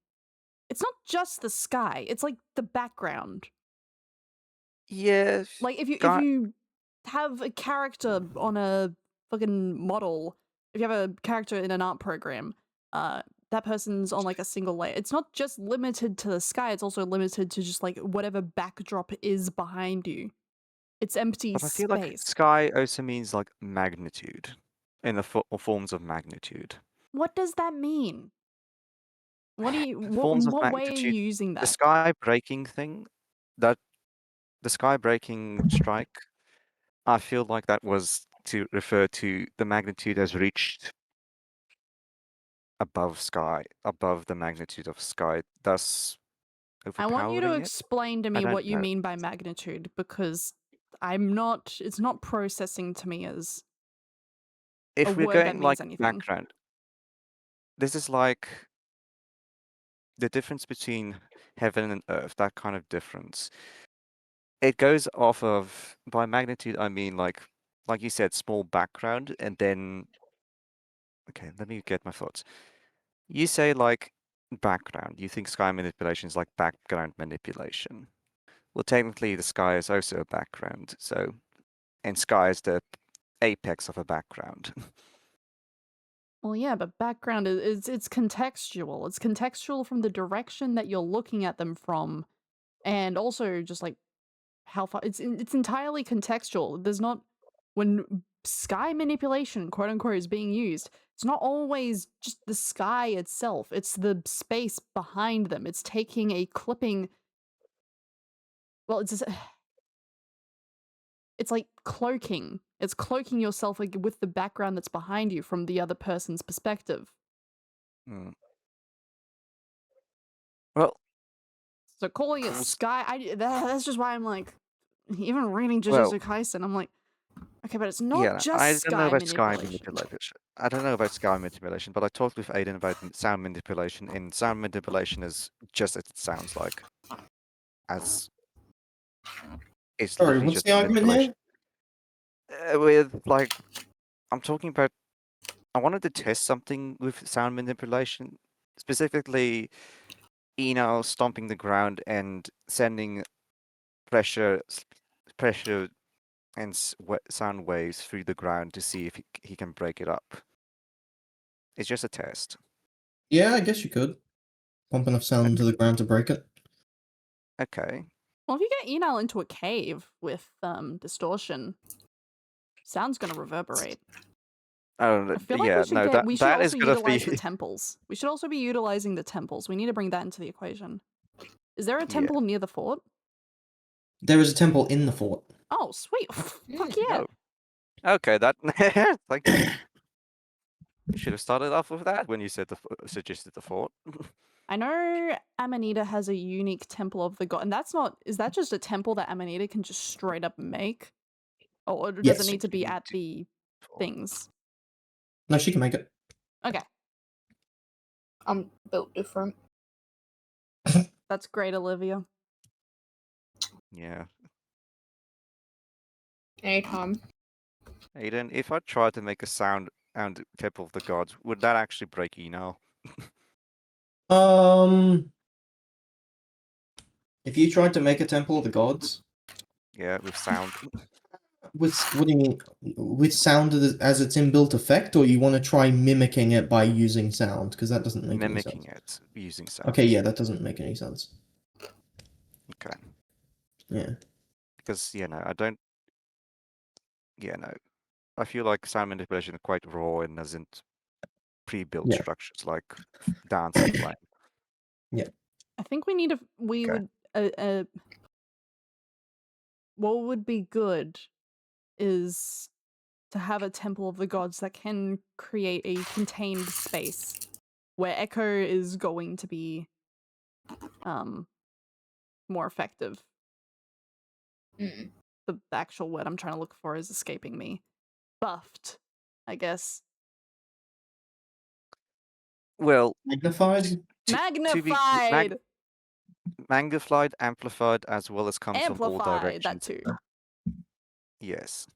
It's not just the sky, it's like the background. Yeah. Like if you have a character on a fucking model, if you have a character in an art program, that person's on like a single layer. It's not just limited to the sky, it's also limited to just like whatever backdrop is behind you. It's empty But I space. feel like sky also means like magnitude. in the forms of magnitude. What does that mean? What do you? Forms In of what way are you magnitude. using The that? sky breaking thing, that the sky breaking strike, I feel like that was to refer to the magnitude has reached above the magnitude of sky, thus I want you to overpowering it. explain to I me don't what you know. mean by magnitude, because I'm not. It's not processing to me as a If we're word that going means like anything. background, this is like the difference between heaven and earth, that kind of difference. It goes off of, by magnitude, I mean like you said, small background, and then, okay, let me get my thoughts. You say like background, you think sky manipulation is like background manipulation. Well, technically, the sky is also a background, so, and sky is the apex of a background. Well, yeah, but background is it's contextual. It's contextual from the direction that you're looking at them from, and also just like how far. It's entirely contextual. There's not when sky manipulation, quote unquote, is being used. It's not always just the sky itself. It's the space behind them. It's taking a clipping. Well, it's like cloaking. It's cloaking yourself like, with the background that's behind you from the other person's perspective. Mm. Well, So calling it Well, sky, that's just why I'm like, even reading well, Jujutsu Kaisen, I'm like, okay, but it's not yeah, just I don't know sky about sky manipulation. manipulation. I don't know about sky manipulation, but I talked with Aiden about sound manipulation, and sound manipulation is just as it sounds like, as it's Sorry, literally what's just the argument manipulation. here? With like, I'm talking about. I wanted to test something with sound manipulation, specifically, stomping the ground and sending pressure, pressure and sound waves through the ground to see if he can break it up. It's just a test. Yeah, I guess you could. Pump enough sound into the ground to break it. Okay. Well, if you get Enel into a cave with distortion, sound's gonna reverberate. Oh, I feel like yeah, we should no, get. We should that is also gonna utilize the be temples. We should also be utilizing the temples. We need to bring that into the equation. Is there a yeah. temple near the fort? There is a temple in the fort. Oh, sweet! Fuck yeah! Oh. Okay, that thank you. You should have started off with that when you said suggested the fort. I know Amanita has a unique temple of the god, and that's not. Is that just a temple that Amanita can just straight up make, or does Yes. it need to be at the things? No, she can make it. Okay, I'm built different. that's great, Olivia. Yeah. Anytime. Aiden, if I tried to make a sound and Temple of the Gods, would that actually break Eno? If you tried to make a temple of the gods Yeah, with sound. with what do you mean with sound as its inbuilt effect, or you want to try mimicking it by using sound? Because that doesn't make any sense. Mimicking it using sound. Okay, yeah, that doesn't make any sense. Okay. Yeah. Because, I don't. Yeah, no. I feel like sound manipulation is quite raw and isn't pre-built Yeah. structures like dance and playing. I think we need Okay. would what would be good is to have a temple of the gods that can create a contained space where echo is going to be more effective. Mm. The actual word I'm trying to look for is escaping me. Buffed, I guess. Magnified? Magnified! Magnified, amplified, as well as comes from all Amplified, that directions. too. Yes.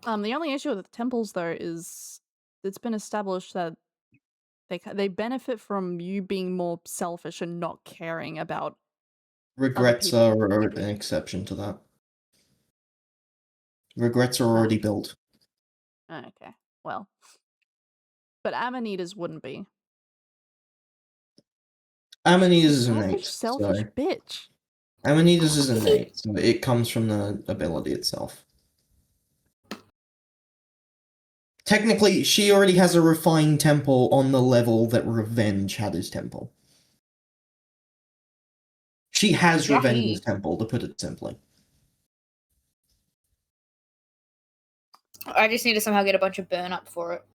The only issue with the temples, though, is it's been established that they benefit from you being more selfish and not caring about Regrets people. are an exception to that. Regrets are already built. Okay, well. But Amanita's wouldn't be. Amanita's is Selfish, innate. selfish So bitch. Amanita's is innate, so it comes from the ability itself. Technically, she already has a refined temple on the level that Revenge had his temple. She has Yeah, Revenge's temple, to put it simply. I just need to somehow get a bunch of burn up for it.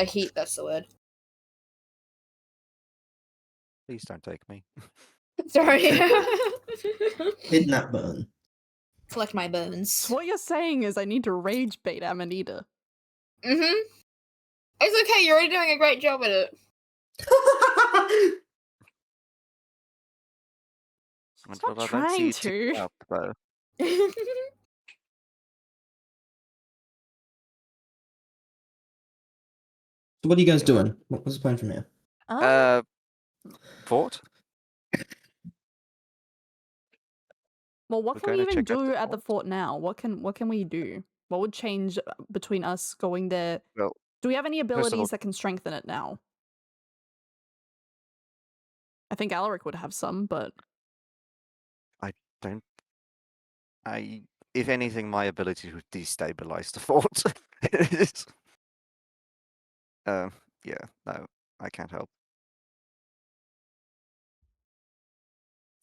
Heat, that's the word. Please don't take me. Sorry. Hidden that burn. Collect my bones. So what you're saying is I need to rage bait Amanita. Mm-hmm. It's okay, you're already doing a great job at it. It's Well, not I don't see trying it tick to. up, though. So what are you guys doing? What's the plan from here? Fort? Well, what We're can we going to even check out do the at the fort. fort now? What can we do? What would change between us going there? Well, Do we have any of all- abilities that can strengthen it now? I think Alaric would have some, but don't. If anything, my ability would destabilize the fort. It's- yeah, no, I can't help.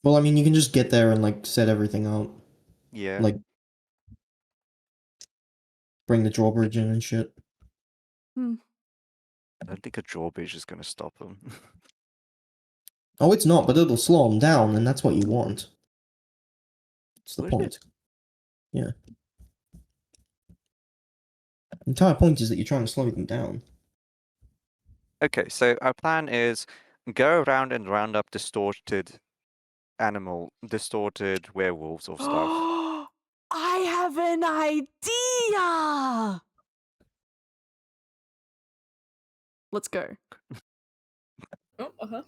Well, I mean, you can just get there and, like, set everything up. Yeah. Like, bring the drawbridge in and shit. I don't think a drawbridge is going to stop them. Oh, it's not, but it'll slow them down, and that's what you want. It's the Would it? point. Yeah. The entire point is that you're trying to slow them down. Okay, so our plan is go around and round up distorted werewolves or stuff. I have an idea. Let's go. Oh, uh-huh.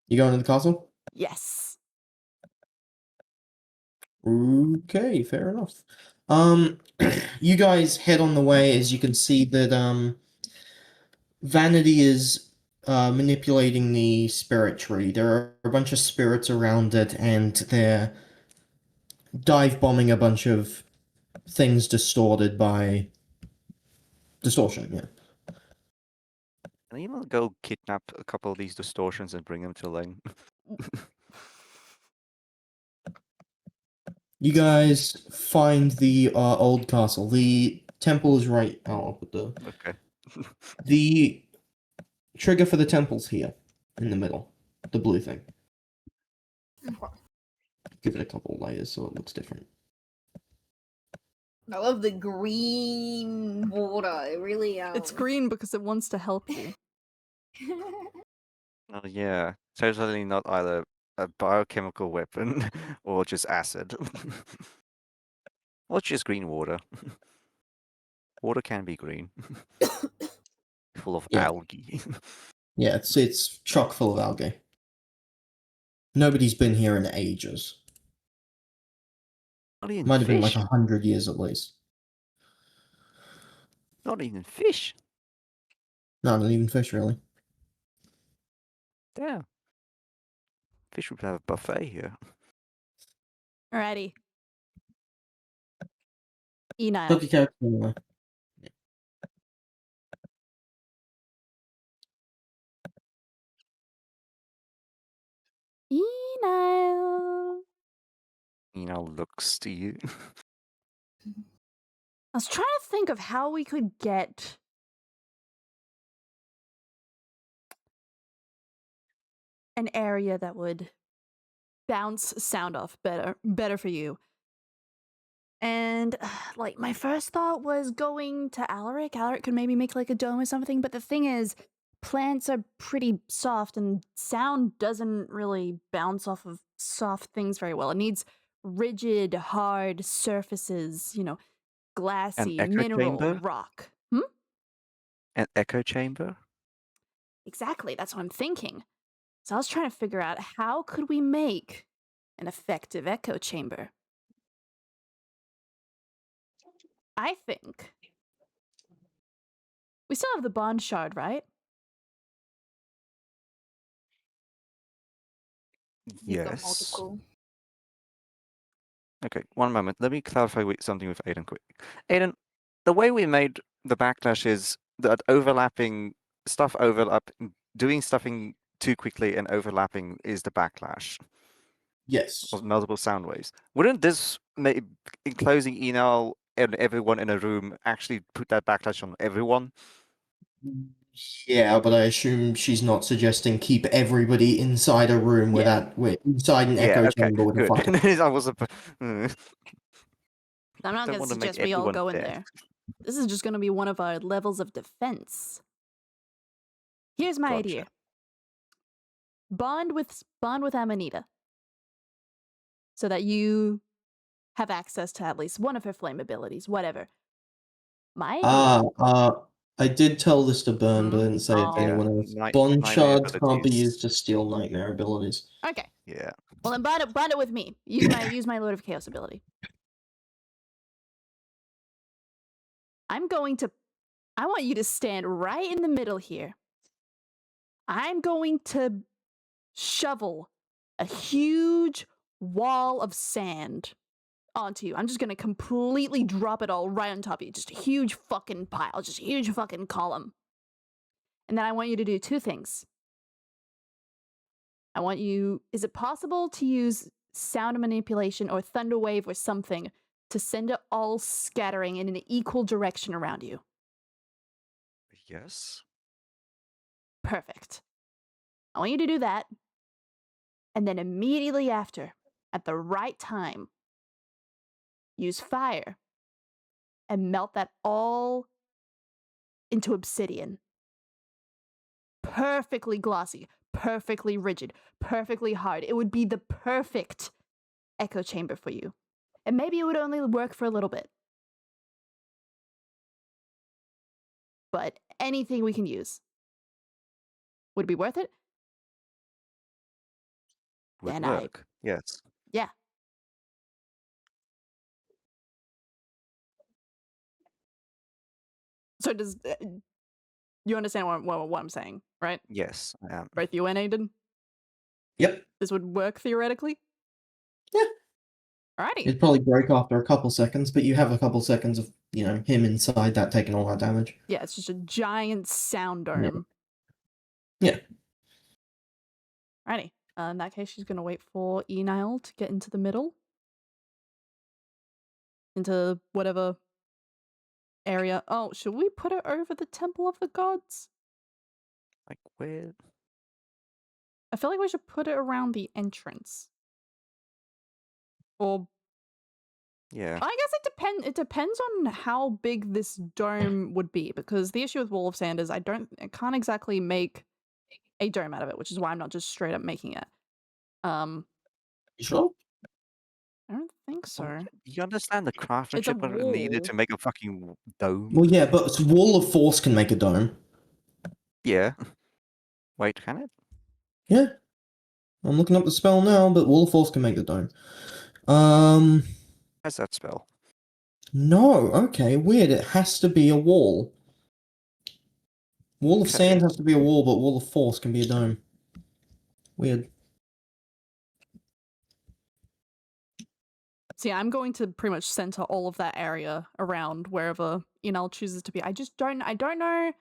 You going to the castle? Yes. Okay, fair enough. You guys head on the way. As you can see that Vanity is manipulating the spirit tree. There are a bunch of spirits around it, and they're dive bombing a bunch of things distorted by distortion. Yeah. Can you go kidnap a couple of these distortions and bring them to Ling? You guys find the old castle. The temple is right. Oh, I'll put the Okay. the trigger for the temple's here in the middle. The blue thing. Give it a couple layers so it looks different. I love the green water. It really It's green because it wants to help you. Oh yeah, totally not either a biochemical weapon or just acid. Or just green water. Water can be green. Full of Yeah. algae. Yeah, it's chock full of algae. Nobody's been here in ages. Not even Might have been like fish. 100 years at least. Not even fish. No, not even fish, really. Damn. Fish would have a buffet here. Alrighty. Enile. Took your character anyway. Enile. Looks to you. I was trying to think of how we could get an area that would bounce sound off better for you. And like my first thought was going to Alaric. Alaric could maybe make like a dome or something, but the thing is plants are pretty soft and sound doesn't really bounce off of soft things very well. It needs rigid, hard surfaces, glassy, echo mineral, chamber? rock. An echo chamber? Exactly, that's what I'm thinking. So I was trying to figure out how could we make an effective echo chamber. I think we still have the bond shard, right? You've got Yes. multiple. Okay, one moment. Let me clarify something with Aiden quick. Aiden, the way we made the backlash is that overlapping stuff doing stuffing too quickly and overlapping is the backlash Yes. of multiple sound waves. Wouldn't this enclosing Enal and everyone in a room actually put that backlash on everyone? Yeah, but I assume she's not suggesting keep everybody inside a room inside an echo chamber with a good. fucking. I wasn't. I'm not Don't gonna wanna make suggest we all everyone go in dead. there. This is just gonna be one of our levels of defense. Here's my idea. Gotcha. Bond with Amanita. So that you have access to at least one of her flame abilities, whatever. My idea. I did tell this to Burn, but I didn't say it to Oh. anyone else. Night- Bond nightmare shards can't be abilities. used to steal nightmare abilities. Okay. Yeah. Well then bond it with me. Use my Lord of Chaos ability. I want you to stand right in the middle here. I'm going to shovel a huge wall of sand onto you. I'm just gonna completely drop it all right on top of you. Just a huge fucking pile, just a huge fucking column. And then I want you to do two things. Is it possible to use sound manipulation or thunder wave or something to send it all scattering in an equal direction around you? Yes. Perfect. I want you to do that. And then immediately after, at the right time, use fire and melt that all into obsidian. Perfectly glossy, perfectly rigid, perfectly hard. It would be the perfect echo chamber for you. And maybe it would only work for a little bit. But anything we can use. Would it be worth it? Would Then work. Yes. Yeah. So does you understand what I'm saying, right? Yes, I am. Both you and Aiden? Yep. This would work theoretically? Yeah. Alrighty. It'd probably break after a couple seconds, but you have a couple seconds of, him inside that taking all that damage. Yeah, it's just a giant sound dome. Yeah. Alrighty. In that case, she's gonna wait for Enile to get into the middle. Into whatever area. Oh, should we put it over the Temple of the Gods? Like where? I feel like we should put it around the entrance. Or Yeah. I guess it depends on how big this dome would be, because the issue with Wall of Sand is I can't exactly make a dome out of it, which is why I'm not just straight up making it. You sure? I don't think so. You understand the craftsmanship needed wall. to make a fucking dome? Well, yeah, but Wall of Force can make a dome. Yeah. Wait, can it? Yeah. I'm looking up the spell now, but Wall of Force can make the dome. How's that spell? No, okay, weird. It has to be a wall. Wall of Okay. Sand has to be a wall, but Wall of Force can be a dome. Weird. See, I'm going to pretty much center all of that area around wherever Enel chooses to be. I don't know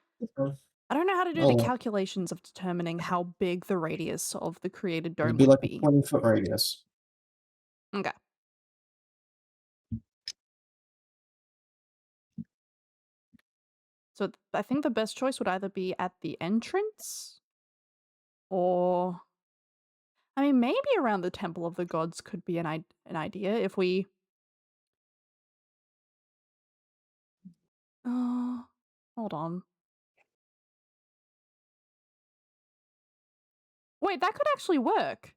how to do Oh. the calculations of determining how big the radius of the created dome It'd be would like be. a 20-foot radius. Okay. So I think the best choice would either be at the entrance, or I mean, maybe around the Temple of the Gods could be an idea if we. Hold on. Wait, that could actually work.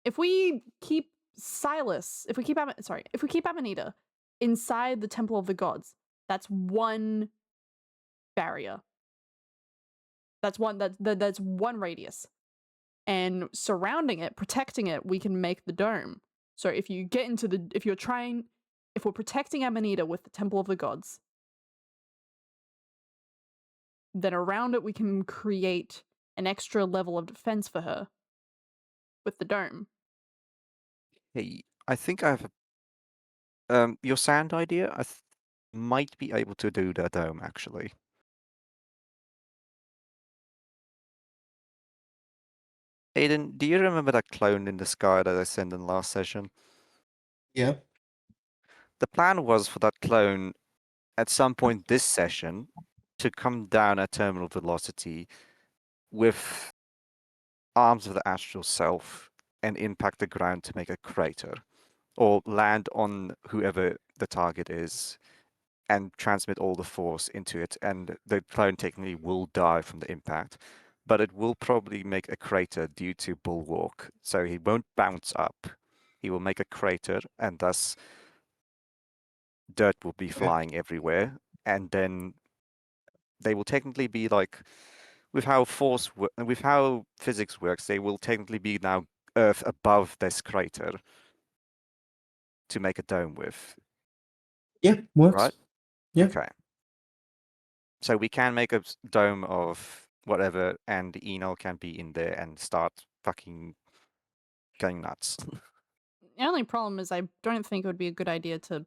If we keep Silas, if we keep Amanita inside the Temple of the Gods, that's one barrier. That's one radius. And surrounding it, protecting it, we can make the dome. So if we're protecting Amanita with the Temple of the Gods, then around it we can create an extra level of defense for her with the dome. Hey, I think I have a, your sand idea. might be able to do the dome actually. Aiden, do you remember that clone in the sky that I sent in last session? Yeah. The plan was for that clone at some point this session to come down at terminal velocity with arms of the astral self and impact the ground to make a crater, or land on whoever the target is and transmit all the force into it, and the clone technically will die from the impact, but it will probably make a crater due to bulwark, so he won't bounce up. He will make a crater, and thus dirt will be flying everywhere, and then they will technically be like, with how with how physics works, they will technically be now Earth above this crater to make a dome with. Yeah, works. Right? Yeah. Okay. So we can make a dome of whatever, and the Enel can be in there and start fucking going nuts. The only problem is I don't think it would be a good idea to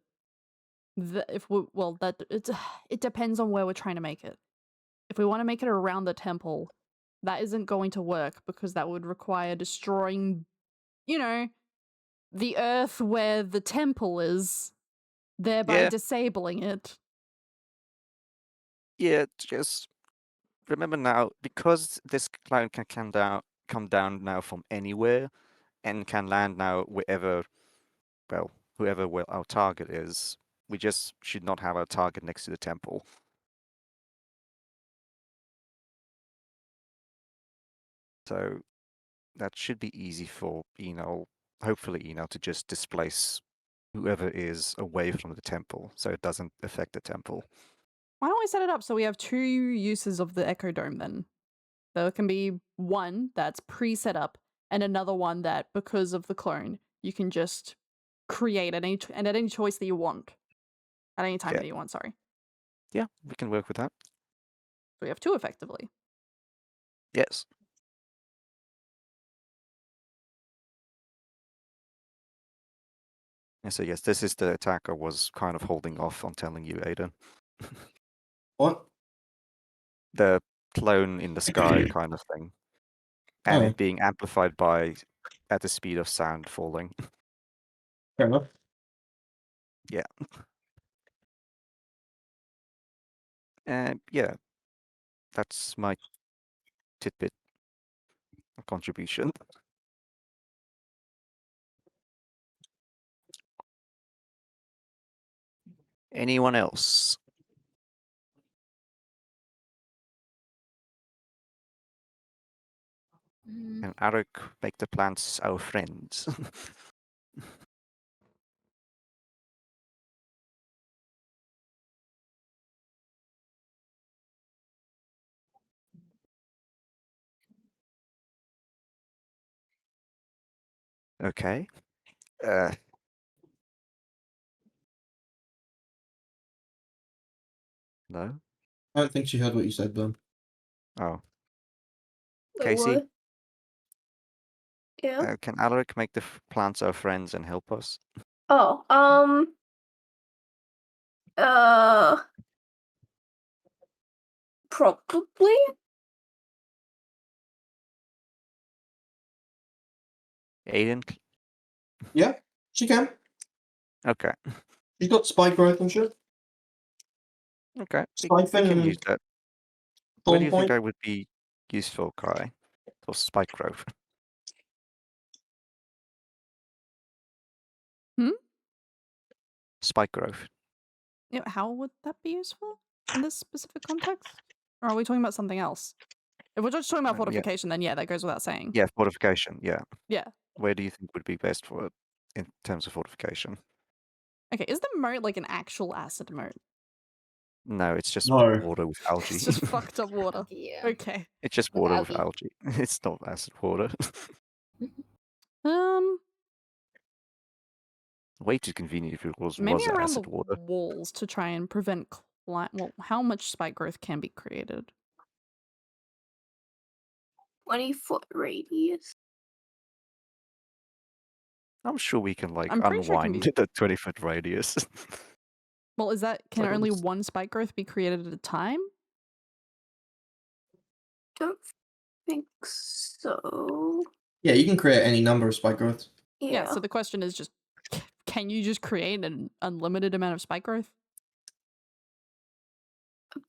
it depends on where we're trying to make it. If we want to make it around the temple, that isn't going to work because that would require destroying, the earth where the temple is, thereby Yeah. disabling it. Yeah, just remember now, because this cloud can come down now from anywhere, and can land now wherever, whoever our target is. We just should not have our target next to the temple. So that should be easy for Enel, hopefully Enel, to just displace whoever is away from the temple, so it doesn't affect the temple. Why don't we set it up so we have 2 uses of the Echo Dome then? There can be one that's pre-set up and another one that, because of the clone, you can just create at any choice that you want. At any time Yeah. that you want, sorry. Yeah, we can work with that. So we have 2 effectively. Yes. And so yes, this is the attacker was kind of holding off on telling you, Aiden. What? The clone in the sky kind of thing. And Oh. it being amplified by at the speed of sound falling. Fair enough. Yeah. And yeah, that's my tidbit contribution. Anyone else? And Arik, make the plants our friends. Okay. No? I don't think she heard what you said, Ben. Oh. Wait, Casey? what? Yeah. Can Alaric make the plants our friends and help us? Oh, probably. Aiden? Yeah, she can. Okay. She's got spike growth and shit. Okay. We Spike fin can and use that. Where do thorn you think point. that would be useful, Kai? For spike growth? Hmm? Spike growth. Yeah, how would that be useful in this specific context? Or are we talking about something else? If we're just talking about Yeah. fortification, then yeah, that goes without saying. Yeah, fortification, yeah. Yeah. Where do you think would be best for it in terms of fortification? Okay, is the moat like an actual acid moat? No, it's just No. water with algae. It's just fucked up water. Yeah. Okay. It's just With water with algae. algae. It's not acid water. Way too convenient if it was Maybe around acid the water. walls to try and prevent how much spike growth can be created? 20-foot radius. I'm sure we can like I'm pretty sure it can unwind be- the 20-foot radius. Well, is that can Like, only it's- one spike growth be created at a time? Don't think so. Yeah, you can create any number of spike growths. Yeah. So the question is just, can you just create an unlimited amount of spike growth?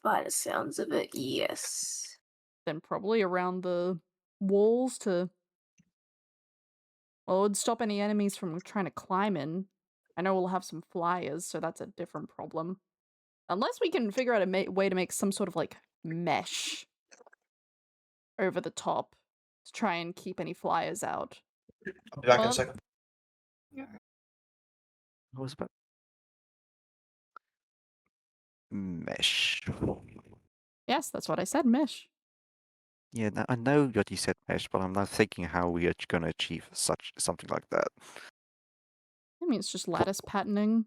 By the sounds of it, yes. Then probably around the walls to. Well, it would stop any enemies from trying to climb in. I know we'll have some flyers, so that's a different problem. Unless we can figure out a way to make some sort of like mesh over the top to try and keep any flyers out. I'll be back in Well, a second. What was about mesh? Yes, that's what I said, mesh. Yeah, I know what you said, mesh, but I'm not thinking how we are going to achieve something like that. I mean, it's just lattice patterning.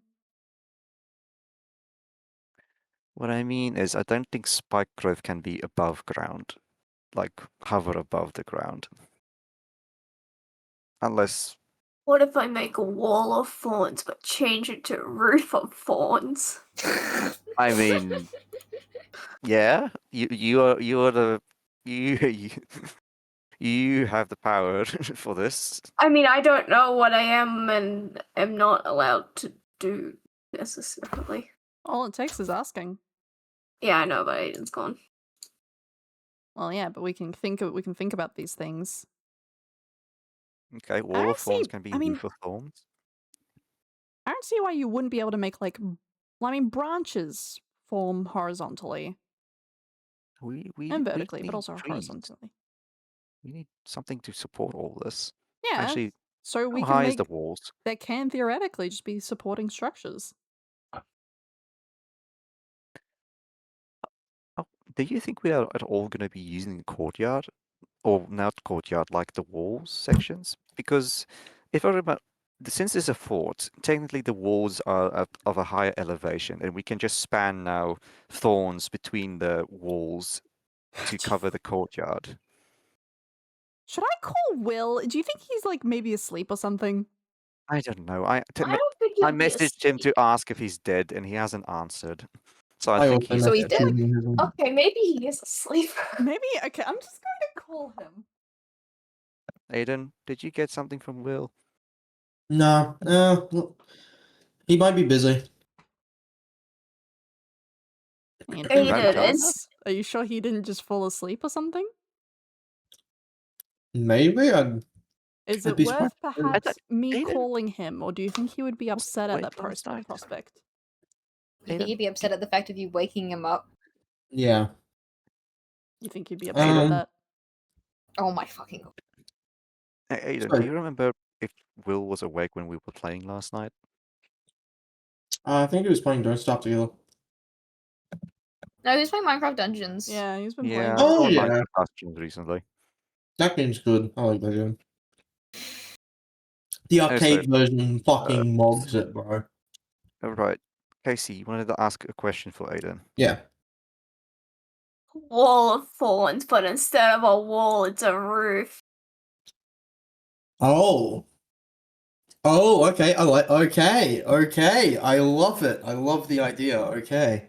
What I mean is, I don't think spike growth can be above ground, like hover above the ground, unless. What if I make a wall of thorns but change it to a roof of thorns? I mean, yeah, you are you you have the power for this. I mean, I don't know what I am and am not allowed to do necessarily. All it takes is asking. Yeah, I know, but Aiden's gone. Well, yeah, but we can think about these things. Okay, wall don't of thorns see- can be I mean- roof of thorns. I don't see why you wouldn't be able to make like, branches form horizontally We and vertically, but need also trees. horizontally. We need something to support all this. Yeah. Actually, So we how can high make is the walls? that can theoretically just be supporting structures. Do you think we are at all going to be using the courtyard, or not courtyard, like the walls sections? Because if I remember, since it's a fort, technically the walls are of a higher elevation, and we can just span now thorns between the walls to cover the courtyard. Should I call Will? Do you think he's like maybe asleep or something? I don't know. I don't think I he'll be messaged him to asleep. ask if he's dead, and he hasn't answered. So I I think also he's So he's dead. dead? messaged him. Okay, maybe he is asleep. Maybe. Okay, I'm just going to call him. Aiden, did you get something from Will? No, look, he might be busy. Ian, Aiden, can you tell is- us? Are you sure he didn't just fall asleep or something? Maybe Is I'd it be worth surprised. perhaps me Aiden- calling him, or do you think he would be upset at awake that last night. prospect? You think he'd be upset at the fact of you waking him up? Yeah. You think he'd be upset about Um, that? Oh my fucking god. Hey, Aiden, Sorry. do you remember if Will was awake when we were playing last night? I think he was playing Don't Stop Together. No, he was playing Minecraft Dungeons. Yeah, he's been Yeah, playing. Oh, I saw yeah. Minecraft costumes recently. That game's good. I like that game. The arcade version fucking mobs it, bro. All right, Casey, you wanted to ask a question for Aiden. Yeah. Wall of thorns, but instead of a wall, it's a roof. Oh. Oh, okay. I like. Okay, okay. I love it. I love the idea. Okay.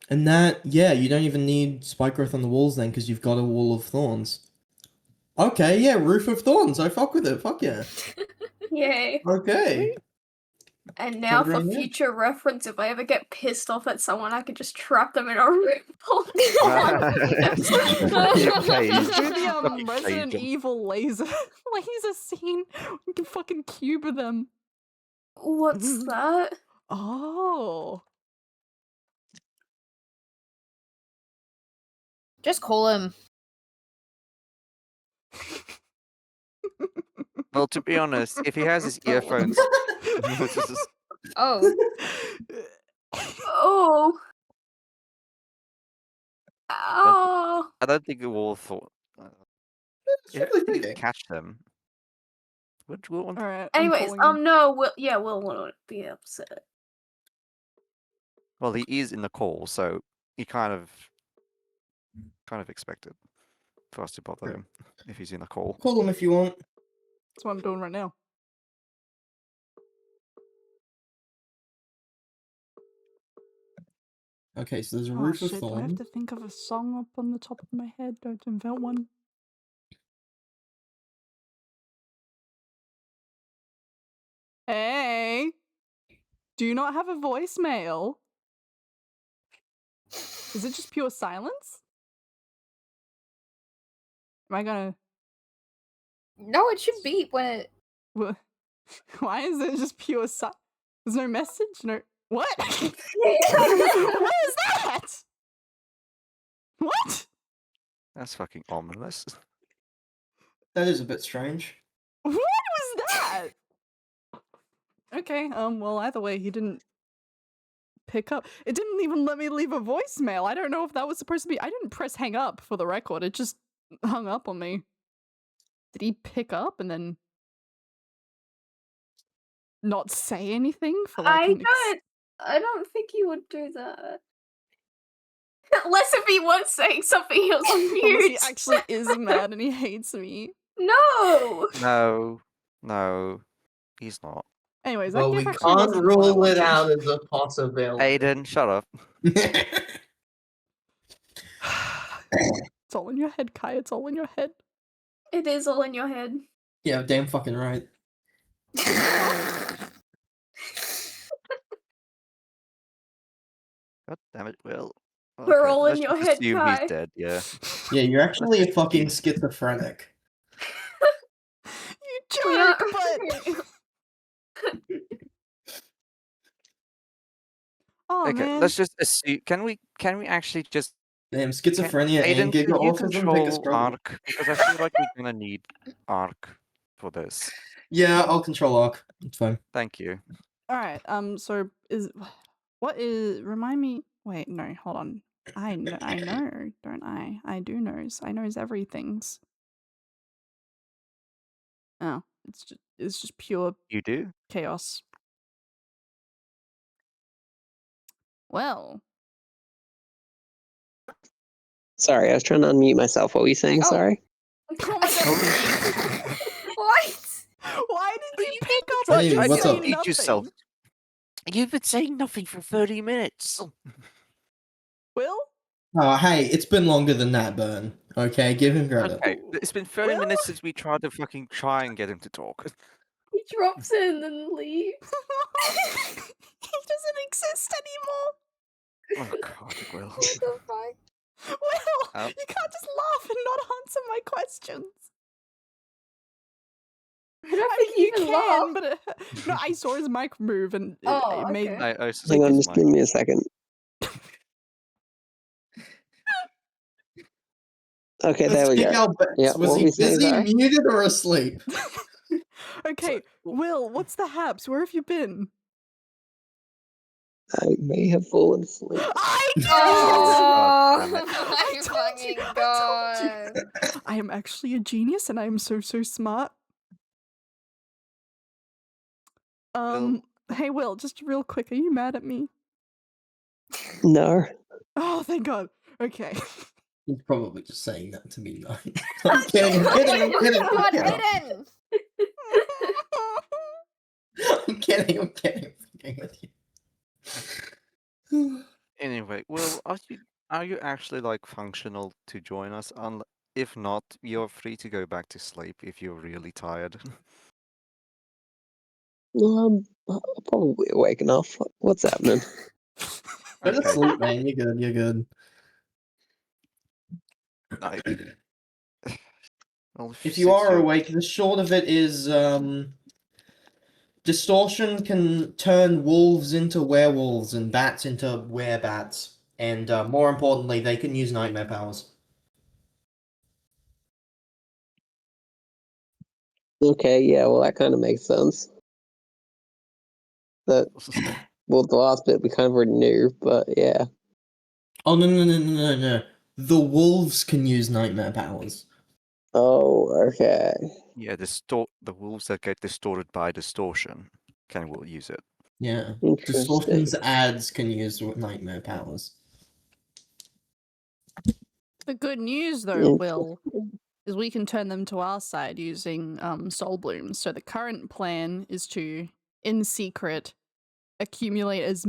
And that, yeah, you don't even need spike growth on the walls then, because you've got a wall of thorns. Okay, yeah, roof of thorns. I fuck with it. Fuck yeah. Yay. Okay. And now for Right here. future reference, if I ever get pissed off at someone, I could just trap them in a room. Just do the Fucking Resident Cajun. Evil laser scene. We can fucking cube them. What's that? Oh. Just call him. Well, to be honest, if he has his earphones, Oh. Oh. Oh. I don't think it will thought. If Simply he didn't thinking. catch them. Would Will want? Alright. Anyways, no, Will won't be upset. Well, he is in the call, so he kind of expected for us to bother him if he's in a call. Call him if you want. That's what I'm doing right now. Okay, so there's a Oh roof of shit, do I thorn. have to think of a song up on the top of my head? Do I have to invent one? Hey! Do you not have a voicemail? Is it just pure silence? Am I gonna... No, it should beep when it. Wha- Why is it just pure silence? There's no message? No... What? What is that? What? That's fucking ominous. That is a bit strange. What was that? Okay, well, either way, he didn't pick up. It didn't even let me leave a voicemail. I don't know if that was supposed to be... I didn't press hang up for the record. It just hung up on me. Did he pick up and then not say anything for like I don't think he would do that. Unless if he was saying something, he was on Unless he mute. actually is mad and he hates me. No. No, he's not. Anyways, Well, that we gift actually can't wasn't what I rule it wanted. out as a possibility. Aiden, shut up. It's all in your head, Kai. It's all in your head. It is all in your head. Yeah, damn fucking right. God damn it, Will. We're all in let's your just head, assume Kai. he's dead, yeah. Yeah, you're actually a fucking schizophrenic. You We are- jerk, but... Oh, Okay, man. let's just assume. Can we actually just Damn, schizophrenia Aiden, and can giga you autism take a control struggle. Ark? Because I feel like we're gonna need Ark for this. Yeah, I'll control Arc. It's fine. Thank you. Alright, so is... What is... Remind me... Wait, no, hold on. I know, don't I? I do knows. I knows everything's. Oh, it's just pure You do? chaos. Well, Sorry, I was trying to unmute myself. What were you saying? Oh. Sorry. oh my god. What? Why did you pick up Hey, and just what's say up? Eat yourself. nothing? You've been saying nothing for 30 minutes. Will? Oh, hey, it's been longer than that, Burn. Okay, give him credit. Okay, it's been 30 Will? minutes since we tried to fucking try and get him to talk. He drops in and leaves. He doesn't exist anymore. Oh god, Will. What the fuck? Will, Oh. you can't just laugh and not answer my questions. I don't I think mean, he even you can, laughed. but no, I saw his mic move and Oh, it made. okay. I was Hang on, just give me a second. Okay, there we Speak go. out, Bets. Yeah, Was what he were we saying, busy, sorry? muted, or asleep? Okay, Will, what's the haps? Where have you been? I may have fallen asleep. I Oh God damn it. my I told you, fucking I god. told you. I am actually a genius and I am so smart. Hey Will, just real quick, are you mad at me? No. Oh, thank God. Okay. He's probably just saying that to be nice. I'm kidding, I'm kidding, I'm kidding, I'm God, kidding. Aiden! I'm kidding, I'm kidding, I'm fucking with you. Anyway, Will, are you actually like functional to join us? If not, you're free to go back to sleep if you're really tired. Well, I'm probably awake enough. What's happening? Go to Okay. sleep, man, you're good, you're good. I- Well, If you since are you're- awake, the short of it is, distortion can turn wolves into werewolves and bats into werebats. And, more importantly, they can use nightmare powers. Okay, yeah, well, that kind of makes sense. That, well, the last bit we kind of already knew, but yeah. Oh, no. The wolves can use nightmare powers. Oh, okay. Yeah, the wolves that get distorted by distortion will use it. Yeah. Interesting. Distortion's ads can use nightmare powers. The good news, though, Will, is we can turn them to our side using soul blooms. So the current plan is to, in secret, accumulate as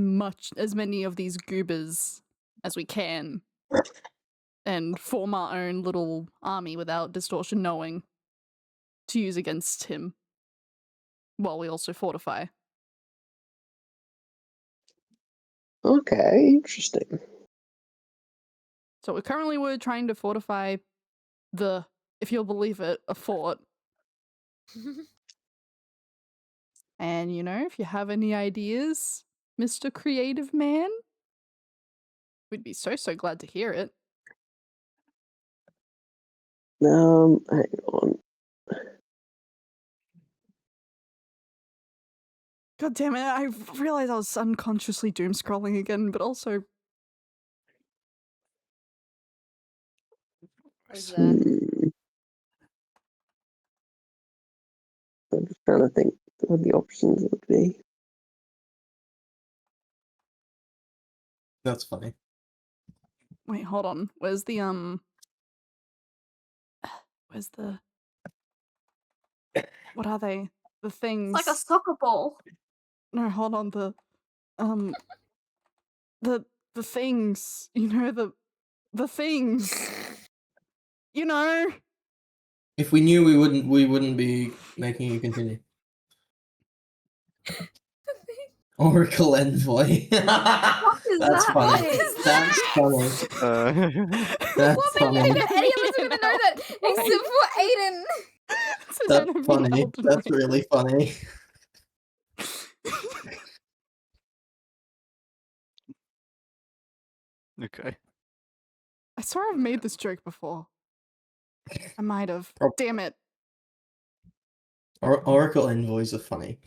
many of these goobers as we can and form our own little army without Distortion knowing to use against him while we also fortify. Okay, interesting. So we're trying to fortify if you'll believe it, a fort. And if you have any ideas, Mr. Creative Man, we'd be so glad to hear it. Hang on. God damn it, I realized I was unconsciously doom scrolling again, but also What's that? I'm just trying to think what the options would be. That's funny. wait, hold on. Where's the what are they? The things. It's like a soccer ball. No, hold on. The things. The things. If we knew, we wouldn't be making you continue. Oracle Envoy. What is That's that? funny. What is That's funny. That's What funny. made any of us are gonna know that except for Aiden? It's an That's enemy funny. Elden That's Ring. really funny. Okay. I swear I've made this joke before. I might have. Prob- Damn it. Oracle Envoys are funny.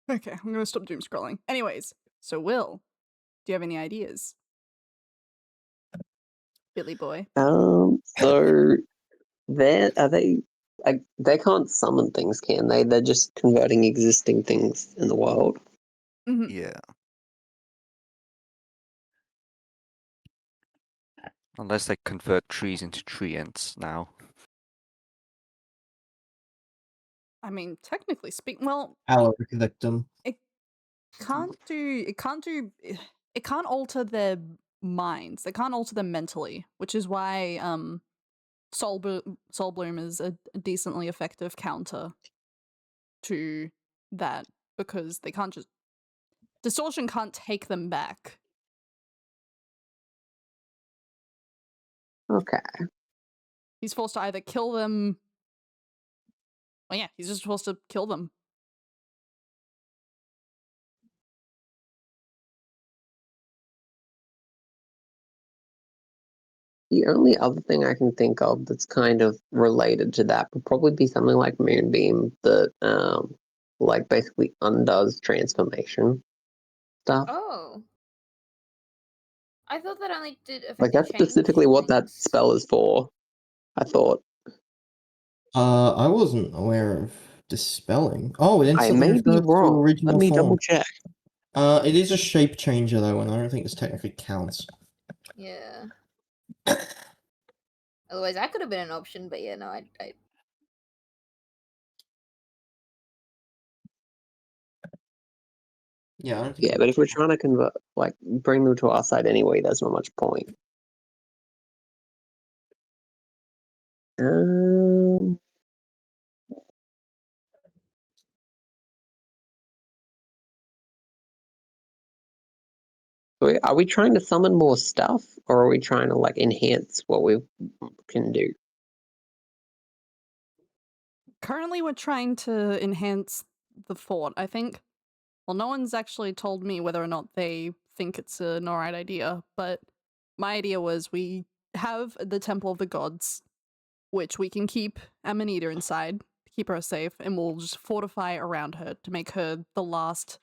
Okay, I'm gonna stop doom scrolling. Anyways, so Will, do you have any ideas? Billy boy. So they can't summon things, can they? They're just converting existing things in the world. Mhm. Yeah. Unless they convert trees into tree ants now. I mean, technically speaking, well, Alaric victim. it can't alter their minds. They can't alter them mentally, which is why Soul Bloom is a decently effective counter to that, because they can't just Distortion can't take them back. Okay. He's forced to either kill them. Well, yeah, he's just forced to kill them. The only other thing I can think of that's kind of related to that would probably be something like Moonbeam that like basically undoes transformation stuff. Oh. I thought that only did affect Like that's specifically what that spell is for. I thought. I wasn't aware of dispelling. Oh, it I instantly may be reverts to wrong. original Let me form. double check. It is a shape changer though, and I don't think this technically counts. Yeah. Otherwise, that could have been an option, but yeah, no, I Yeah, I don't think Yeah, but if we're trying to convert, like, bring them to our side anyway, there's not much point. Are we trying to summon more stuff, or are we trying to like enhance what we can do? Currently, we're trying to enhance the fort, I think. Well, no one's actually told me whether or not they think it's an alright idea, but my idea was we have the Temple of the Gods, which we can keep Amanita inside, to keep her safe, and we'll just fortify around her to make her the last.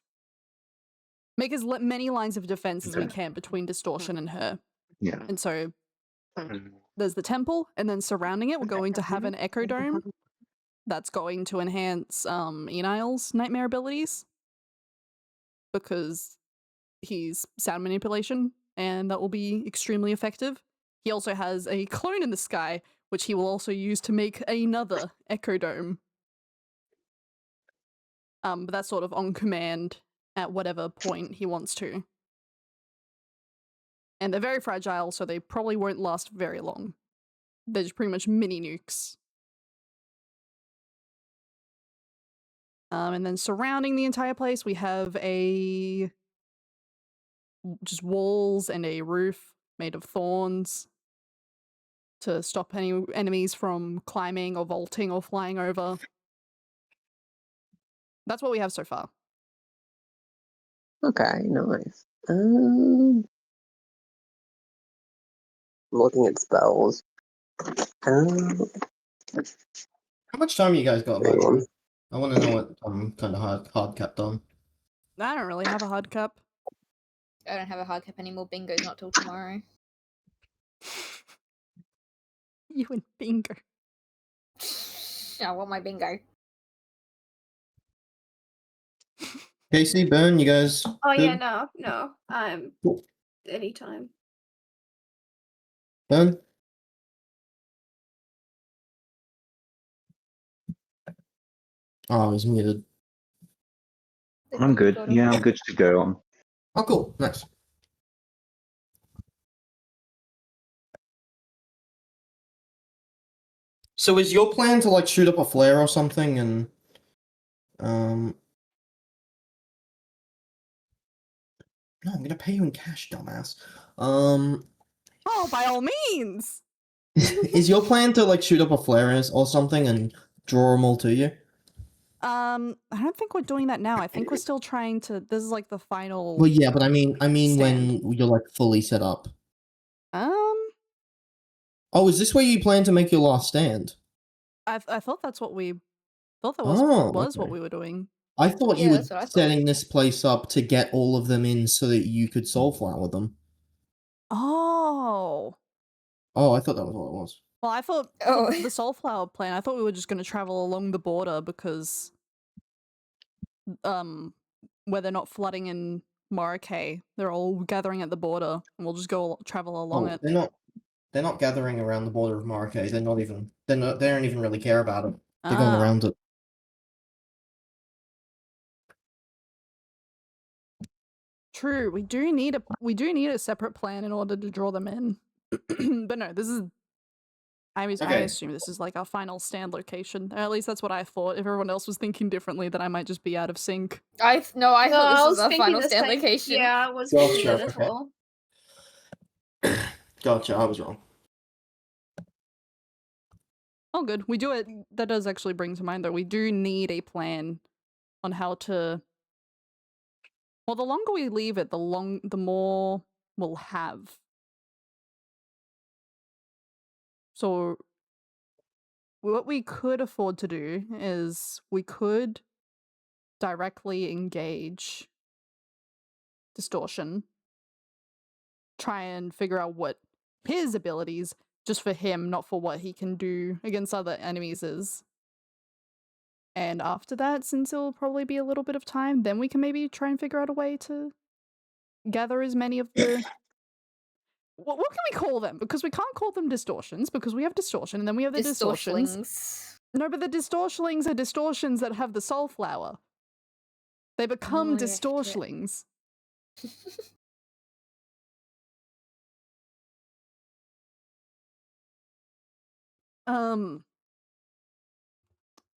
Make as many lines of defense as we can between Distortion and her. Yeah. And so there's the temple, and then surrounding it, we're going to have an Echo Dome that's going to enhance Enile's nightmare abilities, because he's sound manipulation, and that will be extremely effective. He also has a clone in the sky, which he will also use to make another Echo Dome. But that's sort of on command at whatever point he wants to. And they're very fragile, so they probably won't last very long. They're just pretty much mini nukes. And then surrounding the entire place, we have just walls and a roof made of thorns to stop any enemies from climbing or vaulting or flying over. That's what we have so far. Okay, nice. Looking at spells. How much time you guys got, by Hang the on. way? I want to know what I'm kind of hard capped on. I don't really have a hard cap. I don't have a hard cap anymore. Bingo's not till tomorrow. You and Bingo. I want my bingo. Casey, Burn, you guys. Oh yeah, good? no. Cool. Anytime. Burn. Oh, he's muted. I'm good. Yeah, I'm good to go on. Oh, cool. Nice. So is your plan to like shoot up a flare or something and no, I'm gonna pay you in cash, dumbass. Oh, by all means! Is your plan to like shoot up a flare or something and draw them all to you? I don't think we're doing that now. I think we're still trying to. This is like the final. Well, yeah, but I mean Stand. when you're like fully set up. Oh, is this where you plan to make your last stand? I thought that's what we thought that was what Okay. we were doing. I thought you Yeah, were that's what I thought. setting this place up to get all of them in so that you could soulflower them. Oh. Oh, I thought that was what it was. Well, I thought Oh. the Soulflower plan, I thought we were just going to travel along the border because where they're not flooding in Morakay, they're all gathering at the border and we'll just go travel along it. They're not gathering around the border of Morakay. They don't even really care about it. They're going Ah. around it. True, we do need a separate plan in order to draw them in. But no, this is I Okay. assume this is like our final stand location. Or at least that's what I thought. If everyone else was thinking differently, then I might just be out of sync. I thought No, I this was was our thinking final the stand same- location. Yeah, I was Well, thinking sure, that as okay. well. Gotcha, I was wrong. Oh, good. We do it. That does actually bring to mind, though. We do need a plan on how to. Well, the longer we leave it, the more we'll have. So, what we could afford to do is we could directly engage Distortion, try and figure out what his abilities, just for him, not for what he can do against other enemies is. And after that, since it'll probably be a little bit of time, then we can maybe try and figure out a way to gather as many of the... what can we call them? Because we can't call them distortions, because we have distortion, and then we have the distortions. Distortionlings. No, but the distortionlings are distortions that have the soul flower. They become Oh, yeah, shit. distortionlings.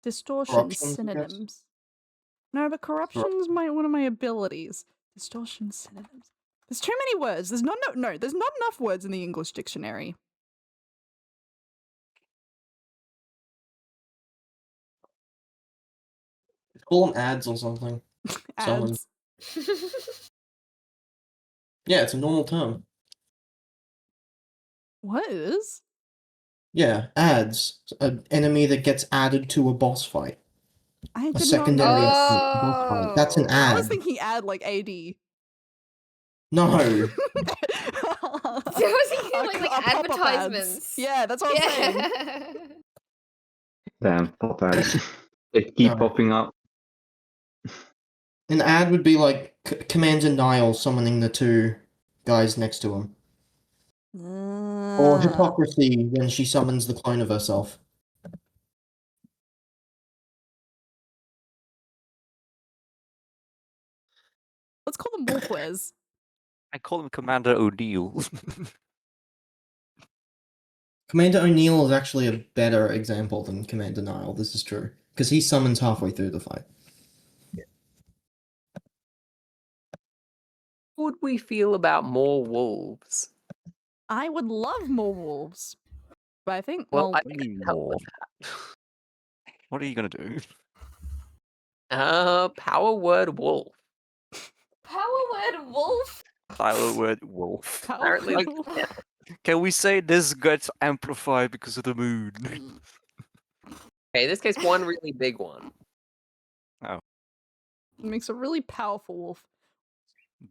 Distortion Corruption, I guess? synonyms. No, but corruption's one of my abilities. Distortion synonyms. There's too many words. There's not there's not enough words in the English dictionary. Call them ads or something. Someone- Ads. Yeah, it's a normal term. What is? Yeah, ads. An enemy that gets added to a boss fight. I A did secondary not know. boss fight. That's an Oh. I was ad. thinking ad like AD. No. I was thinking like pop-up ads. advertisements. Yeah, that's what I'm saying. Yeah. Damn, pop ads. They keep No. popping up. An ad would be like Commander Nile summoning the two guys next to him. Or Hypocrisy when she summons the clone of herself. Let's call them wolf wares. I call him Commander O'Neill. Commander O'Neill is actually a better example than Commander Nile. This is true because he summons halfway through the fight. Would we feel about more wolves? I would love more wolves. But I think, Well, well, I think I can help with What are you gonna do? that. Power word wolf. Power word wolf. Power word wolf. power Apparently, word like, wolf. Can we say this gets amplified because of the moon? Okay, in this case, one really big one. It makes a really powerful wolf.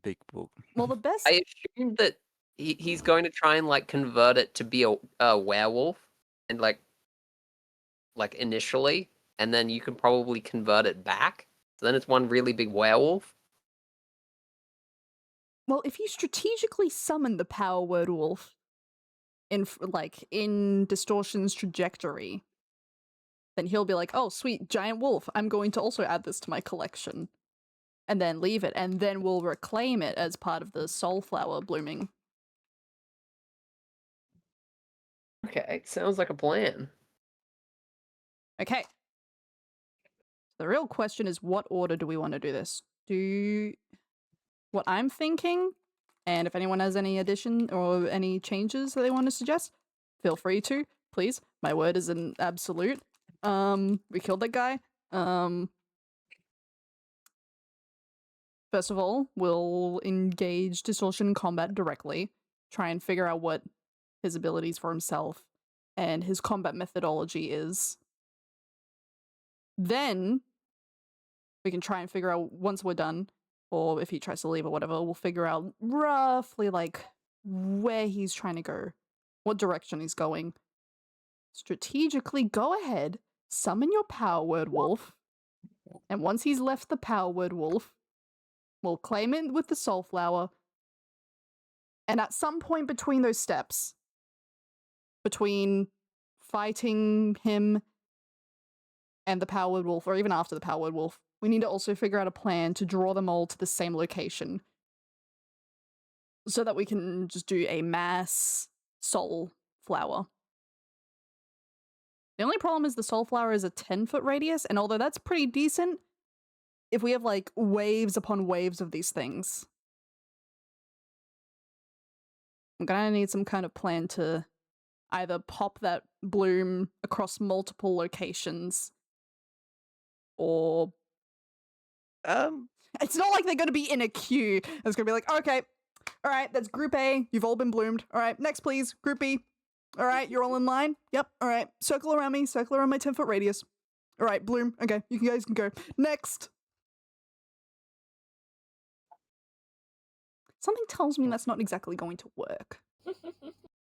Big wolf. Well, the best. I assume that he's going to try and like convert it to be a werewolf, and like initially, and then you can probably convert it back. So then it's one really big werewolf. Well, if you strategically summon the power word wolf in Distortion's trajectory, then he'll be like, "Oh, sweet giant wolf! I'm going to also add this to my collection," and then leave it, and then we'll reclaim it as part of the Soulflower blooming. Okay, sounds like a plan. Okay. The real question is, what order do we want to do this? What I'm thinking, and if anyone has any addition or any changes that they want to suggest, feel free to, please. My word is an absolute. We killed that guy. First of all, we'll engage Distortion in combat directly, try and figure out what his abilities for himself and his combat methodology is. Then we can try and figure out, once we're done, or if he tries to leave or whatever, we'll figure out roughly like where he's trying to go, what direction he's going. Strategically go ahead, summon your power word wolf, and once he's left the power word wolf, we'll claim it with the Soulflower, and at some point between those steps, between fighting him and the power word wolf, or even after the power word wolf, we need to also figure out a plan to draw them all to the same location so that we can just do a mass soul flower. The only problem is the Soulflower is a 10-foot radius, and although that's pretty decent, if we have like waves upon waves of these things, I'm gonna need some kind of plan to either pop that bloom across multiple locations, or it's not like they're gonna be in a queue. It's gonna be like, okay, all right, that's group A, you've all been bloomed. All right, next please, group B. All right, you're all in line. Yep, all right, circle around me, circle around my 10-foot radius. All right, bloom, okay, you guys can go. Next. Something tells me that's not exactly going to work.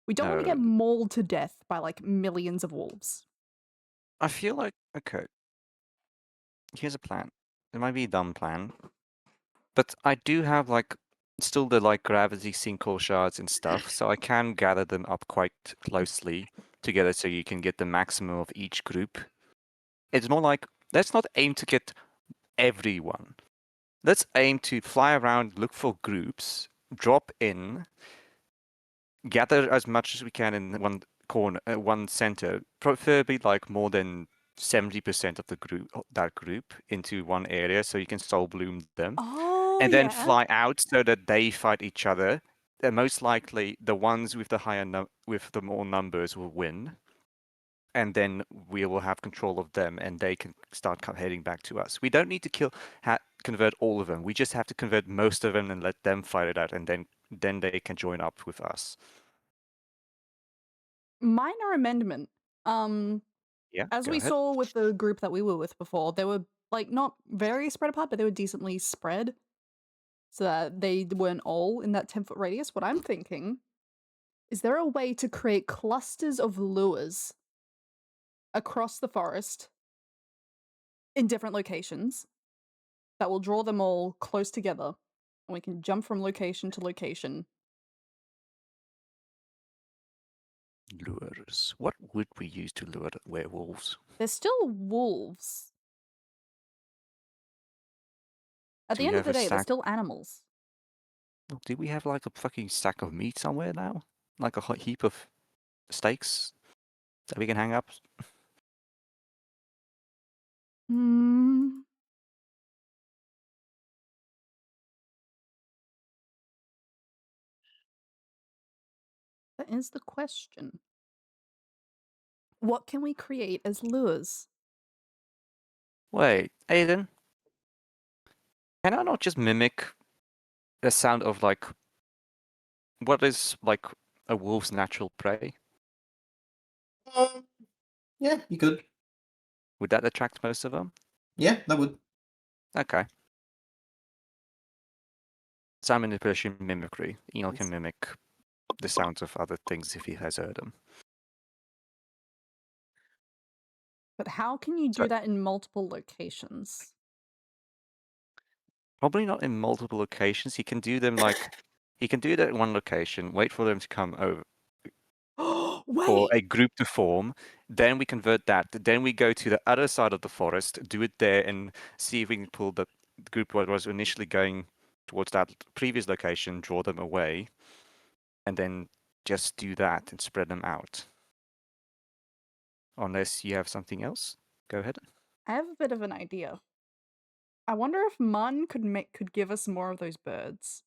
We don't want to get No. mauled to death by like millions of wolves. I feel like, okay, here's a plan. It might be a dumb plan, but I do have like still the like gravity sinkhole shards and stuff, so I can gather them up quite closely together so you can get the maximum of each group. It's more like, let's not aim to get everyone. Let's aim to fly around, look for groups, drop in, gather as much as we can in one corner, one center, preferably like more than 70% of the group, that group, into one area, so you can soul bloom them, Oh, and then yeah. fly out so that they fight each other. Most likely, the ones with the higher with the more numbers will win, and then we will have control of them, and they can start heading back to us. We don't need to convert all of them. We just have to convert most of them and let them fight it out, and then they can join up with us. Minor amendment. Yeah. As go we ahead. saw with the group that we were with before, they were like not very spread apart, but they were decently spread, so that they weren't all in that 10-foot radius. What I'm thinking is, there a way to create clusters of lures across the forest in different locations that will draw them all close together, and we can jump from location to location. Lures. What would we use to lure the werewolves? They're still wolves. At Do the we end of have the a day, they're sack? still animals. Do we have like a fucking sack of meat somewhere now? Like a heap of steaks that we can hang up? Hmm. That is the question. What can we create as lures? Wait, Aiden, can I not just mimic the sound of like what is like a wolf's natural prey? Yeah, you could. Would that attract most of them? Yeah, that would. Okay. Sound manipulation mimicry. Eno can mimic the sounds of other things if he has heard them. But how can you do So- that in multiple locations? Probably not in multiple locations. He can do them like he can do that in one location, wait for them to come over for Wait! a group to form, then we convert that, then we go to the other side of the forest, do it there, and see if we can pull the group what was initially going towards that previous location, draw them away, and then just do that and spread them out. Unless you have something else, go ahead. I have a bit of an idea. I wonder if Mun could give us more of those birds.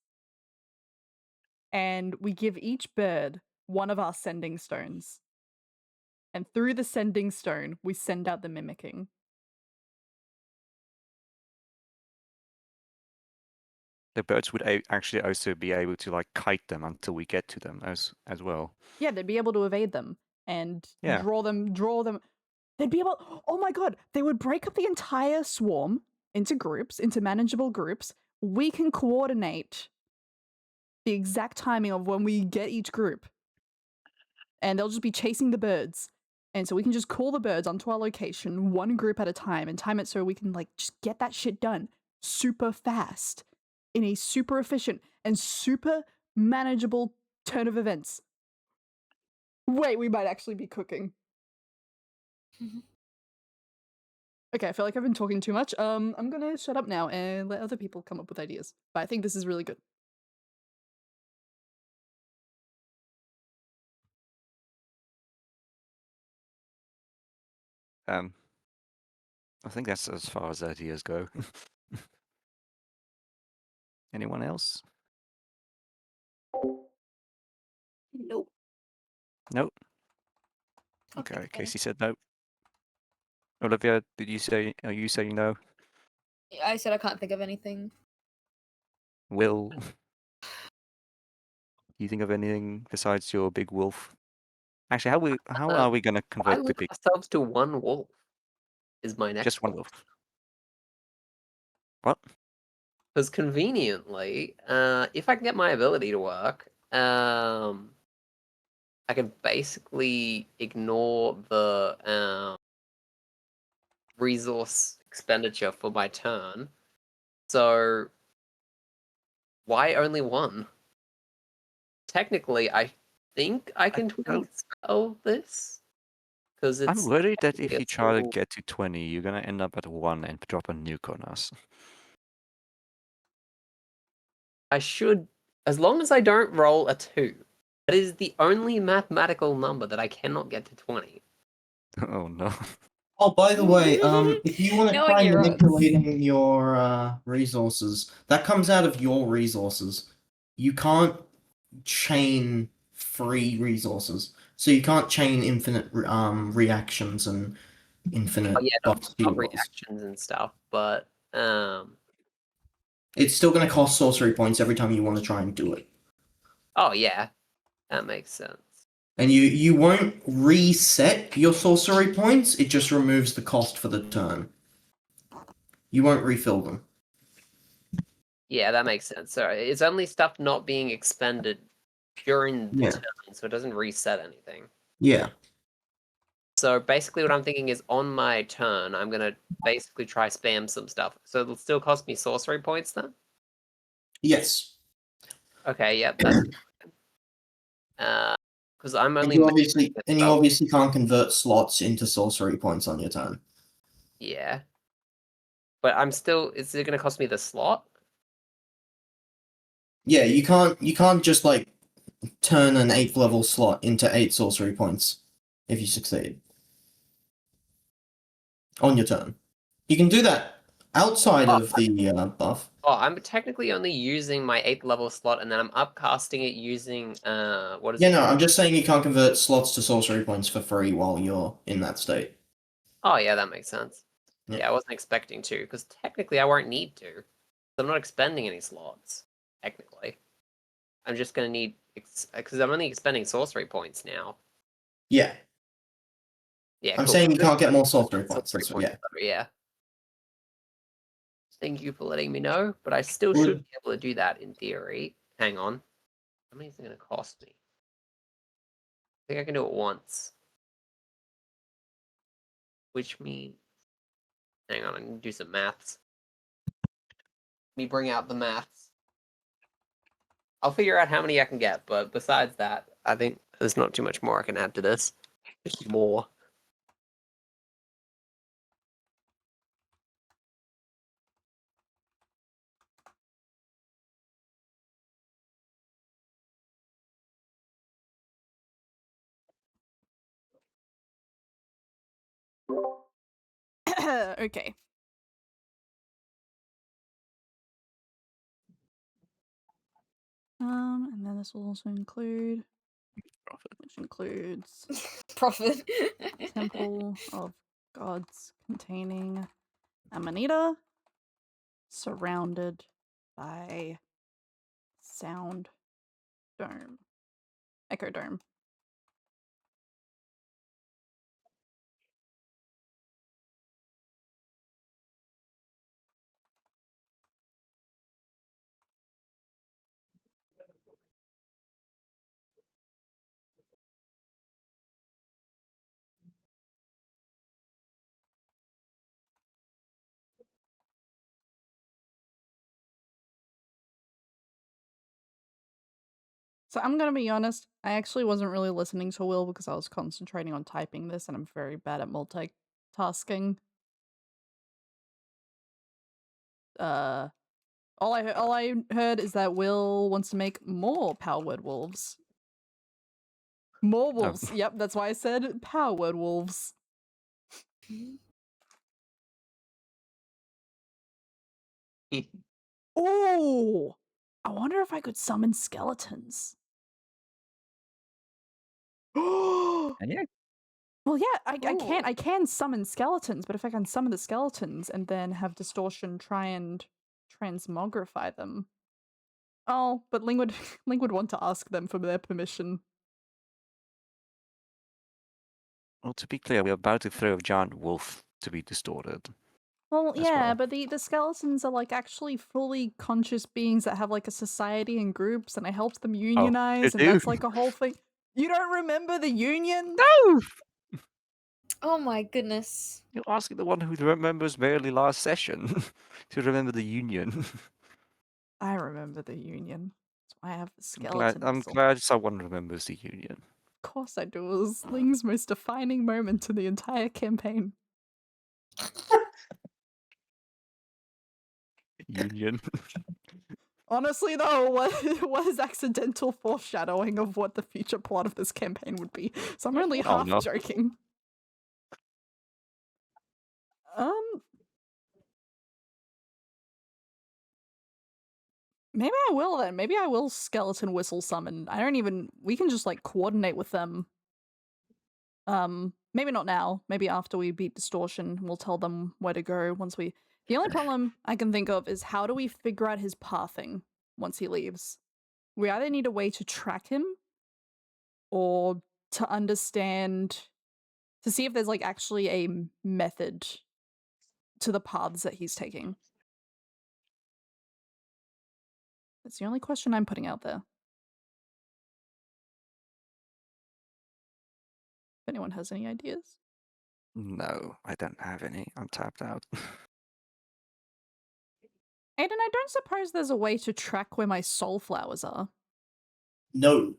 And we give each bird one of our sending stones. And through the sending stone, we send out the mimicking. The birds would actually also be able to like kite them until we get to them as well. Yeah, they'd be able to evade them and Yeah. draw them. They'd be able. Oh my god! They would break up the entire swarm into groups, into manageable groups. We can coordinate the exact timing of when we get each group, and they'll just be chasing the birds. And so we can just call the birds onto our location, one group at a time, and time it so we can like just get that shit done super fast in a super efficient and super manageable turn of events. Wait, we might actually be cooking. Okay, I feel like I've been talking too much. I'm gonna shut up now and let other people come up with ideas. But I think this is really good. I think that's as far as ideas go. Anyone else? Nope. Nope. Okay, Casey said no. Olivia, did you say? Are you saying no? I said I can't think of anything. Will, you think of anything besides your big wolf? Actually, how are we gonna I convert the limit big? ourselves to one wolf. Is my next Just one goal. wolf. What? Because conveniently, if I can get my ability to work, I can basically ignore the resource expenditure for my turn. So why only one? Technically, I think I can spell this. Because I'm it's worried that if you it's try to all- get to 20, you're gonna end up at 1 and drop a nuke on us. I should, as long as I don't roll a 2. That is the only mathematical number that I cannot get to 20. Oh no. Oh, by the way, if you want to No, try you're right. manipulating your resources, that comes out of your resources. You can't chain free resources, so you can't chain infinite reactions and infinite Oh yeah, buffs to not your rolls. reactions and stuff, but It's still going to cost sorcery points every time you want to try and do it. oh yeah, that makes sense. And you won't reset your sorcery points, it just removes the cost for the turn. You won't refill them. Yeah, that makes sense. So it's only stuff not being expended during the Yeah. turn, so it doesn't reset anything. Yeah. So basically what I'm thinking is on my turn, I'm going to basically try spam some stuff. So it'll still cost me sorcery points then? Yes. Okay, yep, that's because I'm And only you obviously making and you obviously can't convert slots into sorcery points on your turn. yeah. But I'm still, is it going to cost me the slot? Yeah, you can't just like turn an 8th level slot into 8 sorcery points if you succeed on your turn. You can do that outside of the buff. Oh, I'm technically only using my 8th level slot, and then I'm upcasting it using what is Yeah, it? no, I'm just saying you can't convert slots to sorcery points for free while you're in that state. Oh yeah, that makes sense. Yeah. Yeah, I wasn't expecting to, because technically I won't need to. I'm not expending any slots. Technically, I'm just gonna need because I'm only expending sorcery points now. Yeah, Yeah, I'm cool. saying you Just can't get like more sorcery points. sorcery That's points, yeah. though, yeah. Thank you for letting me know, but I still Well- should be able to do that in theory. Hang on. How many is it going to cost me? I think I can do it once. Which means... Hang on, I'm going to do some maths. Let me bring out the maths. I'll figure out how many I can get, but besides that, I think there's not too much more I can add to this. Just more. Okay. And then this will also include, which includes Profit. Temple of Gods containing Amanita, surrounded by Sound Dome. Echo Dome. So I'm gonna be honest, I actually wasn't really listening to Will because I was concentrating on typing this and I'm very bad at multitasking. All I heard is that Will wants to make more Power Word Wolves. More wolves. Yep, that's why I said Power Word Wolves. Oh, I wonder if I could summon skeletons. And yeah, Well, yeah, I Ooh. can summon skeletons, but if I can summon the skeletons and then have Distortion try and transmogrify them. Oh, but Ling would Ling would want to ask them for their permission. well, to be clear, we're about to throw a giant wolf to be distorted. Well, as yeah, well. but the skeletons are like actually fully conscious beings that have like a society and groups, and I helped them unionize, and do. that's like a whole thing. You don't remember the union? No! Oh my goodness. You're asking the one who remembers barely last session to remember the union. I remember the union. That's why I have the I'm skeleton. glad someone remembers the union. Of course I do. It was Ling's most defining moment in the entire campaign. Union. Honestly, though, it was accidental foreshadowing of what the future plot of this campaign would be. So I'm only Oh, half no. joking. Maybe I will then. Maybe I will skeleton whistle summon. We can just like coordinate with them. Maybe not now. Maybe after we beat Distortion, we'll tell them where to go once we... The only problem I can think of is how do we figure out his pathing once he leaves? We either need a way to track him or to understand... to see if there's like actually a method to the paths that he's taking. That's the only question I'm putting out there. If anyone has any ideas. No, I don't have any. I'm tapped out. Aiden, I don't suppose there's a way to track where my soul flowers are. No.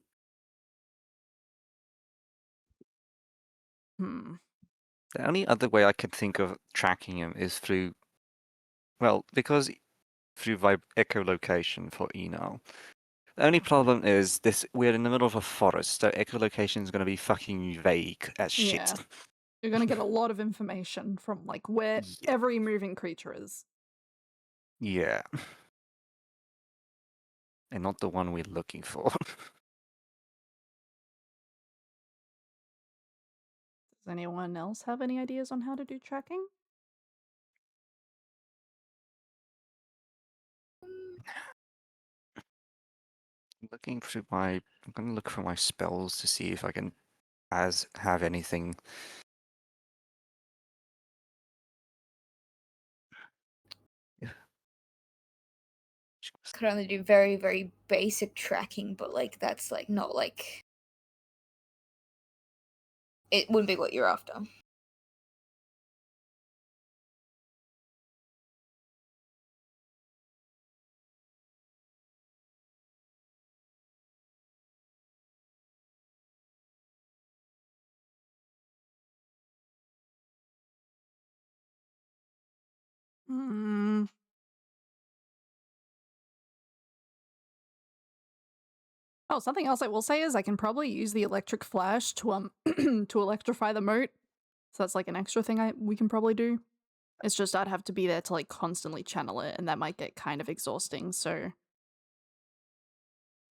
The only other way I could think of tracking him is through, well, because through echolocation for Enal, The only problem is we're in the middle of a forest, so echolocation is going to be fucking vague as shit. Yeah. You're gonna get a lot of information from like where Yeah. every moving creature is. Yeah. And not the one we're looking for. Does anyone else have any ideas on how to do tracking? I'm gonna look for my spells to see if I can have anything. Could only do very, very basic tracking, but like that's like not like it wouldn't be what you're after. Hmm. Oh, something else I will say is I can probably use the electric flash to to electrify the moat. So that's like an extra thing we can probably do. It's just I'd have to be there to like constantly channel it, and that might get kind of exhausting. So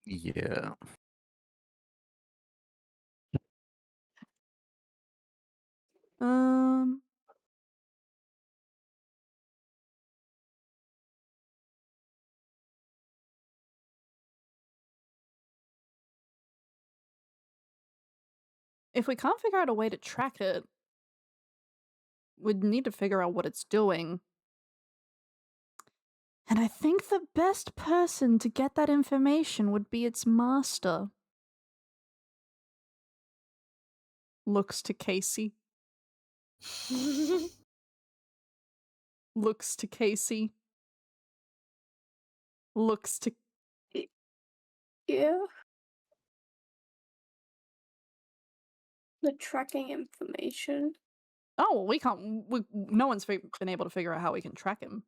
Yeah. um. If we can't figure out a way to track it, we'd need to figure out what it's doing. And I think the best person to get that information would be its master. Looks to Casey. Looks to Casey. Looks to... Yeah. The tracking information. Oh, well, we can't... no one's been able to figure out how we can track him.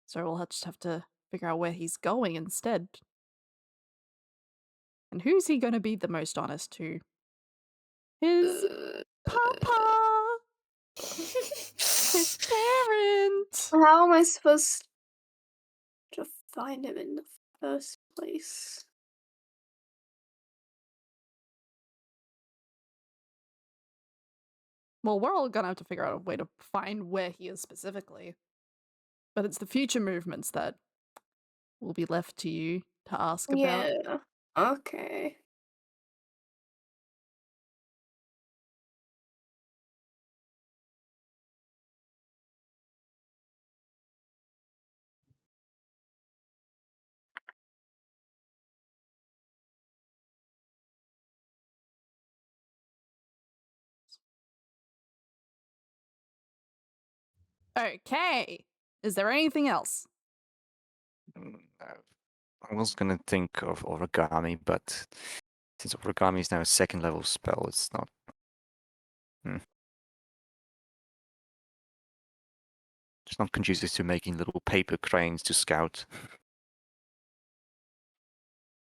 So we'll just have to figure out where he's going instead. And who's he gonna be the most honest to? His papa! His parent! How am I supposed to find him in the first place? Well, we're all gonna have to figure out a way to find where he is specifically. But it's the future movements that will be left to you to ask about. Yeah. Okay. Okay. Is there anything else? I was gonna think of origami, but since origami is now a second level spell, it's not. It's not conducive to making little paper cranes to scout.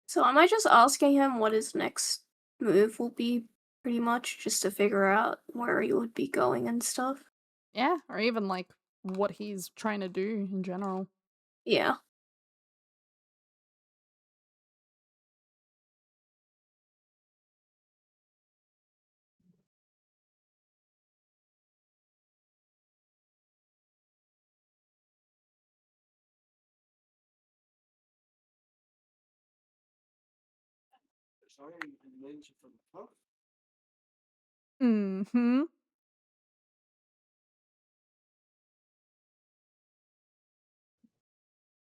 So am I just asking him what his next move will be, pretty much, just to figure out where he would be going and stuff? Yeah, or even like what he's trying to do in general. Yeah. Mm-hmm.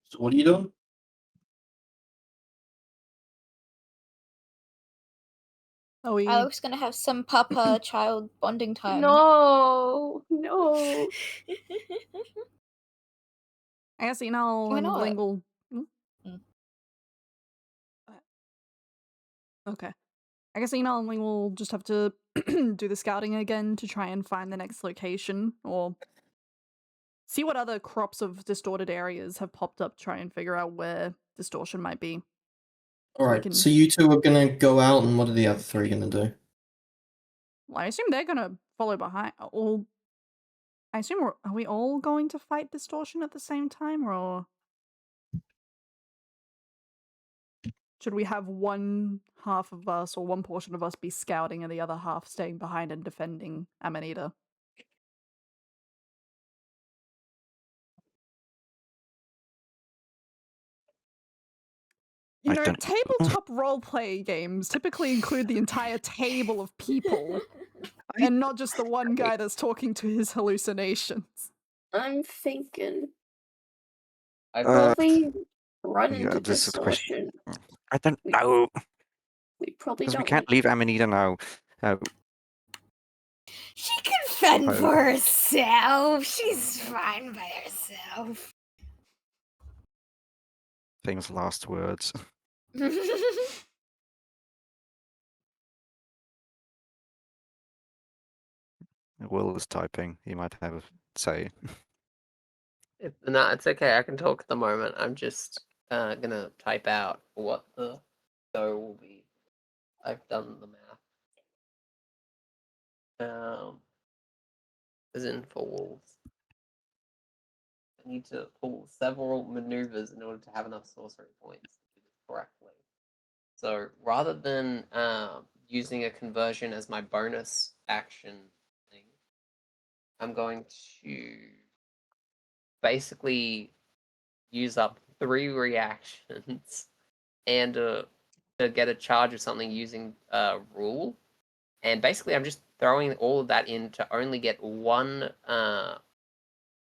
So what are you doing? Oh, we... Alex gonna have some papa child bonding time. No, no. I guess Enal Why and not? Lingle... Mm. Okay. I guess Enal and Ling will just have to do the scouting again to try and find the next location, or see what other crops of distorted areas have popped up, try and figure out where distortion might be. All we right, can- so you two are gonna go out, and what are the other three gonna do? Well, I assume they're gonna follow behind. All. I assume are we all going to fight Distortion at the same time, or should we have one half of us or one portion of us be scouting and the other half staying behind and defending Amanita? You I know, don't- tabletop roleplay games typically include the entire table of people, and not just the one guy that's talking to his hallucinations. I'm thinking I've probably run yeah, into this is the question. Distortion. I don't know. We probably Because we don't can't want leave Amanita now. She can fend Oh. for herself. She's fine by herself. Famous last words. Will is typing. He might have a say. No, it's okay. I can talk at the moment. I'm just gonna type out what the go will be. I've done the math. As in for wolves. I need to pull several maneuvers in order to have enough sorcery points to do this correctly. So rather than using a conversion as my bonus action thing, I'm going to basically use up 3 reactions and to get a charge of something using rule. And basically I'm just throwing all of that in to only get 1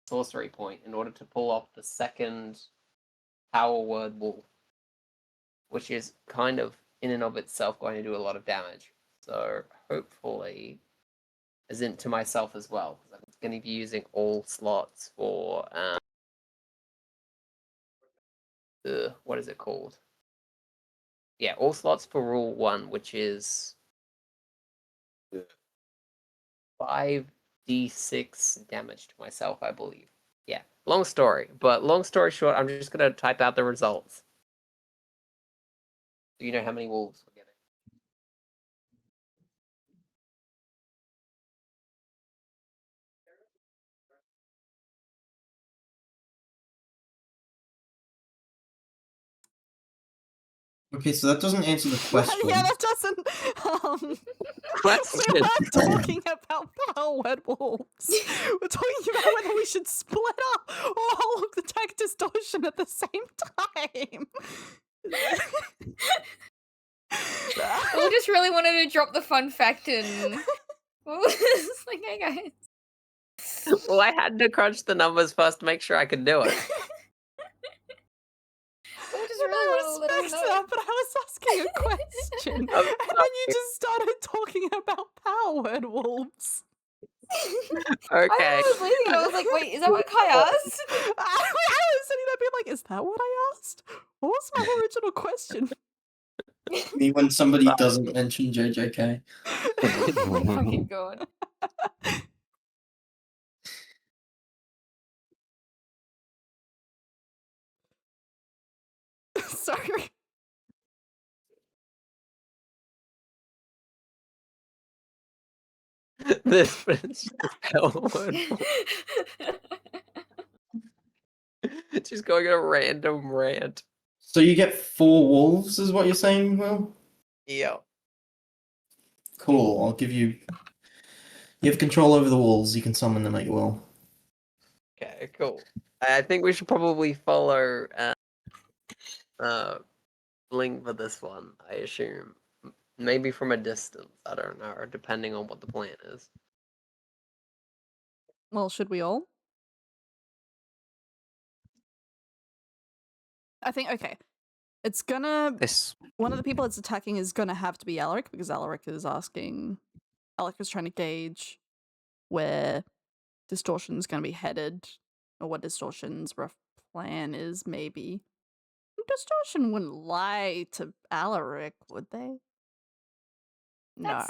sorcery point in order to pull off the second power word wolf, which is kind of in and of itself going to do a lot of damage. So hopefully, as in to myself as well, because I'm going to be using all slots for what is it called? Yeah, all slots for rule 1, which is 5d6 damage to myself, I believe. Yeah, long story. But long story short, I'm just going to type out the results. Do you know how many wolves we're getting? Okay, so that doesn't answer the question. Yeah, that doesn't. Question. We're not talking about power word wolves. We're talking about whether we should split up or all attack Distortion at the same time. We just really wanted to drop the fun fact in. It's like, hey guys. Well, I had to crunch the numbers first to make sure I could do it. We just I really wanted to let us respect know. that, but I was asking a question, and I'm then you just started talking about power word wolves. Okay. I was leaving and I was like, wait, is that what Kai asked? I was sitting there being like, is that what I asked? What was my original question? Me when somebody doesn't mention JJK. Oh my fucking god. Sorry. This is just going on a random rant. So you get 4 wolves, is what you're saying, Will? Yeah. Cool. I'll give you. You have control over the wolves. You can summon them at your will. Okay, cool. I think we should probably follow Bling for this one, I assume. Maybe from a distance, I don't know, depending on what the plan is. Well, should we all? I think, okay. It's gonna... This. One of the people it's attacking is gonna have to be Alaric, because Alaric is asking... Alaric is trying to gauge where Distortion's gonna be headed, or what Distortion's rough plan is, maybe. Distortion wouldn't lie to Alaric, would they? No.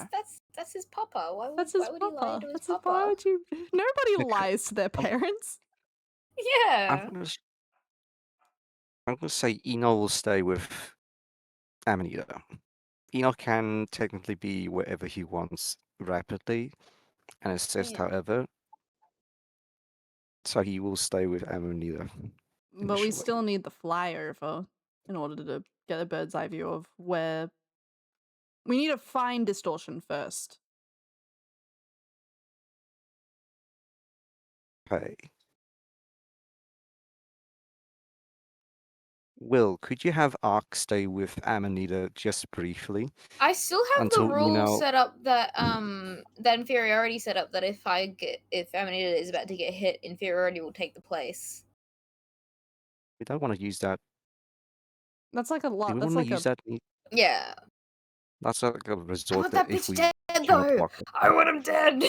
That's his papa. Why would, That's his why would he lie papa. to his That's his papa? why would you... Nobody Look, lies to their parents. Yeah. I'm gonna say Enol will stay with Amanita. Enoch can technically be wherever he wants rapidly and assist, Yeah. however. So he will stay with Amanita. But we Initially. still need the flyover in order to get a bird's eye view of where. We need to find distortion first. Okay. Will, could you have Ark stay with Amanita just briefly? I still have the Until, you rule know- set up that that inferiority set up that if Amanita is about to get hit, inferiority will take the place. We don't want to use that. That's like a Do lot. we That's want to like use a. that? Yeah. That's like a I resort want that if bitch we dead cannot though. block it. I want him dead.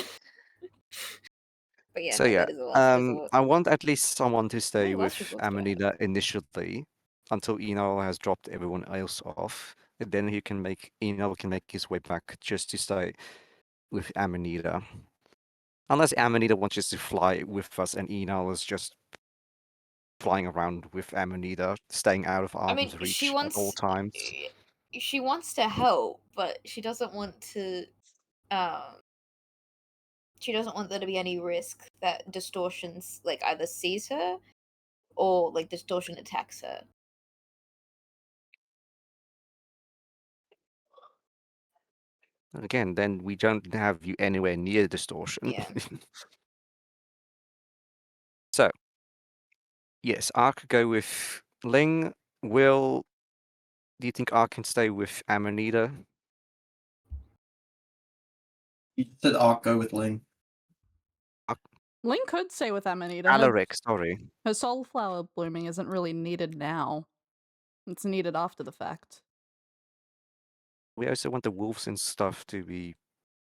But yeah, So no, yeah, that is a last resort. I want at least someone to stay many last with resorts do I have? Amanita initially until Eno has dropped everyone else off. And then Eno can make his way back just to stay with Amanita. Unless Amanita wants just to fly with us and Eno is just flying around with Amanita, staying out of I mean, arm's reach she at wants all times. she wants to help, but she doesn't want to. She doesn't want there to be any risk that distortions like either sees her or like distortion attacks her. And again, then we don't have you anywhere near distortion. Yeah. So, yes, Ark could go with Ling. Will, do you think Ark can stay with Amanita? You said Ark go with Ling. Link could stay with Amanita. Alaric, sorry. Her soulflower blooming isn't really needed now. It's needed after the fact. We also want the wolves and stuff to be.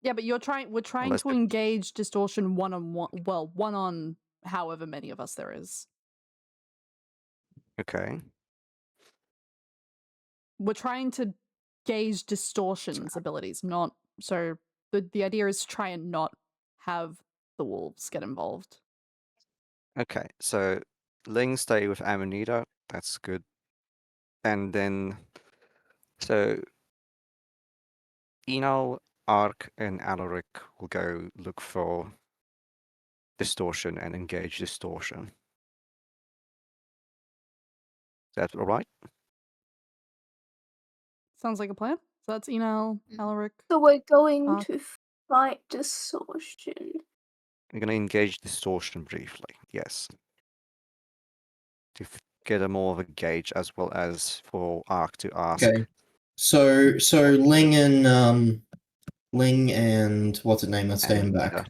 Yeah, but we're trying Unless to they- engage distortion one on one. Well, one on however many of us there is. Okay. We're trying to gauge distortion's abilities, not so the idea is to try and not have the wolves get involved. Okay, so Ling stay with Amanita. That's good. And then, so Eno, Ark, and Alaric will go look for distortion and engage distortion. Is that all right? Sounds like a plan. So that's Enel, Alaric. So we're going Ark. to fight distortion. We're going to engage distortion briefly. Yes. To get a more of a gauge as well as for Ark to ask. Okay. So Ling and what's her name are staying back.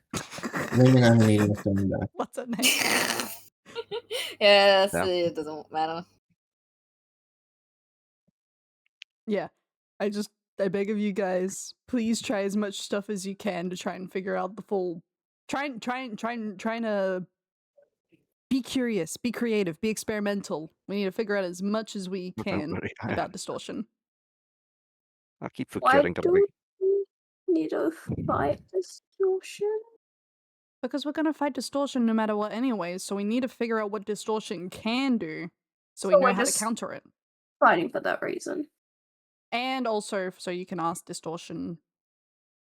Ling and Amanita are staying back. What's her name? Yeah, Yeah. it doesn't matter. Yeah. I beg of you guys, please try as much stuff as you can to try and figure out the full. Trying to be curious, be creative, be experimental. We need to figure out as much as we can worry, about distortion. I keep Why forgetting that do we need to fight distortion? Because we're gonna fight distortion no matter what anyways, so we need to figure out what distortion can do so we So know we're how to just- counter it. Fighting for that reason. And also so you can ask distortion.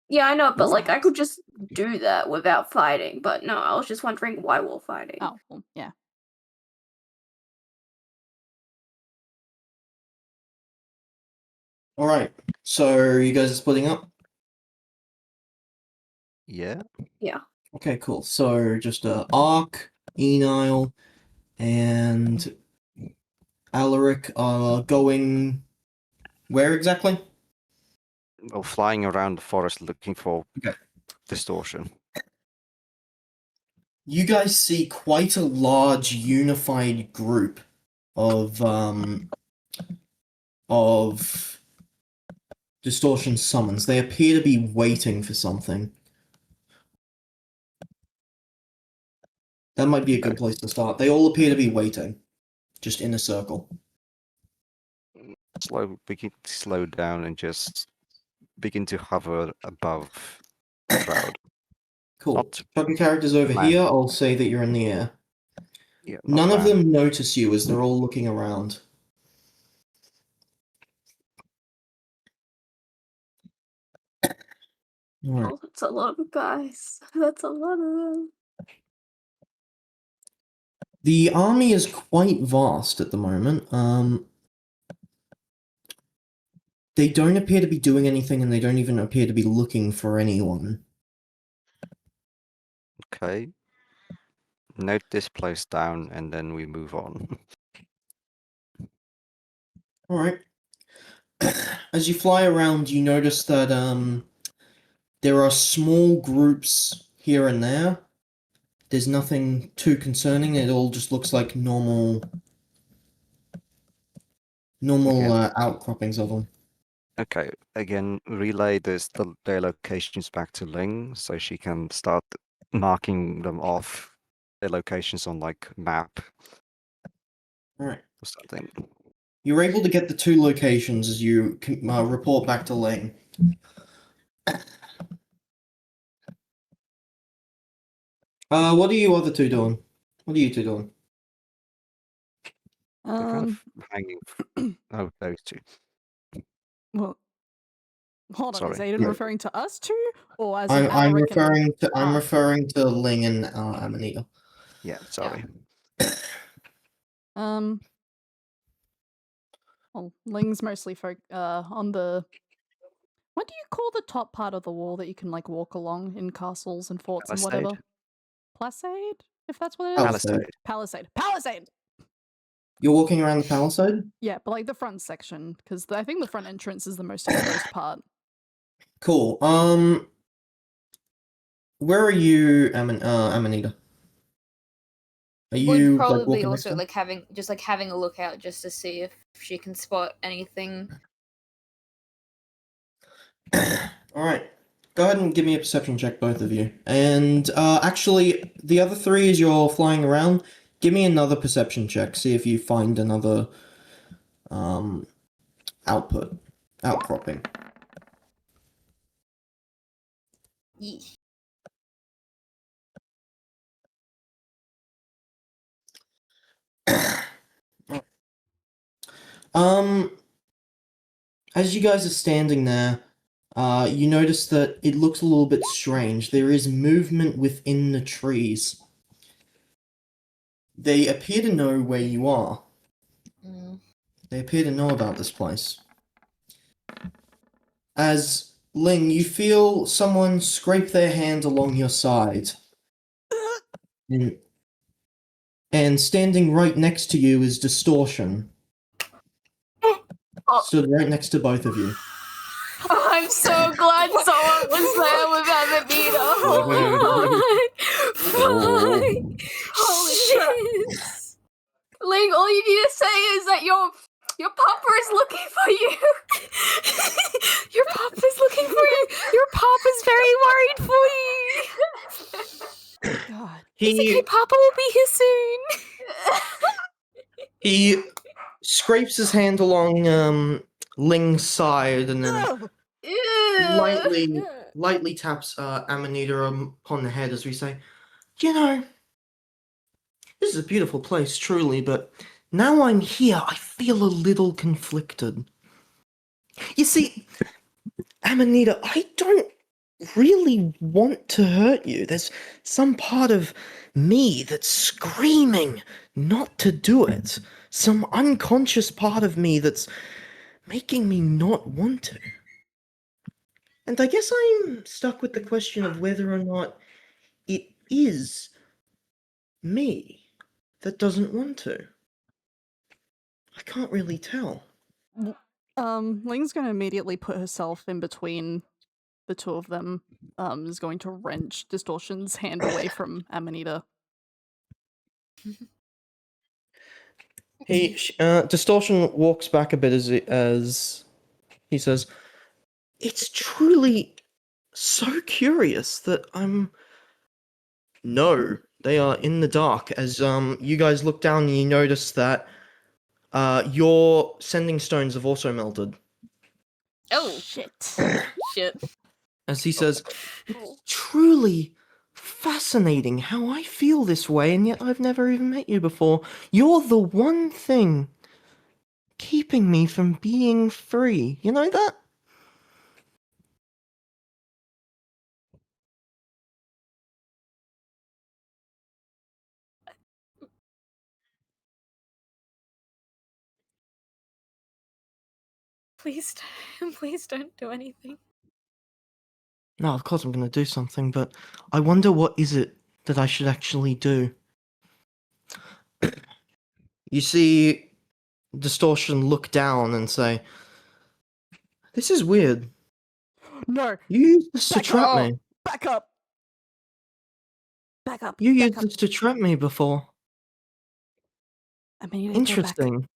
Yeah, I know, but What's like I next? could just do that without fighting. But no, I was just wondering why we're fighting. Oh, well, yeah. All right. So you guys are splitting up. Yeah. Okay, cool. So just Ark, Enile, and Alaric are going where exactly? Well, flying around the forest looking for Okay. distortion. You guys see quite a large unified group of distortion summons. They appear to be waiting for something. That might be a good place to start. They all appear to be waiting, just in a circle. Begin to slow down and just begin to hover above the crowd. Cool. Not Chuck your characters over land. here. I'll say that you're in the air. Yeah, None not of land. them notice you as they're all looking around. Alright. Oh, that's a lot of guys. That's a lot of them. The army is quite vast at the moment. They don't appear to be doing anything, and they don't even appear to be looking for anyone. Okay. Note this place down, and then we move on. Alright. As you fly around, you notice that there are small groups here and there. There's nothing too concerning. It all just looks like normal outcroppings of them. Okay, again, relay their locations back to Ling, so she can start marking them off, their locations on like map Alright. or something. You're able to get the two locations as you report back to Ling. What are you other two doing? What are you two doing? They're kind of hanging. Oh, those two. Well, hold on. Is Sorry. Aiden Yeah. referring to us two, or as in I'm Alaric and referring to Ling and Amanita. Yeah, sorry. Well, Ling's mostly on the. What do you call the top part of the wall that you can like walk along in castles and forts and whatever? Palisade, if that's what it is. Palisade. Palisade. You're walking around the palisade? Yeah, but like the front section, because I think the front entrance is the most exposed part. Cool. Where are you, Amanita? Are you Would like, probably walking next also to like having a look out just to see if she can spot anything. Alright. Go ahead and give me a perception check, both of you. And actually, the other three, as you're flying around, give me another perception check. See if you find another outcropping. Yeesh. As you guys are standing there, you notice that it looks a little bit strange. There is movement within the trees. They appear to know where you are. They appear to know about this place. As Ling, you feel someone scrape their hand along your side. And standing right next to you is Distortion. Stood right next to both of you. I'm so glad someone was there with Amanita. Holy shit. Ling, all you need to say is that your papa is looking for you. Your papa's looking for you. Your papa's very worried for you. God. It's okay, Papa will be here soon. He scrapes his hand along Ling's side and then lightly taps Amanita upon the head as we say, you know, this is a beautiful place, truly, but now I'm here, I feel a little conflicted. You see, Amanita, I don't really want to hurt you. There's some part of me that's screaming not to do it. Some unconscious part of me that's making me not want to. And I guess I'm stuck with the question of whether or not it is me that doesn't want to. I can't really tell. Ling's gonna immediately put herself in between the two of them. Is going to wrench Distortion's hand away from Amanita. Distortion walks back a bit as he says, "It's truly so curious that No, they are in the dark. As you guys look down and you notice that your sending stones have also melted. Oh, Shit. shit. As he says, "It's truly fascinating how I feel this way, and yet I've never even met you before. You're the one thing keeping me from being free. You know that?" Please, please don't do anything. No, of course I'm going to do something, but I wonder what is it that I should actually do. You see Distortion look down and say, "This is weird. No, You used this to Back trap up. me. back up. Back up. You back used up. this to trap me before. I mean, you need to go back. Interesting.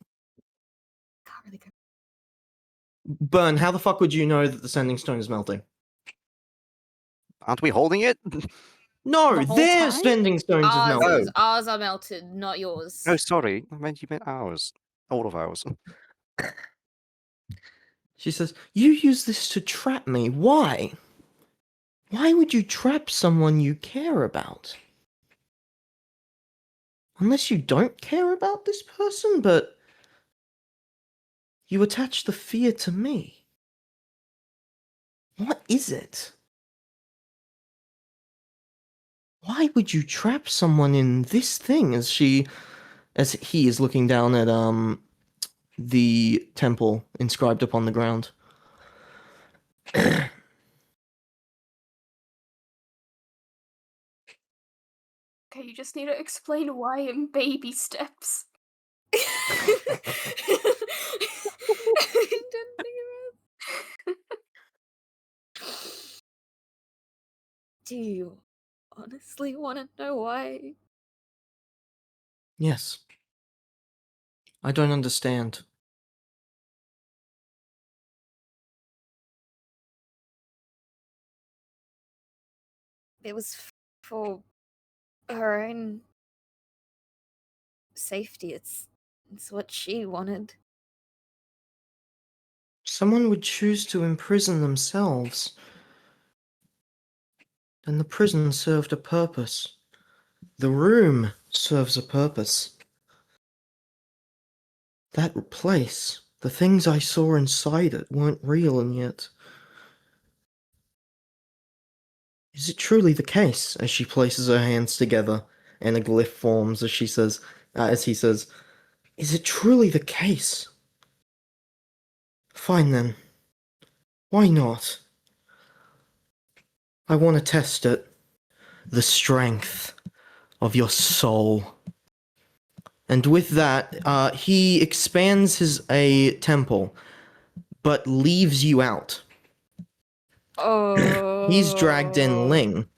Can't really go. Burn, how the fuck would you know that the sending stone is melting? Aren't we holding it? No, The whole their time? sending stones is Ours, melting. ours are melted, not yours. No, sorry. I meant you meant ours. All of ours. She says, "You use this to trap me. Why? Why would you trap someone you care about? Unless you don't care about this person, but you attach the fear to me. What is it? Why would you trap someone in this thing?" As he is looking down at the temple inscribed upon the ground. Okay, you just need to explain why in baby steps. I didn't think about it. Do you honestly want to know why? Yes. I don't understand. It was for her own safety. It's what she wanted. Someone would choose to imprison themselves. Then the prison served a purpose. The room serves a purpose. That place, the things I saw inside it weren't real, and yet... Is it truly the case? As she places her hands together and a glyph forms as he says, "Is it truly the case? Fine then. Why not? I want to test it. The strength of your soul." And with that, he expands a temple, but leaves you out. Oh. He's dragged in Ling.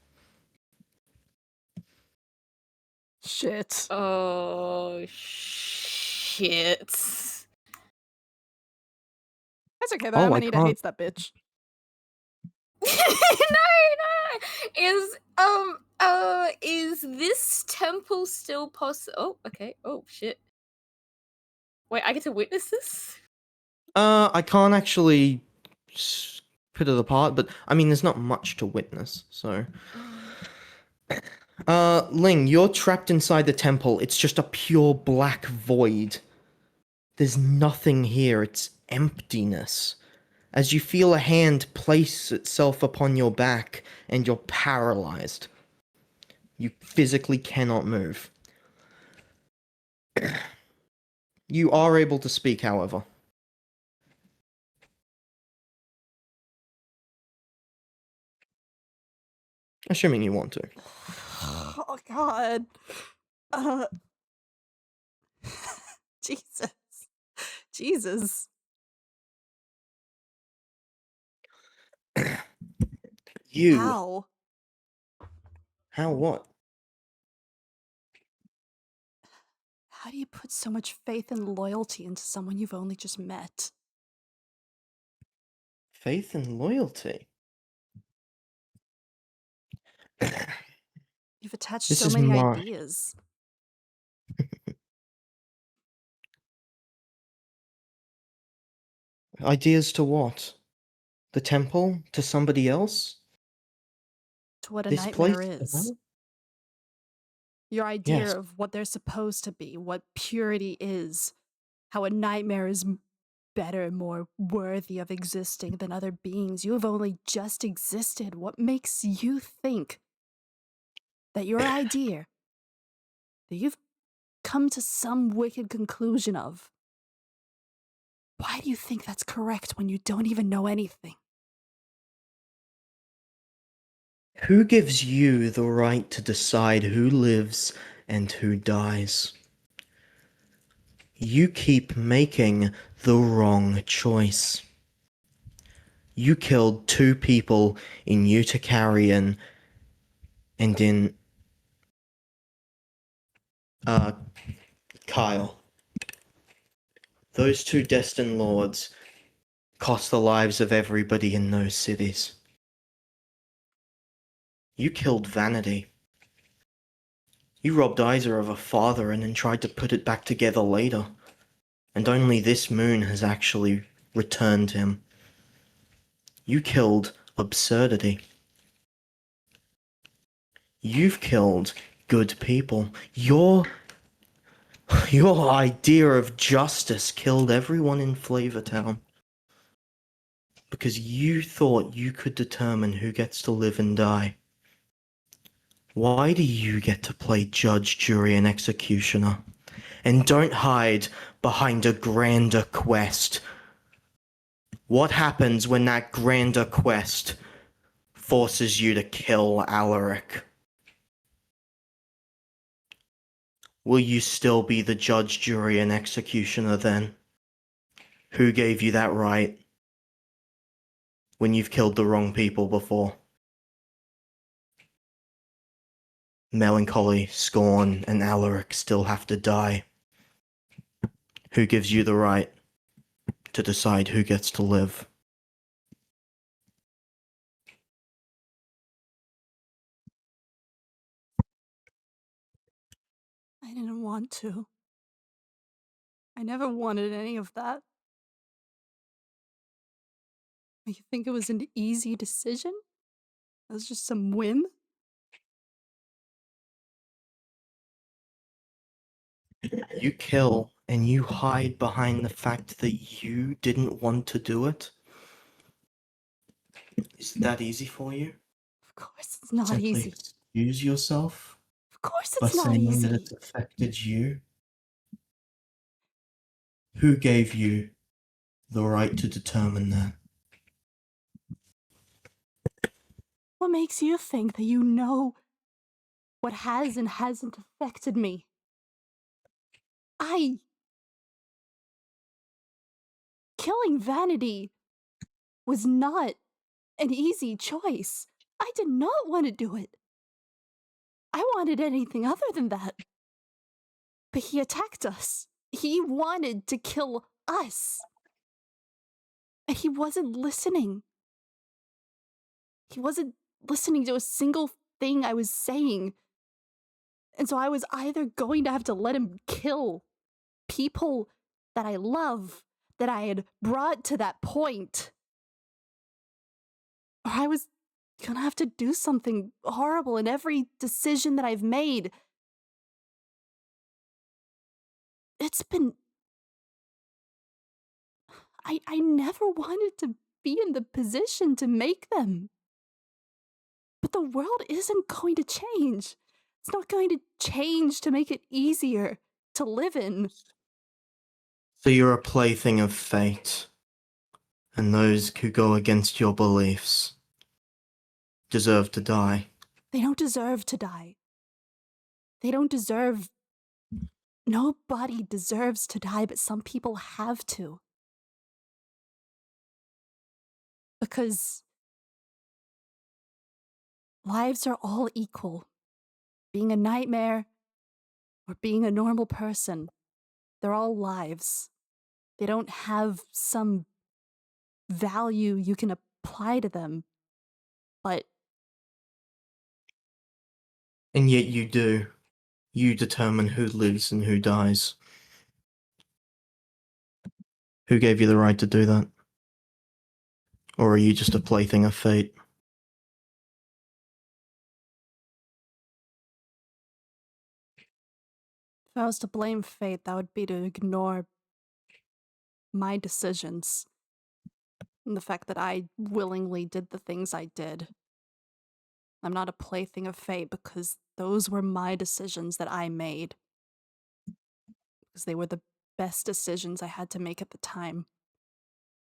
Shit. Oh shit. That's okay though. Oh, I Amanita can't- hates that bitch. no. Is this temple still possible? Oh, okay. Oh shit. Wait, I get to witness this? I can't actually put it apart, but I mean, there's not much to witness, so. Ling, you're trapped inside the temple. It's just a pure black void. There's nothing here. It's emptiness. As you feel a hand place itself upon your back, and you're paralyzed. You physically cannot move. You are able to speak, however. Assuming you want to. Oh god. Jesus. Jesus. You. How? How what? How do you put so much faith and loyalty into someone you've only just met? Faith and loyalty. You've attached This so is many my- ideas. Ideas to what? The temple? To somebody else? To what a This nightmare place? is. Your idea Yes. of what they're supposed to be, what purity is, how a nightmare is better, more worthy of existing than other beings. You have only just existed. What makes you think that your idea, that you've come to some wicked conclusion of, Why do you think that's correct when you don't even know anything? Who gives you the right to decide who lives and who dies? You keep making the wrong choice. You killed 2 people in Uticarian and in Kyle. Those 2 Destined Lords cost the lives of everybody in those cities. You killed Vanity. You robbed Isa of a father and then tried to put it back together later. And only this moon has actually returned him. You killed Absurdity. You've killed good people. Your idea of justice killed everyone in Flavortown. Because you thought you could determine who gets to live and die. Why do you get to play judge, jury, and executioner? And don't hide behind a grander quest. What happens when that grander quest forces you to kill Alaric? Will you still be the judge, jury, and executioner then? Who gave you that right when you've killed the wrong people before? Melancholy, Scorn, and Alaric still have to die. Who gives you the right to decide who gets to live? I didn't want to. I never wanted any of that. You think it was an easy decision? It was just some whim? You kill and you hide behind the fact that you didn't want to do it? Is it that easy for you? Of course it's not Simply easy. excuse yourself Of course by it's not saying that easy. it's affected you? Who gave you the right to determine that? What makes you think that you know what has and hasn't affected me? Killing Vanity was not an easy choice. I did not want to do it. I wanted anything other than that. But he attacked us. He wanted to kill us. And he wasn't listening. He wasn't listening to a single thing I was saying. And so I was either going to have to let him kill people that I love, that I had brought to that point, or I was gonna have to do something horrible in every decision that I've made. It's been... I never wanted to be in the position to make them. But the world isn't going to change. It's not going to change to make it easier to live in. So you're a plaything of fate, and those who go against your beliefs deserve to die. They don't deserve to die. They don't deserve... Nobody deserves to die, but some people have to. Because lives are all equal. Being a nightmare or being a normal person, they're all lives. They don't have some value you can apply to them, but... And yet you do. You determine who lives and who dies. Who gave you the right to do that? Or are you just a plaything of fate? If I was to blame fate, that would be to ignore my decisions. And the fact that I willingly did the things I did. I'm not a plaything of fate because those were my decisions that I made. Because they were the best decisions I had to make at the time.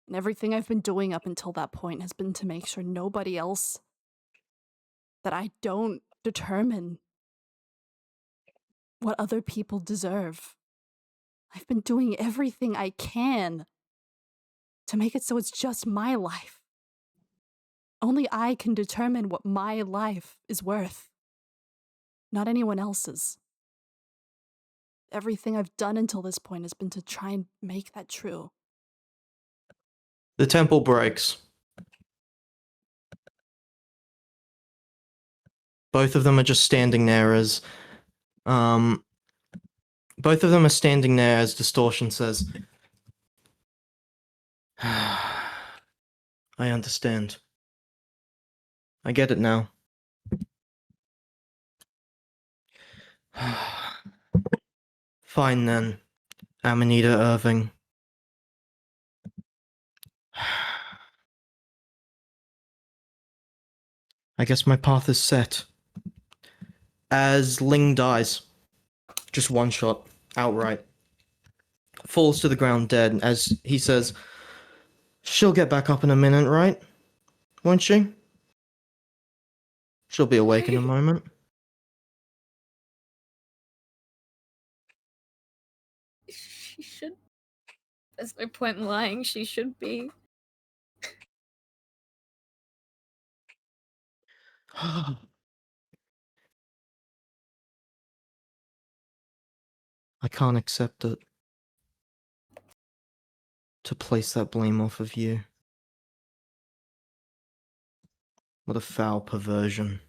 And everything I've been doing up until that point has been to make sure nobody else, that I don't determine what other people deserve. I've been doing everything I can to make it so it's just my life. Only I can determine what my life is worth, not anyone else's. Everything I've done until this point has been to try and make that true. The temple breaks. Both of them are just standing there as Distortion says, I understand. I get it now. Fine then, Amanita Irving. I guess my path is set. As Ling dies, just one shot, outright, falls to the ground dead as he says, she'll get back up in a minute, right? Won't she? She'll be awake in a moment. She should. There's no point in lying. She should be. I can't accept it. To place that blame off of you. What a foul perversion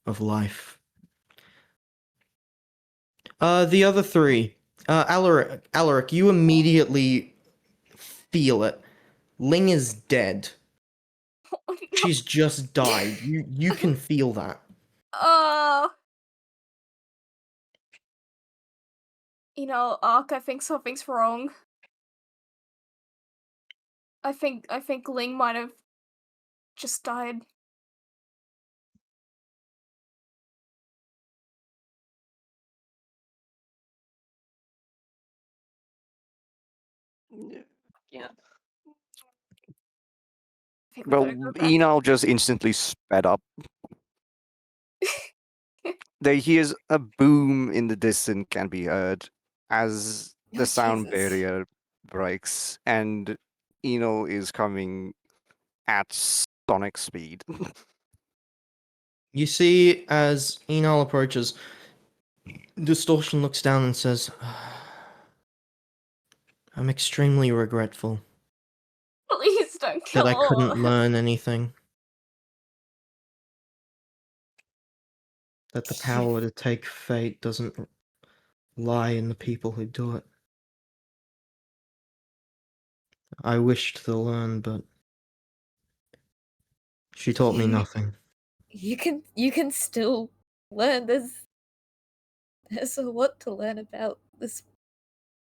of life. The other three. Alaric, you immediately feel it. Ling is dead. Oh, no. She's just died. You can feel that. Ark, I think something's wrong. I think Ling might have just died. Yeah. I think we Well, gotta go back. Enal just instantly sped up. There hears a boom in the distance can be heard as the Oh, sound Jesus. barrier breaks, and Enal is coming at sonic speed. You see, as Enal approaches, Distortion looks down and says, I'm extremely regretful Please don't kill that I couldn't her. learn anything. That the power to take fate doesn't lie in the people who do it. I wished to learn, but she taught me nothing. You can still learn. There's a lot to learn about this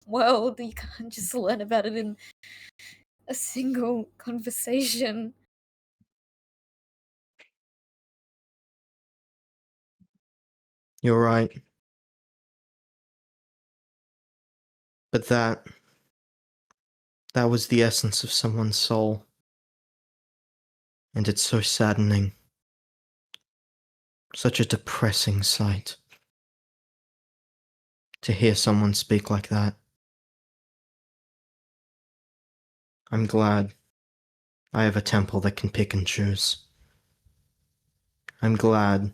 world. You can't just learn about it in a single conversation. You're right. But that was the essence of someone's soul. And it's so saddening. Such a depressing sight. To hear someone speak like that. I'm glad I have a temple that can pick and choose. I'm glad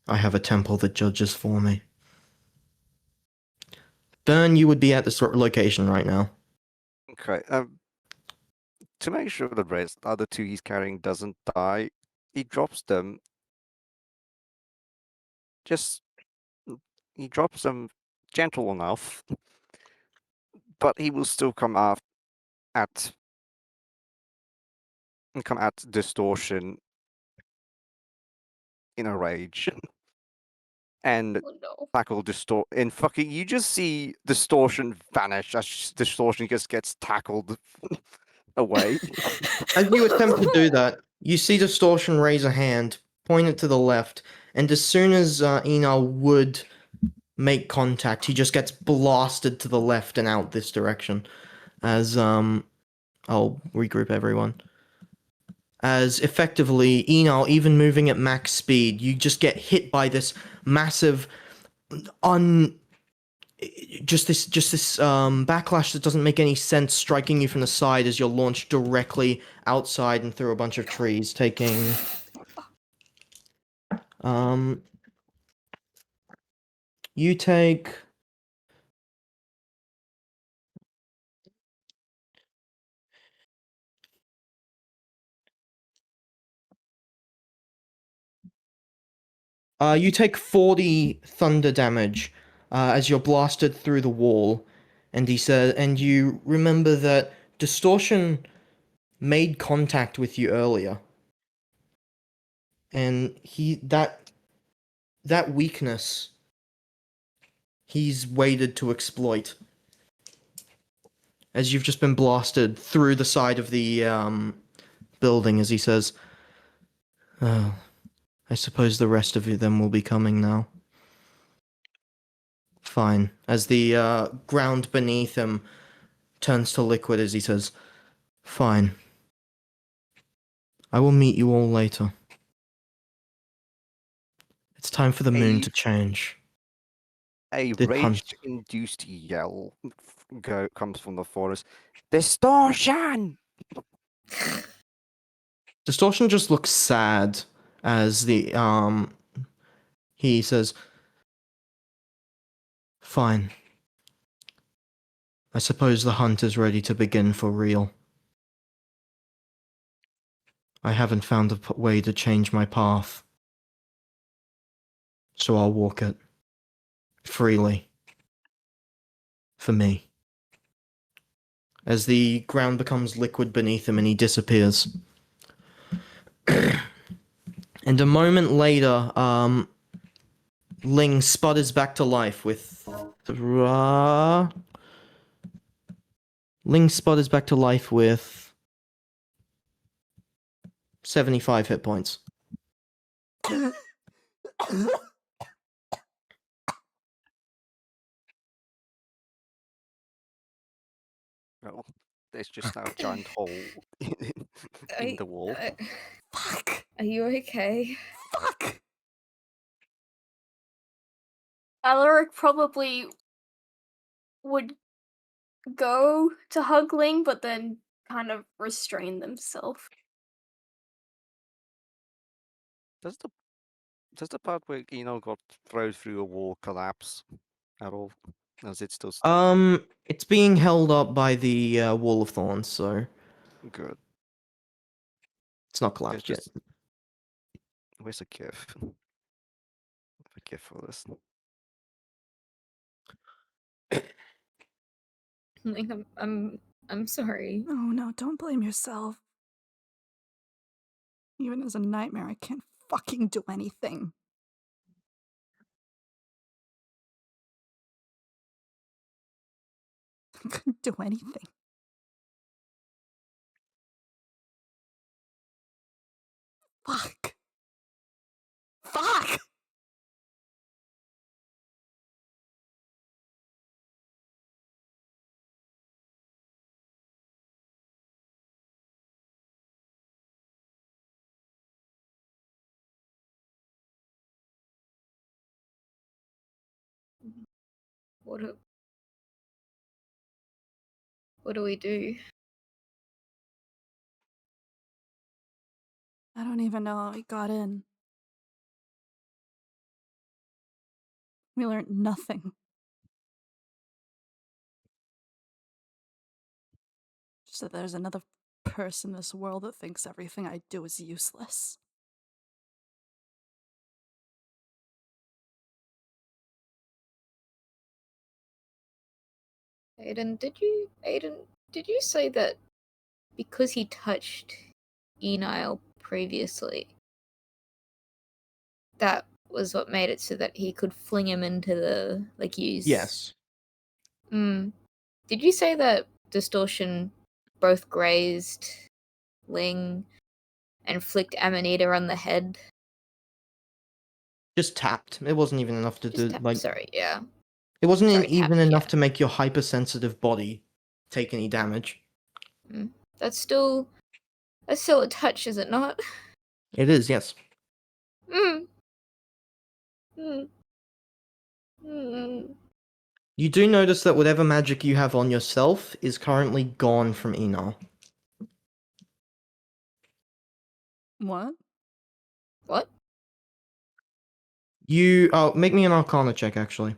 I have a temple that judges for me. Bern, you would be at this location right now. Okay. To make sure the rest, the other two he's carrying doesn't die, he drops them. He drops them gentle enough, but he will still come at Distortion in a rage. And Oh no. tackle and fucking you just see Distortion vanish as Distortion just gets tackled away. As you attempt to do that, you see Distortion raise a hand, point it to the left, and as soon as Enal would make contact, he just gets blasted to the left and out this direction. As I'll regroup everyone. As effectively, Enal, even moving at max speed, you just get hit by this massive, just this backlash that doesn't make any sense, striking you from the side as you're launched directly outside and through a bunch of trees, taking you take you take 40 thunder damage as you're blasted through the wall, and he said, and you remember that Distortion made contact with you earlier, and that weakness he's waited to exploit. As you've just been blasted through the side of the building, as he says, "Oh, I suppose the rest of them will be coming now." Fine. As the ground beneath him turns to liquid as he says, "Fine. I will meet you all later. It's time for the moon to change." A The hunt. rage-induced yell comes from the forest. Distortion! Distortion just looks sad as he says, "Fine. I suppose the hunt is ready to begin for real. I haven't found a way to change my path, so I'll walk it freely for me." As the ground becomes liquid beneath him and he disappears. And a moment later, Ling sputters back to life with Ling sputters back to life with 75 hit points. Well, there's just now a giant hole in the wall. Fuck. Are you okay? Fuck! Alaric probably would go to hug Ling, but then kind of restrain themselves. Does the part where got thrown through a wall collapse at all? Or is it still It's being held up by the Wall of Thorns, so good? it's not There's collapsed yet. just where's a GIF? A GIF for this. Like, I'm sorry. Oh no, don't blame yourself. Even as a nightmare, I can't fucking do anything. I couldn't do anything. Fuck. Fuck! What do we do? I don't even know how he got in. We learned nothing. Just that there's another person in this world that thinks everything I do is useless. Aiden, did you say that because he touched Enile previously, that was what made it so that he could fling him into the use? Yes. Did you say that Distortion both grazed Ling and flicked Amanita on the head? Just tapped. It wasn't even enough to Just do tap- sorry, yeah. It wasn't Sorry, even tapped, enough yeah. to make your hypersensitive body take any damage. That's still a touch, is it not? It is, yes. Mm. Mm. Mm. You do notice that whatever magic you have on yourself is currently gone from Enar. What? What? You make me an Arcana check, actually.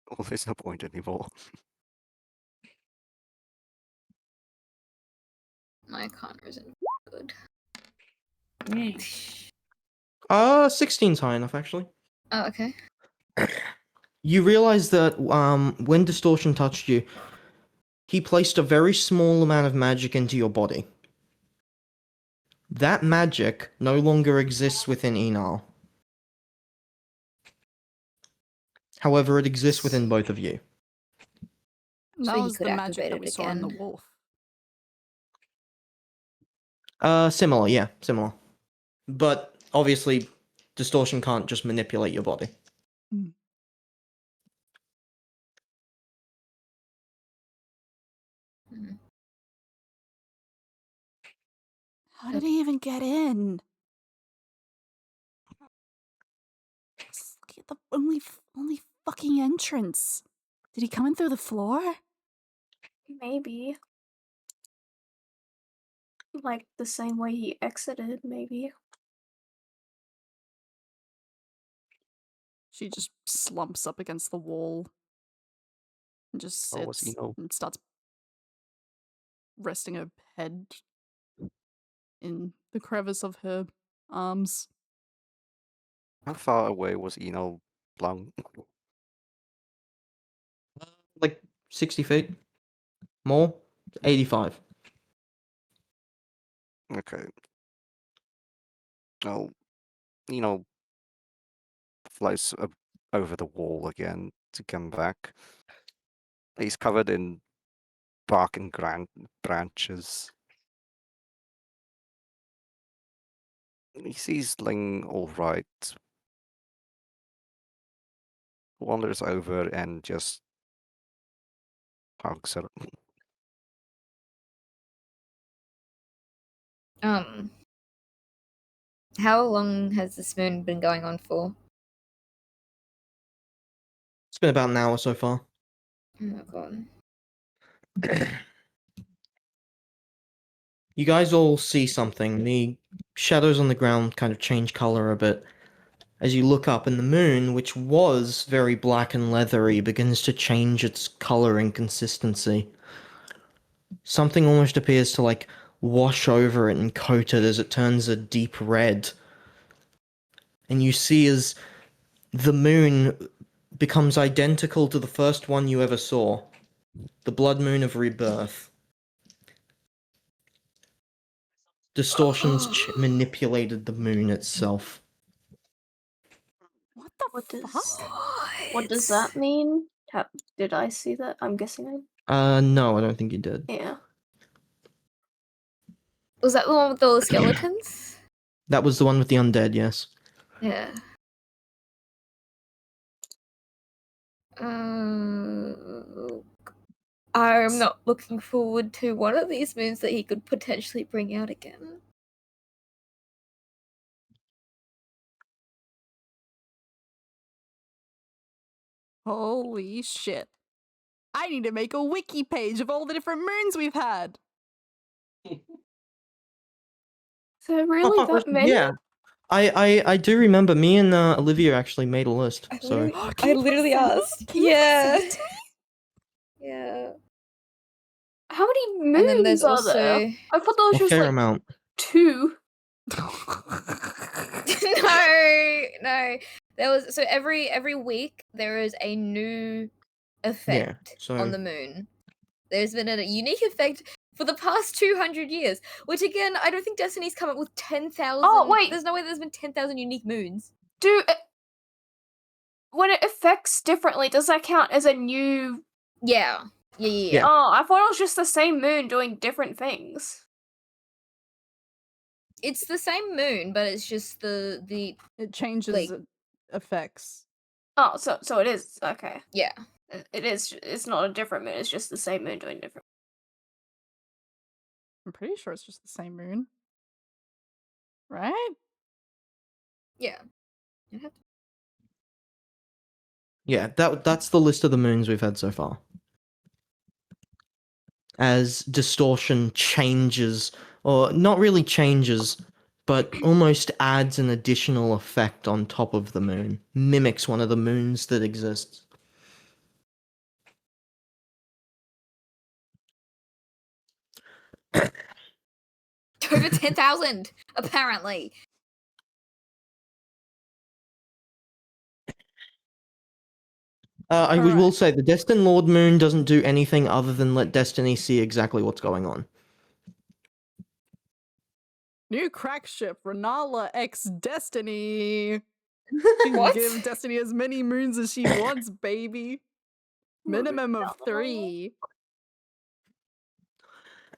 Well, there's no point anymore. My Arcana isn't good. 16's high enough, actually. Oh, okay. You realize that when Distortion touched you, he placed a very small amount of magic into your body. That magic no longer exists within Enar. However, it exists within both of you. That he was could the magic activate that it we saw in the again. wolf. Similar, yeah, similar. But obviously, Distortion can't just manipulate your body. Mm. How did he even get in? Just look at the only fucking entrance. Did he come in through the floor? Maybe. Like the same way he exited, maybe. She just slumps up against the wall and just Oh, what's sits Eno? and starts resting her head in the crevice of her arms. How far away was Eno flung? Like 60 feet? More? 85. Okay. Oh, Eno flies over the wall again to come back. He's covered in bark and branches. He sees Ling all right. Wanders over and just hugs her. How long has this moon been going on for? It's been about an hour so far. Oh my god. You guys all see something. The shadows on the ground kind of change color a bit. As you look up, and the moon, which was very black and leathery, begins to change its color and consistency. Something almost appears to, like, wash over it and coat it as it turns a deep red. And you see as the moon becomes identical to the first one you ever saw. The blood moon of rebirth. Distortions manipulated the moon itself. What the What does fuck? what does that mean? Did I see that? I'm guessing I No, I don't think you did. yeah. Was that the one with all the skeletons? That was the one with the undead, yes. Yeah. I'm not looking forward to one of these moons that he could potentially bring out again. Holy shit. I need to make a wiki page of all the different moons we've had. So really that many? Yeah. I do remember me and Olivia actually made a list. So I literally asked. Can you Yeah. send it to me? Yeah. How many And then moons there's are also there? I thought there was a just fair like amount. 2. no. There was so every week there is a new effect so on the moon. There's been a unique effect for the past 200 years, which again, I don't think Destiny's come up with 10,000. Oh, wait. There's no way there's been 10,000 unique moons. When it affects differently, does that count as a new? Yeah. Yeah. Oh, I thought it was just the same moon doing different things. It's the same moon, but it's just the It changes Like- effects. Oh, so it is okay. yeah. It is. It's not a different moon. It's just the same moon doing different. I'm pretty sure it's just the same moon. Right? Yeah. You'd have to- Yeah, that's the list of the moons we've had so far. As distortion changes, or not really changes, but almost adds an additional effect on top of the moon, mimics one of the moons that exists. Over 10,000, apparently. I will Alright. say the Destin Lord moon doesn't do anything other than let Destiny see exactly what's going on. New crack ship, Renala X Destiny. She can What? give Destiny as many moons as she wants, baby. Minimum of 3.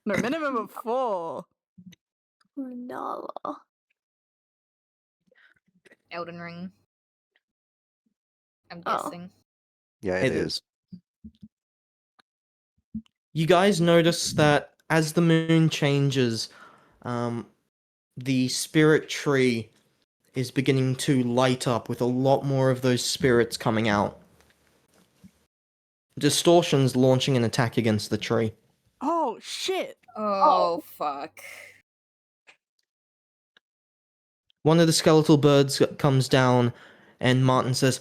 No, minimum of 4. Nala. Elden Ring. I'm Oh. guessing. Yeah, Hey it there. is. You guys notice that as the moon changes, the spirit tree is beginning to light up with a lot more of those spirits coming out. Distortion's launching an attack against the tree. Oh, shit. Oh, fuck. One of the skeletal birds comes down, and Martin says,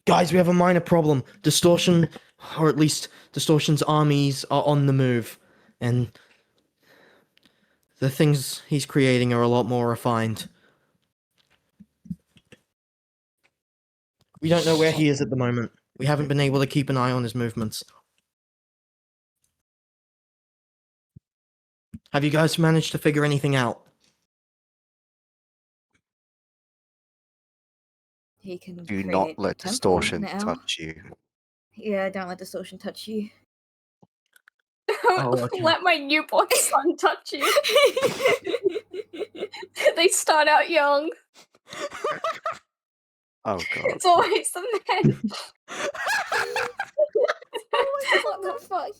"Guys, we have a minor problem. Distortion, or at least Distortion's armies, are on the move, and the things he's creating are a lot more refined. We don't know where he is at the moment. We haven't been able to keep an eye on his movements. Have you guys managed to figure anything out?" He can Do create not a let temple distortion now. touch you. Yeah, don't let distortion touch you. Oh, okay. Let my newborn son touch you. They start out young. Oh god. It's always the men. What the fuck?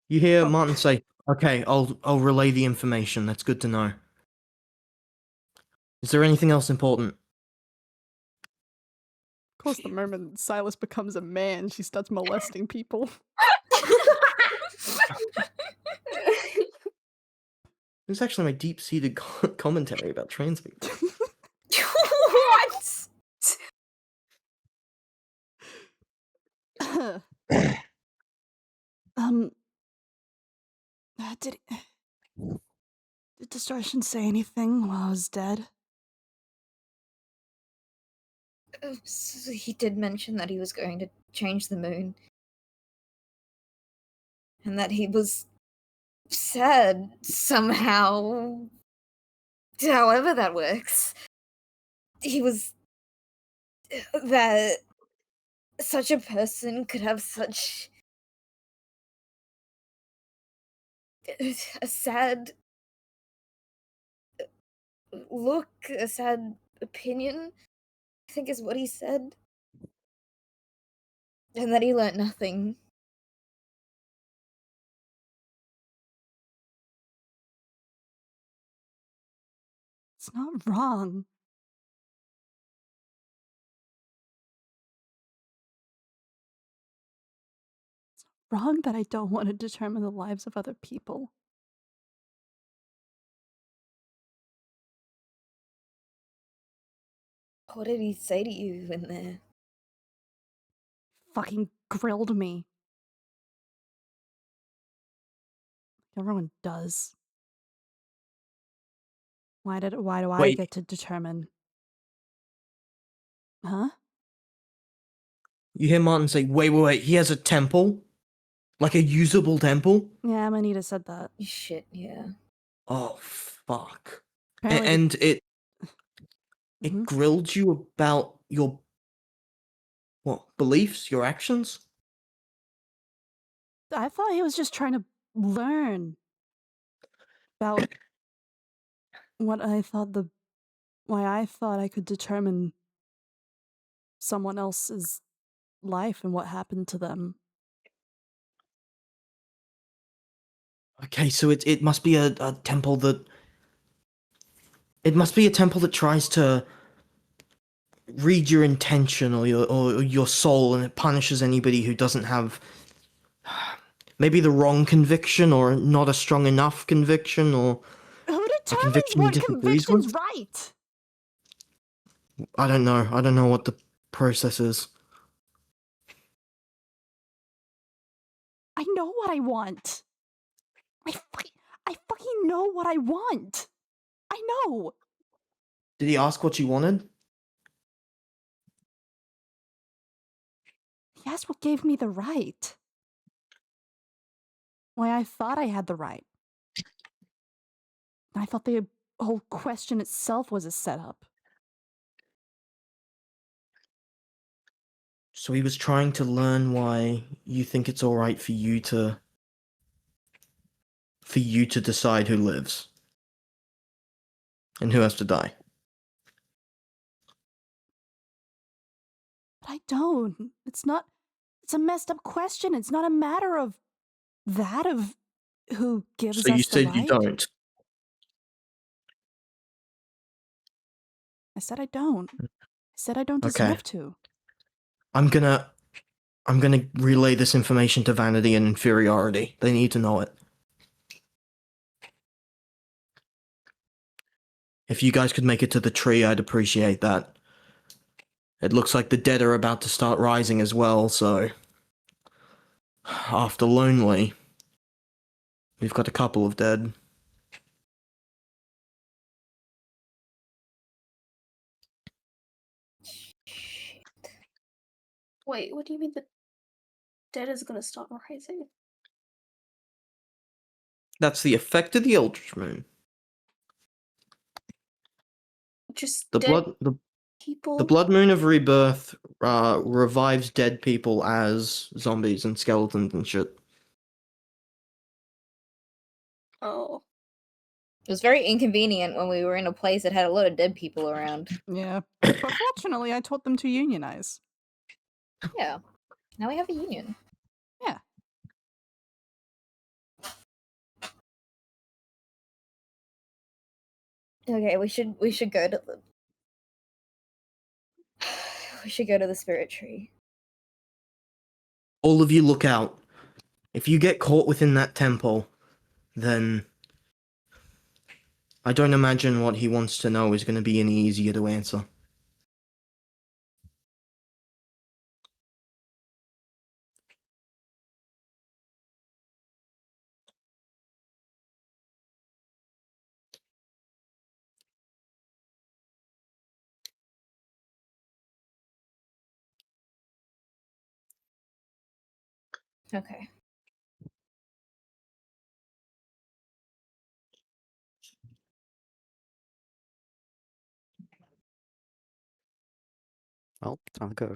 You hear Martin say, "Okay, I'll relay the information. That's good to know. Is there anything else important?" Of course, the moment Silas becomes a man, she starts molesting people. It's actually my deep-seated commentary about trans people. What? Did Distortion say anything while I was dead? So he did mention that he was going to change the moon. And that he was sad somehow. However that works. He was. That such a person could have such. A sad. Look, a sad opinion, I think is what he said. And that he learnt nothing. It's not wrong. It's not wrong that I don't want to determine the lives of other people. What did he say to you in there? Fucking grilled me. Everyone does. Why do I Wait. get to determine? Huh? You hear Martin say, wait, he has a temple? Like a usable temple? Yeah, Manita said that. Shit, yeah. Oh, fuck. Apparently And it Mhm. grilled you about your, what, beliefs, your actions? I thought he was just trying to learn about why I thought I could determine someone else's life and what happened to them. Okay, so it must be a temple that... It must be a temple that tries to read your intention or your soul, and it punishes anybody who doesn't have maybe the wrong conviction or not a strong enough conviction or Who a determines conviction you what disagree conviction's with. right? I don't know. I don't know what the process is. I know what I want. I fucking know what I want. I know. Did he ask what you wanted? He asked what gave me the right. Why I thought I had the right. I thought the whole question itself was a setup. So he was trying to learn why you think it's all right for you to decide who lives and who has to die. But I don't. It's a messed up question. It's not a matter of who gives So you us the said you right. don't. I said I don't. I said I don't Okay. deserve to. I'm gonna relay this information to Vanity and Inferiority. They need to know it. If you guys could make it to the tree, I'd appreciate that. It looks like the dead are about to start rising as well, so... After Lonely, we've got a couple of dead. Wait, what do you mean the dead is gonna start rising? That's the effect of the Eldritch Moon. Just The dead the blood moon of rebirth revives dead people as zombies and skeletons and shit. Oh. It was very inconvenient when we were in a place that had a lot of dead people around. Yeah. But fortunately, I told them to unionize. Yeah. Now we have a union. Yeah. Okay, we should go to the we should go to the spirit tree. All of you look out. If you get caught within that temple, then I don't imagine what he wants to know is going to be any easier to answer. Okay. Well, time to go.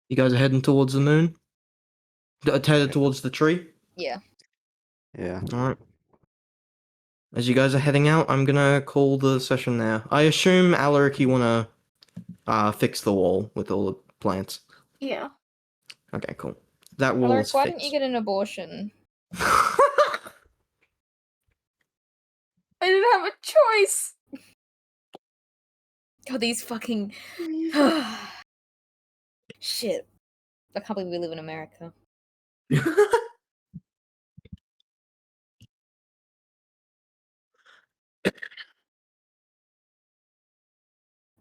You guys are heading towards the moon? Headed towards the tree? Yeah. Yeah. Alright. As you guys are heading out, I'm gonna call the session there. I assume, Alaric, you wanna fix the wall with all the plants. Yeah. Okay, cool. That wall Alaric, is why fixed. didn't you get an abortion? I didn't have a choice. God, these fucking shit. I can't believe we live in America.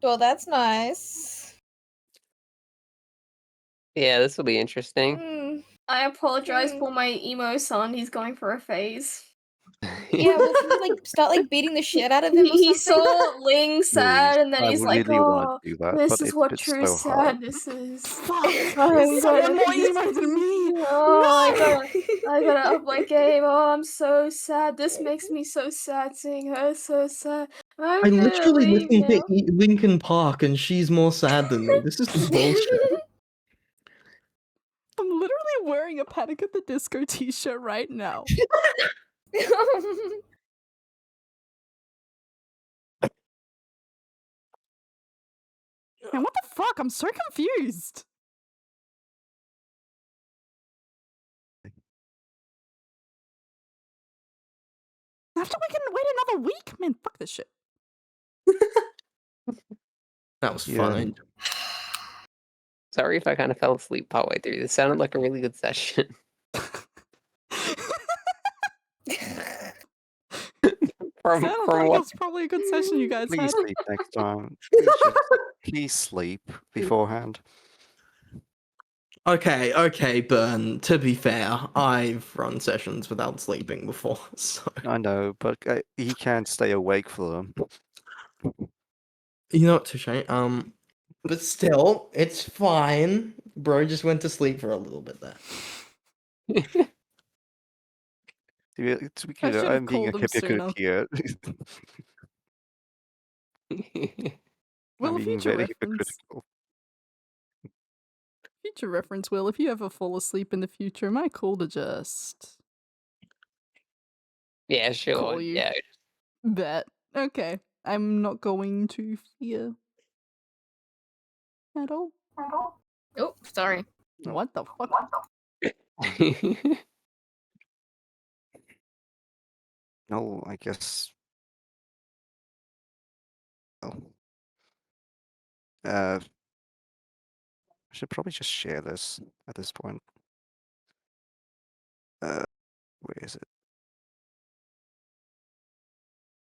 Well, that's nice. Yeah, this will be interesting. Mm. I apologize Hmm. for my emo son. He's going for a phase. Yeah, well, can you like start like beating the shit out of him or He something? saw Ling sad, and then I he's like, really want "Oh, to do that, this but is it's what just true so hard. sadness is." Fuck! I'm Someone gonna more be- emo than me! Oh, I gotta up my game. Oh, I'm so sad. This makes me so sad seeing her so sad. I'm I gonna literally leave listened now. to Linkin Park and she's more sad than me. This is some bullshit. I'm literally wearing a Panic at the Disco t-shirt right now. Man, what the fuck? I'm so confused. After we can wait another week? Man, fuck this shit. That was Yeah. fine. Sorry if I kind of fell asleep partway through. This sounded like a really good session. from Sounded from like it what was probably a good session you guys Please had. sleep next time. We should please sleep beforehand. Okay, Burn. To be fair, I've run sessions without sleeping before, so I know, but he can't stay awake for them. you know what, Touche. But still, it's fine. Bro just went to sleep for a little bit there. To be I clear, should've I'm being a called him hypocrite sooner. here. Will, I'm a being future very reference. hypocritical. Future reference, Will, if you ever fall asleep in the future, am I cool to just Yeah, sure. call you? Yeah. Bet. Okay. I'm not going to fear at all. Oh, sorry. No. What the fuck? No, I guess. Oh. I should probably just share this at this point. Where is it?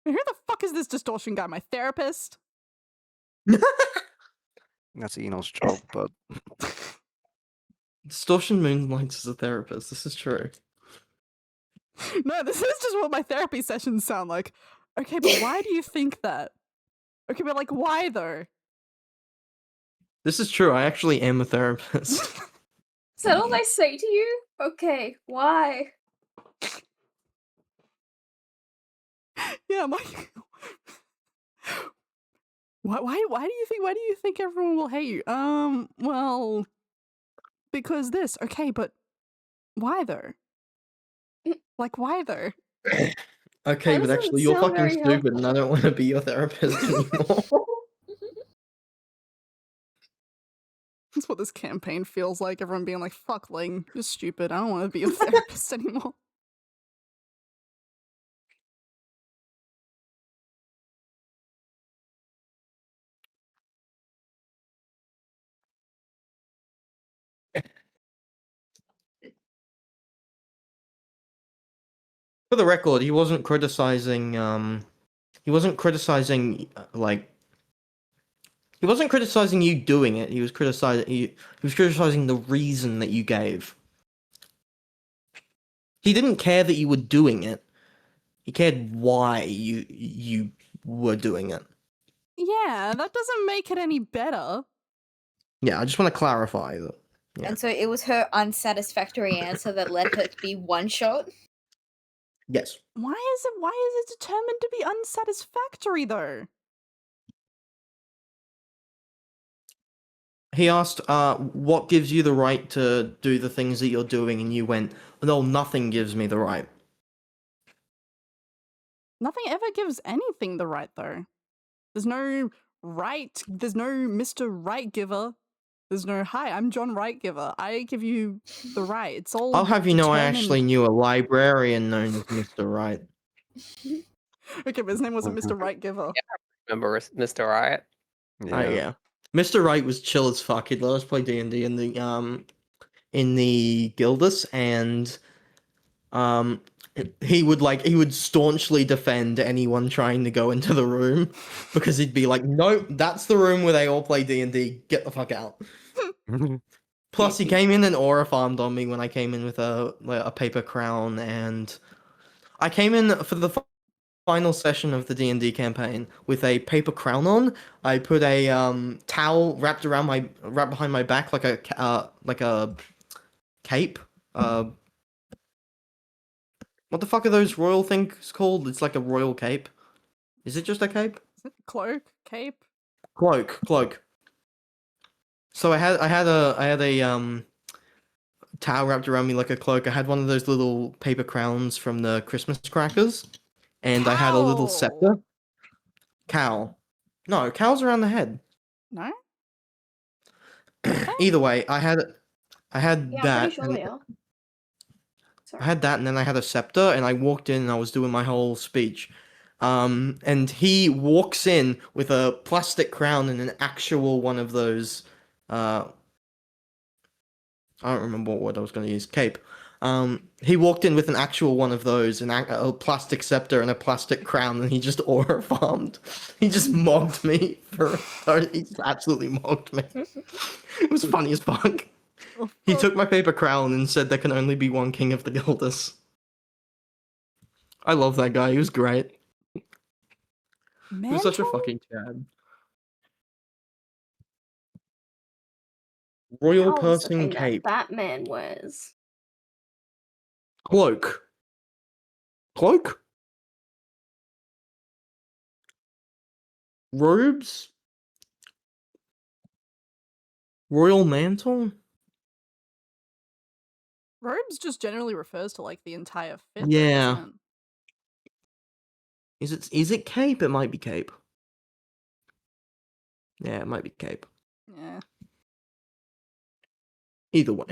Who the fuck is this distortion guy? My therapist? That's Eno's job, but Distortion moonlights as a therapist. This is true. No, this is just what my therapy sessions sound like. Okay, but why do you think that? Okay, but like, why though? This is true. I actually am a therapist. Is that all they say to you? Okay, why? Yeah, my. Why do you think everyone will hate you? Well, because this. Okay, but why though? Like, why though? Okay, That but doesn't actually, you're sound fucking very stupid, and I don't want to be your therapist anymore. That's what this campaign feels like. Everyone being like, "Fuck, Ling, you're stupid. I don't want to be your therapist anymore." For the record, he wasn't criticizing. He wasn't criticizing like. He wasn't criticizing you doing it. He was criticizing you. He was criticizing the reason that you gave. He didn't care that you were doing it. He cared why you were doing it. Yeah, that doesn't make it any better. Yeah, I just want to clarify that. Yeah. And so it was her unsatisfactory answer that led her to be one shot. Yes. Why is it determined to be unsatisfactory though? He asked, what gives you the right to do the things that you're doing? And you went, no, nothing gives me the right. Nothing ever gives anything the right though. There's no right. There's no Mr. Right Giver. There's no, hi, I'm John Right Giver. I give you the right. It's all. I'll have you know I determined- actually knew a librarian known as Mr. Right. Okay, but his name wasn't Mr. Right Giver. Remember Mr. Riot? Yeah. Mr. Right was chill as fuck. He'd let us play D&D in the Gildus, and he would staunchly defend anyone trying to go into the room because he'd be like, nope, that's the room where they all play D&D. Get the fuck out. Plus, he came in and aura farmed on me when I came in with a paper crown, and I came in for the final session of the D&D campaign with a paper crown on. I put a towel wrapped behind my back like a cape. What the fuck are those royal things called? It's like a royal cape. Is it just a cape? Is it cloak? Cape? Cloak. So I had a towel wrapped around me like a cloak. I had one of those little paper crowns from the Christmas crackers, and I had a little scepter. Cowl. No, cowl's around the head. No? Either way, I had Yeah, I'm that. pretty sure and they are. I had that, and then I had a scepter, and I walked in, and I was doing my whole speech. And he walks in with a plastic crown and an actual one of those. I don't remember what word I was going to use. Cape. He walked in with an actual one of those, a plastic scepter and a plastic crown, and he just aura farmed. He just mocked me he just absolutely mocked me. It was funny as fuck. He took my paper crown and said there can only be one king of the Guilders. I love that guy. He was great. He was such a Mantle? fucking Chad. Royal That was the person thing that cape. Batman wears. Cloak. Cloak? Robes? Royal mantle? Robes just generally refers to like the entire fit. Yeah. Though, Is it cape? It might be cape. Yeah, it might be cape. yeah. Either way.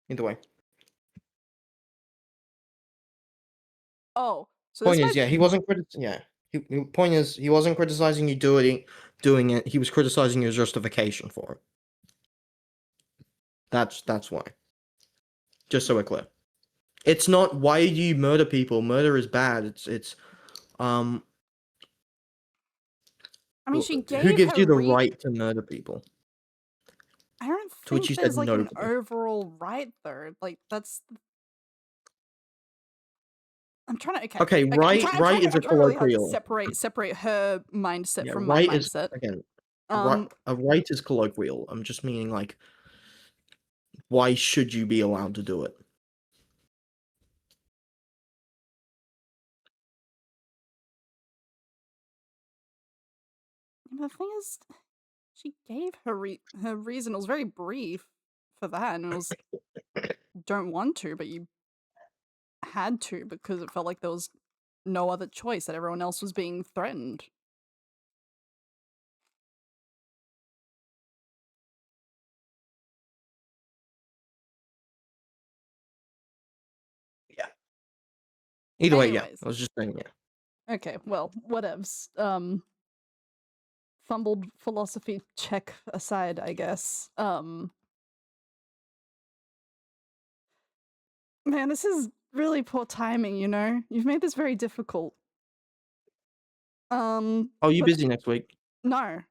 Either way. Oh, so Point this is, might... yeah, he wasn't point is, he wasn't criticizing you doing it. He was criticizing your justification for it. That's why. Just so we're clear. It's not why do you murder people? Murder is bad. It's I mean, she gave who gives her you the right to murder people? I don't To which think you said there's like an nobody. overall right though. Like that's. I'm trying to. Okay. Okay, I'm right is a I'm trying really hard to colloquial. separate her mindset Yeah, from my right is mindset. again. Um, A right is colloquial. I'm just meaning like, why should you be allowed to do it? the thing is, she gave her reason. It was very brief for that, and it was don't want to, but you had to because it felt like there was no other choice. That everyone else was being threatened. Either way, yeah. Anyways. I was just saying, yeah. Okay, well, whatevs. Fumbled philosophy check aside, I guess. Man, this is really poor timing, you know? You've made this very difficult. Oh, you but- busy next week? No.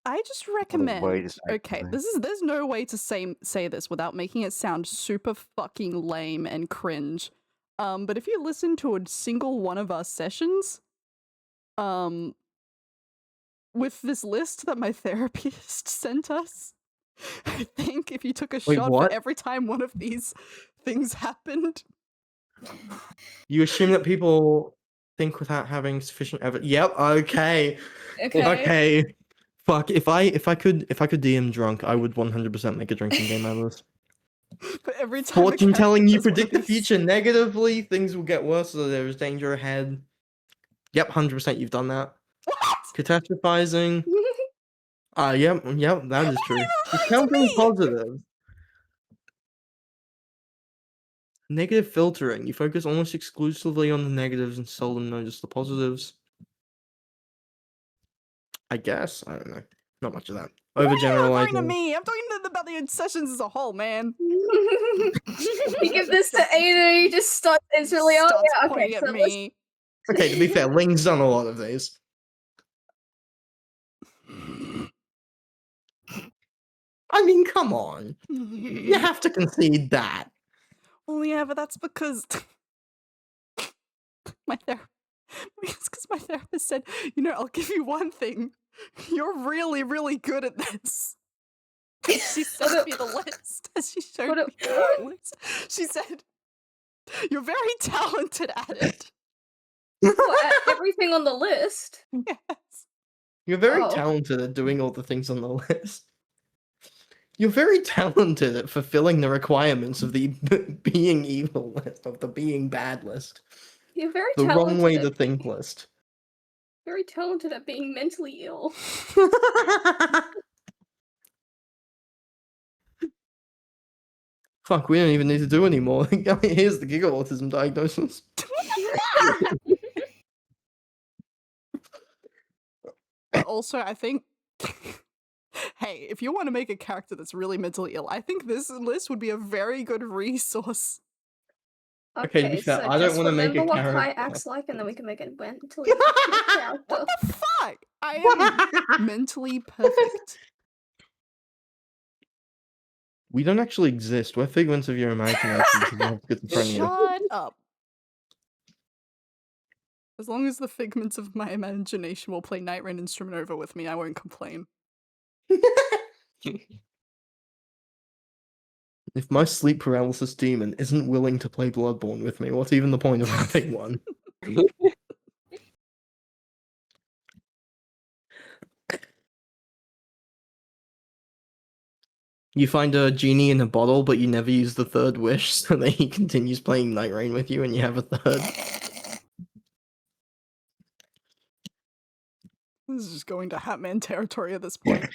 I just recommend. Okay, there's no way to say this without making it sound super fucking lame and cringe. But if you listen to a single one of our sessions, with this list that my therapist sent us, I think if you took a shot what? for every time one of these things happened. You assume that people think without having sufficient evidence. Yep. Okay. Okay. Fuck. If I could DM drunk, I would 100% make a drinking game out of this. But every time Fortune telling you does one of predict the this- future negatively, things will get worse, so there is danger ahead. Yep, 100% you've done that. What? Catastrophizing. Yep, that is true. What You're does that counting mean? positive. Negative filtering. You focus almost exclusively on the negatives and seldom notice the positives. I guess. I don't know. Not much of that. Why are you referring to Overgeneralizing. me? I'm talking about the sessions as a whole, man. You give this to Ada, you just start instantly. Oh Starts yeah, pointing okay. at So let's me. Okay, to be fair, Ling's done a lot of these. I mean, come on. You have to concede that. Well, yeah, but that's because my therapist said, you know, I'll give you one thing. You're really, really good at this. She sent me the list. She showed me the list. She said, you're very talented at it. what, everything on the list. Yes. You're very Oh. talented at doing all the things on the list. You're very talented at fulfilling the requirements of the being evil list, of the being bad list. You're very The talented. wrong way at to being- think list. Very talented at being mentally ill. Fuck, we don't even need to do anymore. Here's the Giga Autism diagnosis. But also, I think, hey, if you want to make a character that's really mentally ill, I think this list would be a very good resource. Okay, to be fair, I don't just wanna make a remember what Kai character. acts like, and then we can make it mentally ill character. What the fuck? I am mentally perfect. We don't actually exist. We're figments of your imagination. You have schizophrenia. Shut up. As long as the figments of my imagination will play Night Rain and Streaminova with me, I won't complain. If my sleep paralysis demon isn't willing to play Bloodborne with me, what's even the point of having one? You find a genie in a bottle, but you never use the third wish, so that he continues playing Night Rain with you and you have a third. This is just going to Hatman territory at this point.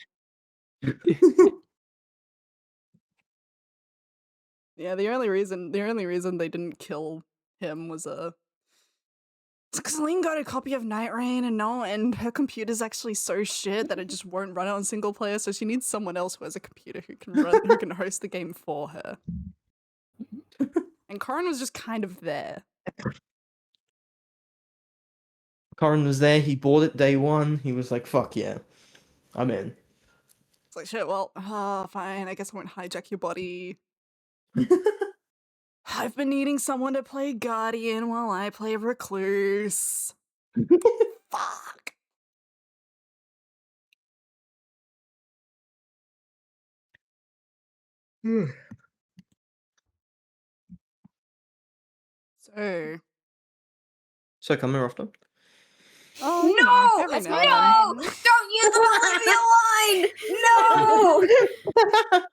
Yeah, the only reason they didn't kill him was it's because Celine got a copy of Night Rain and her computer's actually so shit that it just won't run it on single player, so she needs someone else who has a computer who can host the game for her. And Corin was just kind of there. Corin was there, he bought it day one, he was like, fuck yeah, I'm in. It's like, shit, well, fine, I guess I won't hijack your body. I've been needing someone to play Guardian while I play Recluse. Fuck. So come here often. Oh, you know, every now and then. No! Don't use the line! No!